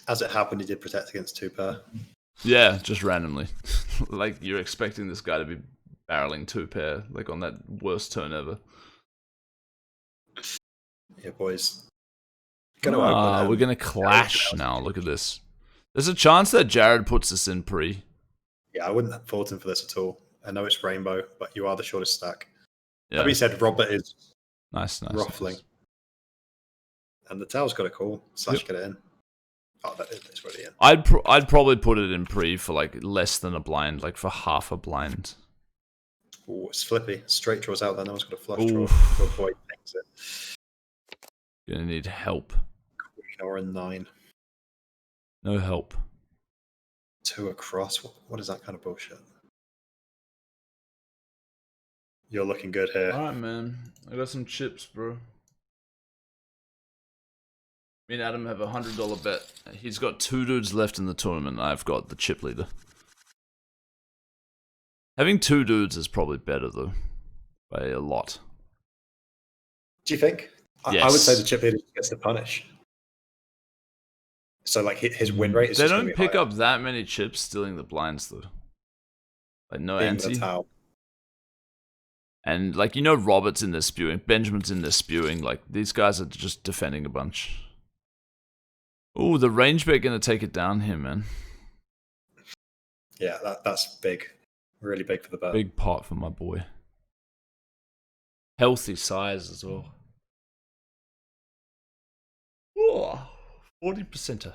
As it happened, he did protect against 2-pair. Yeah, just randomly. Like you're expecting this guy to be barreling 2-pair, like on that worst turn ever. Yeah, boys. We're gonna clash now. Look at this. There's a chance that Jared puts this in pre. Yeah, I wouldn't have fault him for this at all. I know it's rainbow, but you are the shortest stack. Yeah. That being said, Robert is nice. ruffling. Nice. And the tail's got a call. Slash get it in. Oh, it's already in. I'd probably put it in pre for like less than a blind, like for half a blind. Oh, it's flippy. Straight draws out there. No one's got a flush Oof. draw to avoid things. Gonna need help. Queen or a 9. No help. 2 across. What is that kind of bullshit? You're looking good here. Alright, man. I got some chips, bro. Me and Adam have a $100 bet. He's got 2 dudes left in the tournament. I've got the chip leader. Having 2 dudes is probably better, though. By a lot. Do you think? Yes. I would say the chip leader gets the punish. So, like, his win rate is They just don't be pick higher. up that many chips stealing the blinds, though. Like, no ante. And, like, you know Robert's in there spewing. Benjamin's in there spewing. Like, these guys are just defending a bunch. Ooh, the range bet gonna take it down here, man. Yeah, that's big. Really big for the bet. Big pot for my boy. Healthy size as well. Ooh, 40%er.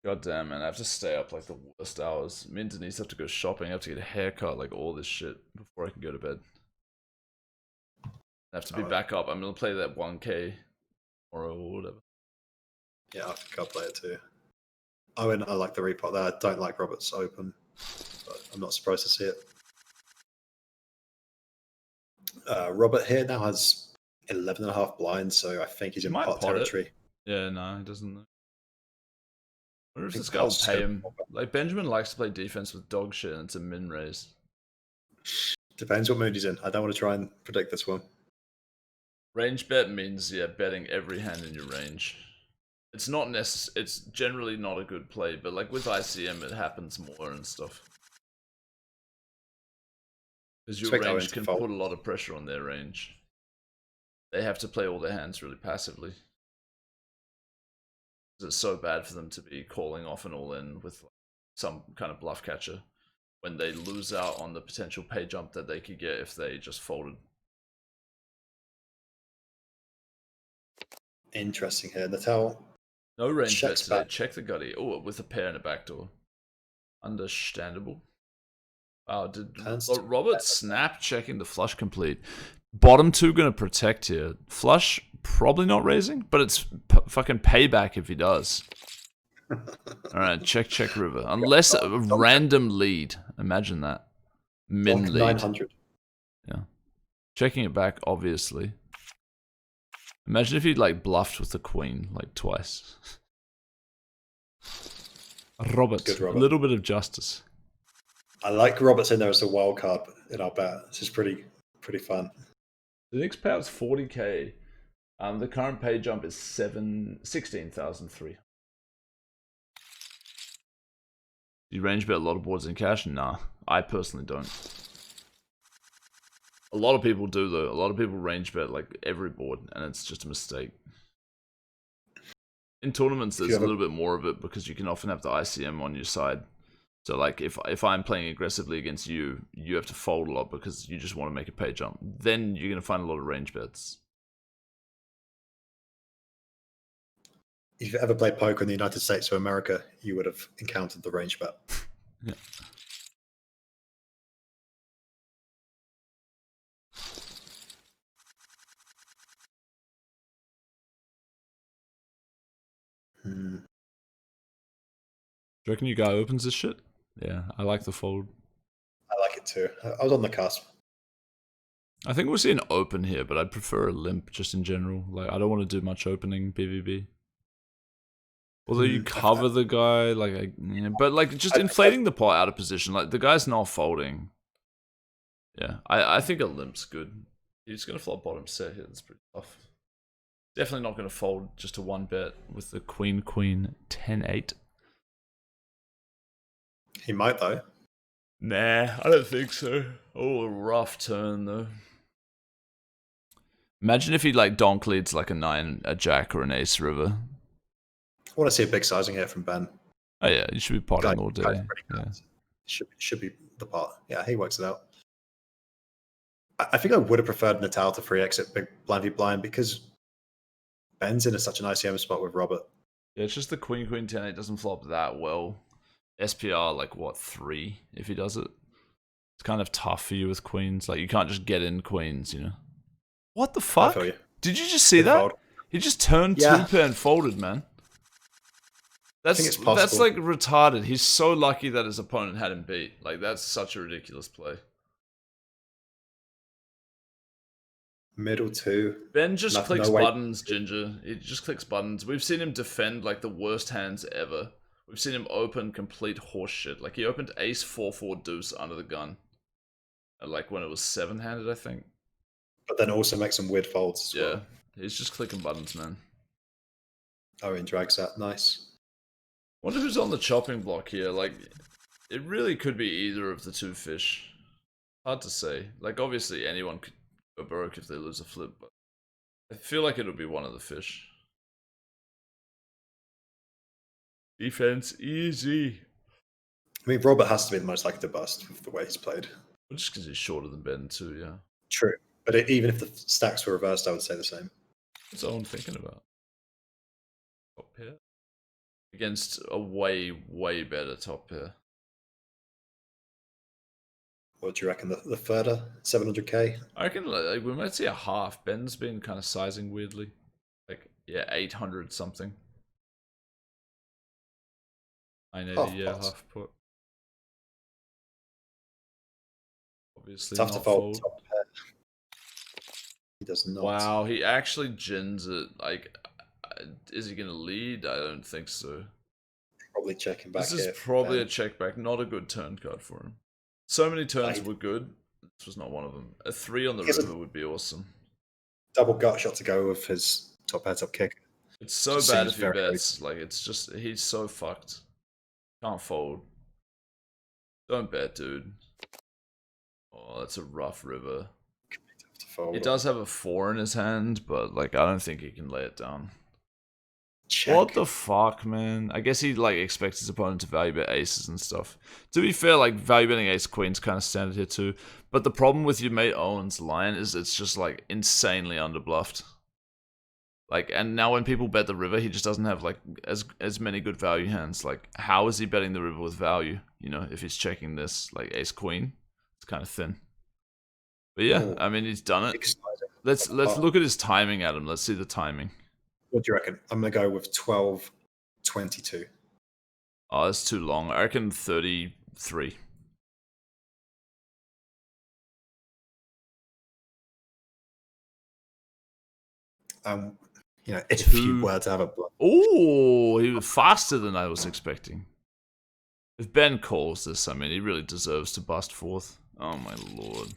God damn, man. I have to stay up like the worst hours. Me and Denise have to go shopping. I have to get a haircut, like all this shit before I can go to bed. I have to be back up. I'm gonna play that 1K or whatever. Yeah, I think I'll play it too. Owen, I like the repot there. I don't like Robert's open, but I'm not surprised to see it. Robert here now has 11.5 blinds, so I think he's in pot territory. Yeah, no, he doesn't. I wonder if this guy will pay him. Like, Benjamin likes to play defense with dog shit, and it's a min raise. Depends what mood he's in. I don't want to try and predict this one. Range bet means, yeah, betting every hand in your range. It's not it's generally not a good play, but like with ICM, it happens more and stuff. Because your range can put a lot of pressure on their range. They have to play all their hands really passively. It's so bad for them to be calling off and all in with some kind of bluff catcher when they lose out on the potential pay jump that they could get if they just folded. Interesting here. Natal. No range bet today. Check the gutty. Oh, with a pair and a backdoor. Understandable. Wow, did Robert snap checking the flush complete? Bottom 2 gonna protect here. Flush probably not raising, but it's fucking payback if he does. Alright, check river. Unless a random lead. Imagine that. Min lead. 900. Yeah. Checking it back, obviously. Imagine if he'd like bluffed with the queen like twice. Robert, a little bit of justice. I like Roberts in there as a wild card in our bet. This is pretty fun. The next payout's 40k. The current pay jump is 16,300. Do you range bet a lot of boards in cash? Nah, I personally don't. A lot of people do though. A lot of people range bet like every board, and it's just a mistake. In tournaments, there's a little bit more of it because you can often have the ICM on your side. So like if I'm playing aggressively against you, you have to fold a lot because you just want to make a pay jump. Then you're gonna find a lot of range bets. If you've ever played poker in the United States or America, you would have encountered the range bet. Yeah. Do you reckon you guy opens this shit? Yeah, I like the fold. I like it too. I was on the cusp. I think we'll see an open here, but I'd prefer a limp just in general. Like, I don't want to do much opening BVB. Although you cover the guy, like, yeah, but like just inflating the pot out of position. Like the guy's not folding. Yeah, I think a limp's good. He's gonna flop bottom set here. That's pretty tough. Definitely not gonna fold just a one bet with the queen 10-8. He might though. Nah, I don't think so. Oh, a rough turn though. Imagine if he like donk leads like a 9, a jack, or an ace river. want to see a big sizing here from Ben. Oh yeah, you should be potting all day. Yeah. Should be the pot. Yeah, he works it out. I think I would have preferred Natal to free exit big blind v blind because Ben's in such an ICM spot with Robert. Yeah, it's just the queen 10-8 doesn't flop that well. SPR like what 3 if he does it. It's kind of tough for you with queens. Like you can't just get in queens, you know. What the fuck? I feel you. Did you just see that? Fold. He just turned 2-pair and folded, man. That's like retarded. He's so lucky that his opponent had him beat. Like that's such a ridiculous play. Middle 2. Ben just clicks buttons, Ginger. He just clicks buttons. We've seen him defend like the worst hands ever. We've seen him open complete horseshit. Like he opened ace 4-4 deuce under the gun. Like when it was 7-handed, I think. But then also make some weird folds as well. He's just clicking buttons, man. Owen drags that. Nice. Wonder who's on the chopping block here. Like, it really could be either of the two fish. Hard to say. Like, obviously anyone could go broke if they lose a flip, but I feel like it'll be one of the fish. Defense easy. I mean, Robert has to be the most likely to bust with the way he's played. Well, just because he's shorter than Ben too, yeah. True. But even if the stacks were reversed, I would say the same. What's Owen thinking about? Top pair? Against a way, way better top pair. What do you reckon? The further 700k? I reckon like, we might see a half. Ben's been kind of sizing weirdly. Like, yeah, 800 something. 980, yeah, half put. Obviously, tough not to fold. fold. Top pair. He does not. Wow, he actually gins it. Like, is he going to lead? I don't think so. Probably checking back. This is probably a check back. Not a good turn card for him. So many turns were good. This was not one of them. A 3 on the river would be awesome. Double gut shot to go with his top pair, top kick. It's so bad if he bets. Like, it's just, he's so fucked. Can't fold. Don't bet, dude. Oh, that's a rough river. He does have a 4 in his hand, but like I don't think he can lay it down. Check. What the fuck, man? I guess he like expects his opponent to value bet aces and stuff. To be fair, like value betting ace queen's kind of standard here too. But the problem with your mate Owen's line is it's just like insanely underbluffed. Like, and now when people bet the river, he just doesn't have like as many good value hands. Like, how is he betting the river with value? You know, if he's checking this like ace queen, it's kind of thin. But yeah, I mean, he's done it. Let's look at his timing, Adam. Let's see the timing. What do you reckon? I'm gonna go with 12.22. Oh, that's too long. I reckon 33. You know, if you were to have a bluff. Oh, he was faster than I was expecting. If Ben calls this, I mean, he really deserves to bust fourth. Oh my lord.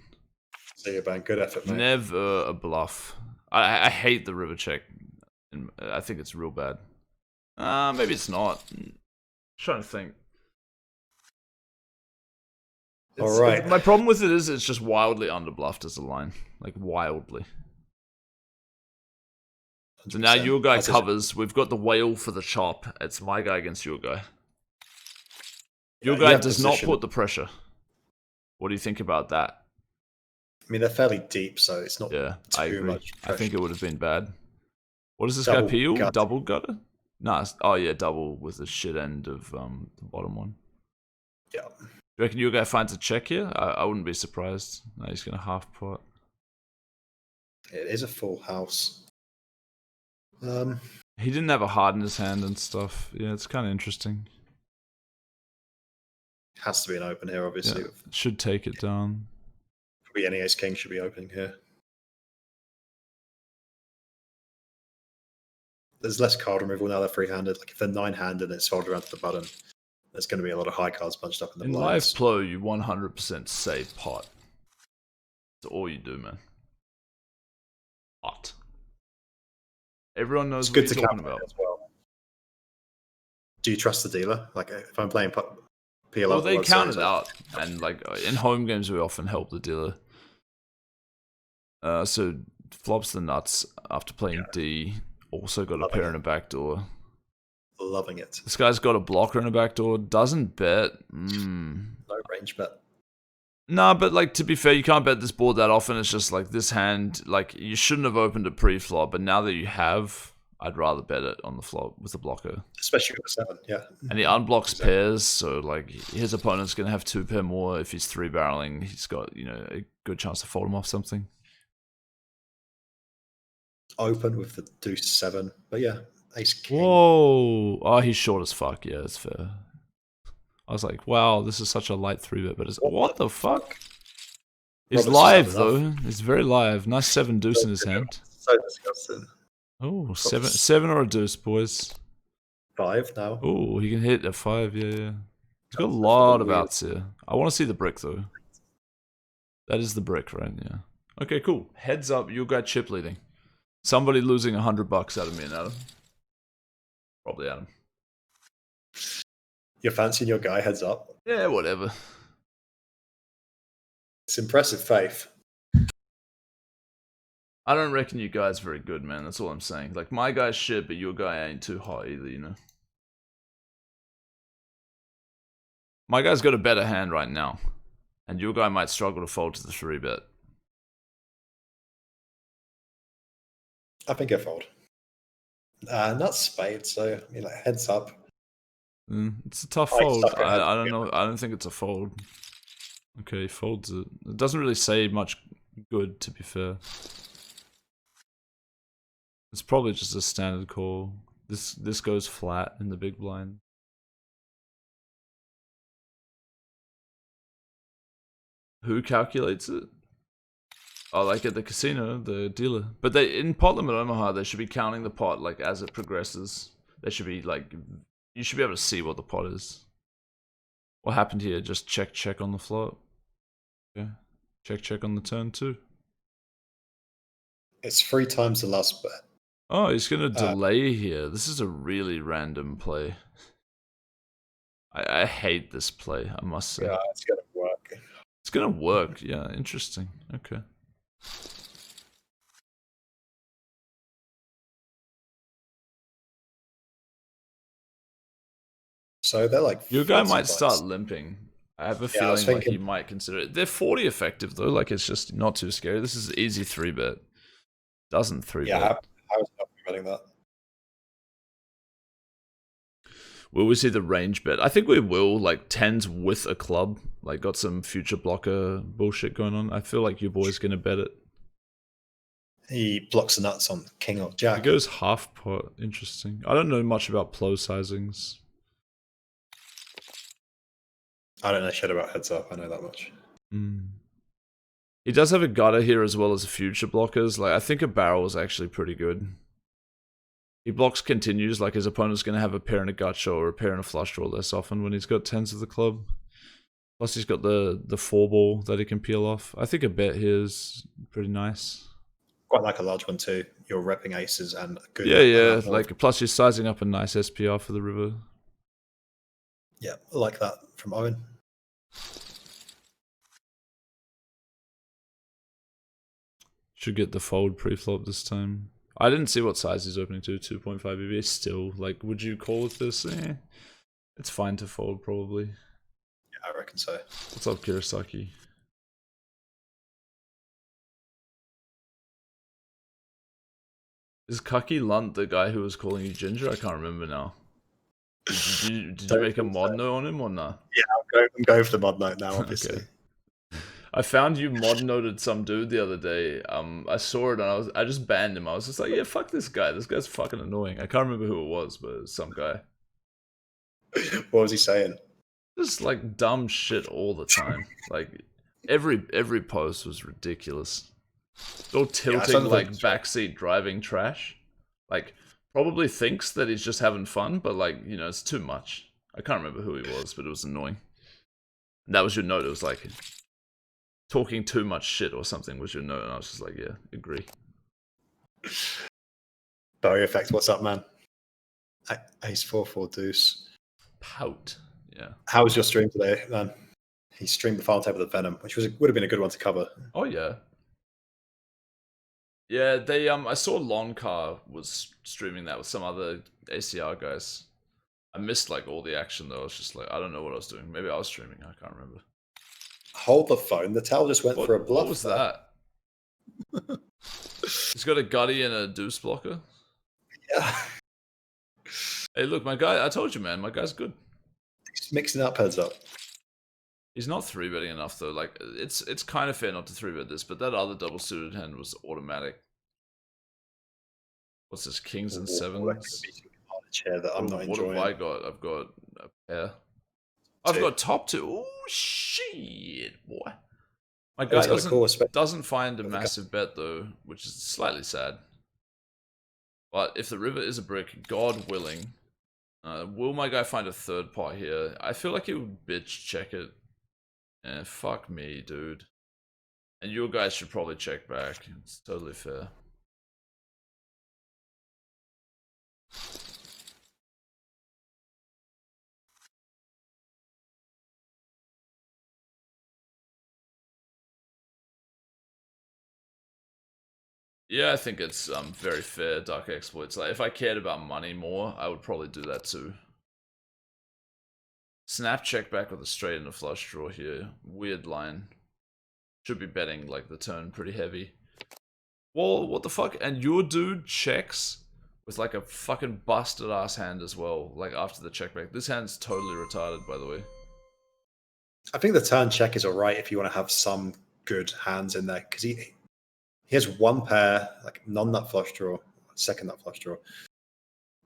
See you, Ben. Good effort, mate. Never a bluff. I hate the river check. I think it's real bad. Maybe it's not. I'm trying to think. All right. My problem with it is it's just wildly underbluffed as a line. Like, wildly. 100%. So now your guy covers. We've got the whale for the chop. It's my guy against your guy. Your guy does not put the pressure. What do you think about that? I mean, they're fairly deep, so it's not too much pressure. I think it would have been bad. What does this guy peel? Double gutter? No, oh yeah, double with the shit end of the bottom one. Yeah. Do you reckon your guy finds a check here? I wouldn't be surprised. No, he's going to half pot. It is a full house. He didn't have a heart in his hand and stuff. Yeah, it's kind of interesting. Has to be an open here, obviously. Yeah, should take it down. Could be any ace king should be opening here. There's less card removal now. They're free-handed. Like if they're 9-handed and it's folded around to the button, there's going to be a lot of high cards bunched up in the blinds. In live PLO, you 100% save pot. That's all you do, man. Pot. Everyone knows what you're talking about. As well. Do you trust the dealer? Like if I'm playing PLO, well, they count it out, and like in home games, we often help the dealer. So flops the nuts after playing D. Also got a pair and a backdoor. loving it. This guy's got a blocker in a backdoor. Doesn't bet. No range bet. Nah, but like to be fair, you can't bet this board that often. It's just like this hand, like you shouldn't have opened it pre-flop, but now that you have, I'd rather bet it on the flop with the blocker. Especially with a 7, yeah. And he unblocks pairs, so like his opponent's gonna have 2 pair more. If he's 3-barreling, he's got, you know, a good chance to fold him off something. Open with the deuce 7, but yeah, ace king. Whoa! Oh, he's short as fuck. Yeah, it's fair. I was like, wow, this is such a light 3-bet, but it's what the fuck? He's live though. He's very live. Nice 7 deuce in his hand. So disgusting. Oh, 7 or a deuce, boys. 5 now. Oh, he can hit a 5. Yeah, yeah. He's got a lot of outs here. I want to see the brick though. That is the brick, right? Yeah. Okay, cool. Heads up, you got chip leading. Somebody losing $100 out of me and Adam. Probably Adam. You're fancying your guy heads up? Yeah, whatever. It's impressive faith. I don't reckon you guys very good, man. That's all I'm saying. Like, my guy's shit, but your guy ain't too hot either, you know? My guy's got a better hand right now. And your guy might struggle to fold to the 3-bet. I think I fold. Not spade, so I mean, like heads up. It's a tough fold. I don't know. I don't think it's a fold. Okay, he folds it. It doesn't really say much good, to be fair. It's probably just a standard call. This goes flat in the big blind. Who calculates it? Oh, like at the casino, the dealer. But they in pot limit Omaha, they should be counting the pot like as it progresses. They should be like, you should be able to see what the pot is. What happened here? Just check on the flop. Okay, check on the turn too. It's 3 times the last bet. Oh, he's gonna delay here. This is a really random play. I hate this play, I must say. Yeah, it's gonna work. It's gonna work, yeah, interesting. Okay. So they're like... Your guy might start limping. I have a feeling like he might consider it. They're 40 effective though, like it's just not too scary. This is easy 3-bet. Doesn't 3-bet. Yeah, how is it betting that? Will we see the range bet? I think we will, like 10s with a club. Like got some future blocker bullshit going on. I feel like your boy's gonna bet it. He blocks the nuts on king or jack. It goes half pot. Interesting. I don't know much about PLO sizings. I don't know shit about heads up. I know that much. He does have a gutter here as well as future blockers. Like I think a barrel is actually pretty good. He blocks continues, like his opponent's going to have a pair and a gut shot or a pair and a flush draw less often when he's got 10s of the club. Plus he's got the 4-ball that he can peel off. I think a bet here is pretty nice. Quite like a large one too. You're repping aces and a good... Yeah, like plus you're sizing up a nice SPR for the river. Yeah, I like that from Owen. Should get the fold pre-flop this time. I didn't see what size he's opening to. 2.5 EV. Still, like, would you call with this? It's fine to fold, probably. Yeah, I reckon so. What's up, Kirasaki? Is Kaki Lunt the guy who was calling you Ginger? I can't remember now. Did you make a mod note on him or not? Yeah, I'm going for the mod note now, obviously. Okay. I found you mod noted some dude the other day. I saw it and I just banned him. I was just like, yeah, fuck this guy. This guy's fucking annoying. I can't remember who it was, but it was some guy. What was he saying? Just like dumb shit all the time. Like every post was ridiculous. All tilting like backseat driving trash. Like probably thinks that he's just having fun, but like, you know, it's too much. I can't remember who he was, but it was annoying. And that was your note. It was like talking too much shit or something was your note, and I was just like, yeah, agree. Barrier effect, what's up, man? Ace 4 deuce. Pout. Yeah. How was your stream today, man? He streamed the Final Table of Venom, which would have been a good one to cover. Oh yeah. Yeah, they I saw Loncar was streaming that with some other ACR guys. I missed like all the action though. I was just like, I don't know what I was doing. Maybe I was streaming. I can't remember. Hold the phone. The towel just went for a bluff. What was there. that? He's got a gutty and a deuce blocker. Yeah. Hey, look, my guy. I told you, man. My guy's good. He's mixing up heads up. He's not 3-betting enough though. Like it's kind of fair not to 3-bet this, but that other double suited hand was automatic. What's this? Kings and sevens. That I'm not enjoying. What have I got? I've got a pair. I've got top two. Oh shit, boy! My guy doesn't find a massive bet though, which is slightly sad. But if the river is a brick, God willing, will my guy find a third pot here? I feel like he would bitch check it. Eh, fuck me, dude. And your guys should probably check back. It's totally fair. Yeah, I think it's very fair, Dark Exploits. Like, if I cared about money more, I would probably do that too. Snap check back with a straight and a flush draw here. Weird line. Should be betting like the turn pretty heavy. Well, what the fuck? And your dude checks with like a fucking busted ass hand as well. Like after the check back. This hand's totally retarded, by the way. I think the turn check is alright if you want to have some good hands in there, because he has one pair, like non-nut flush draw, second nut flush draw,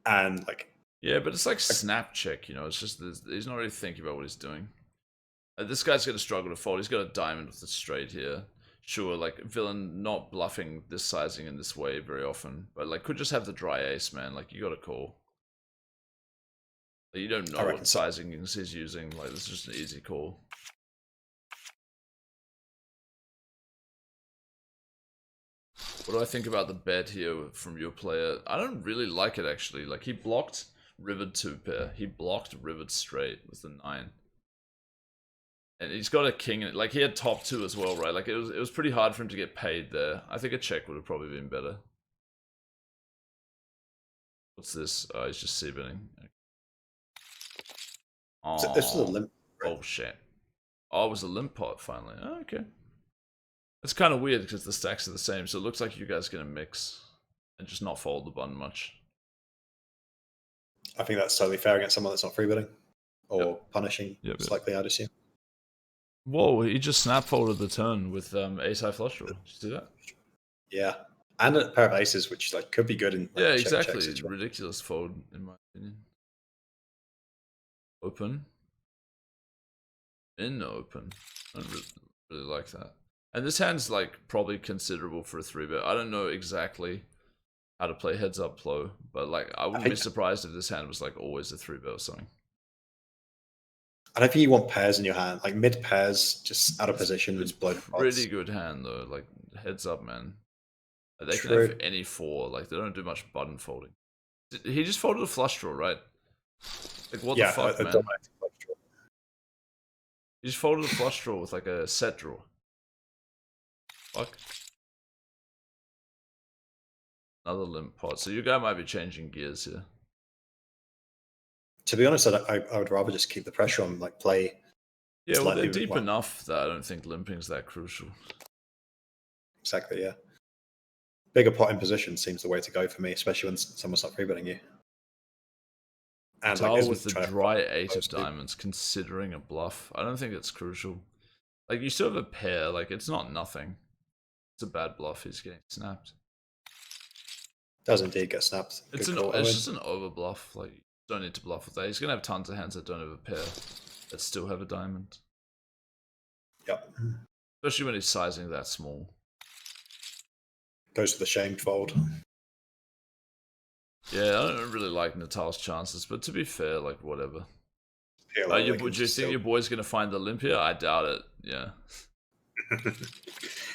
and like yeah, but it's like snap check, you know. It's just he's not really thinking about what he's doing. This guy's gonna struggle to fold. He's got a diamond with a straight here. Sure, like villain not bluffing this sizing in this way very often, but like could just have the dry ace, man. Like you got to call. Like, you don't know what sizing he's using. Like this is just an easy call. What do I think about the bet here from your player? I don't really like it actually. Like he blocked rivered 2-pair. He blocked rivered straight with the 9. And he's got a king in it. Like he had top 2 as well, right? Like it was pretty hard for him to get paid there. I think a check would have probably been better. What's this? Oh, he's just c-betting. Oh, so this is a limp. Oh shit. Oh, it was a limp pot finally. Oh, okay. It's kind of weird because the stacks are the same, so it looks like you guys are going to mix and just not fold the button much. I think that's totally fair against someone that's not free betting or punishing slightly, I'd assume. Whoa, he just snap folded the turn with ace high flush draw. Did you see that? Yeah. And a pair of aces, which like could be good in yeah, exactly. Ridiculous fold, in my opinion. Open. In open. I don't really like that. And this hand's like probably considerable for a 3-bet. I don't know exactly how to play heads up PLO, but like I wouldn't be surprised if this hand was like always a 3-bet or something. I don't think you want pairs in your hand. Like mid pairs, just out of position. It's a pretty good hand though. Like heads up, man. They can have any 4. Like they don't do much button folding. He just folded a flush draw, right? Like what the fuck, man? He just folded a flush draw with like a set draw. Fuck. Another limp pot. So your guy might be changing gears here. To be honest, I would rather just keep the pressure on, like play. Yeah, well, they're deep enough that I don't think limping's that crucial. Exactly, yeah. Bigger pot in position seems the way to go for me, especially when someone's not free betting you. And like, with the dry 8 of diamonds, considering a bluff, I don't think it's crucial. Like you still have a pair. Like it's not nothing. It's a bad bluff. He's getting snapped. Does indeed get snapped. It's just an over bluff. Like you don't need to bluff with that. He's gonna have tons of hands that don't have a pair that still have a diamond. Yep. Especially when he's sizing that small. Goes to the shamed fold. Yeah, I don't really like Natal's chances, but to be fair, like whatever. Do you think your boy's gonna find the limp here? I doubt it. Yeah.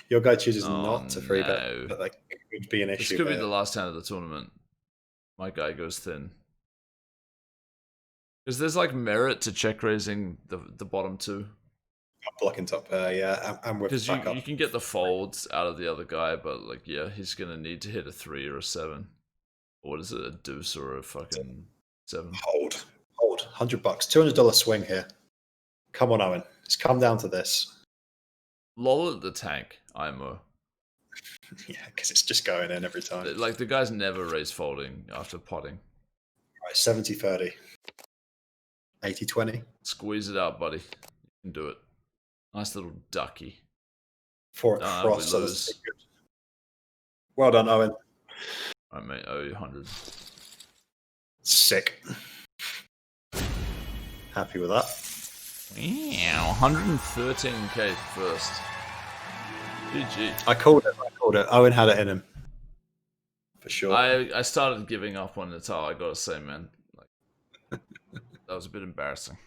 Your guy chooses not to free bet, but like it could be an issue. This could be the last hand of the tournament. My guy goes thin. Because there's like merit to check raising the bottom 2. Blocking top pair, yeah, and with because you can get the folds out of the other guy, but like yeah, he's gonna need to hit a 3 or a 7. Or what is it, a deuce or a fucking 7? Hold fold. $100, $200 swing here. Come on, Owen. It's come down to this. Lol at the tank, IMO. Yeah, because it's just going in every time. Like, the guy's never raise folding after potting. Right, 70-30. 80-20. Squeeze it out, buddy. You can do it. Nice little ducky. 4 across. So that's good. Well done, Owen. I mate, owe you 100. Sick. Happy with that. Wow, 113k first. GG. I called it. Owen had it in him. For sure. I started giving up on Natal, I gotta say, man. Like, that was a bit embarrassing.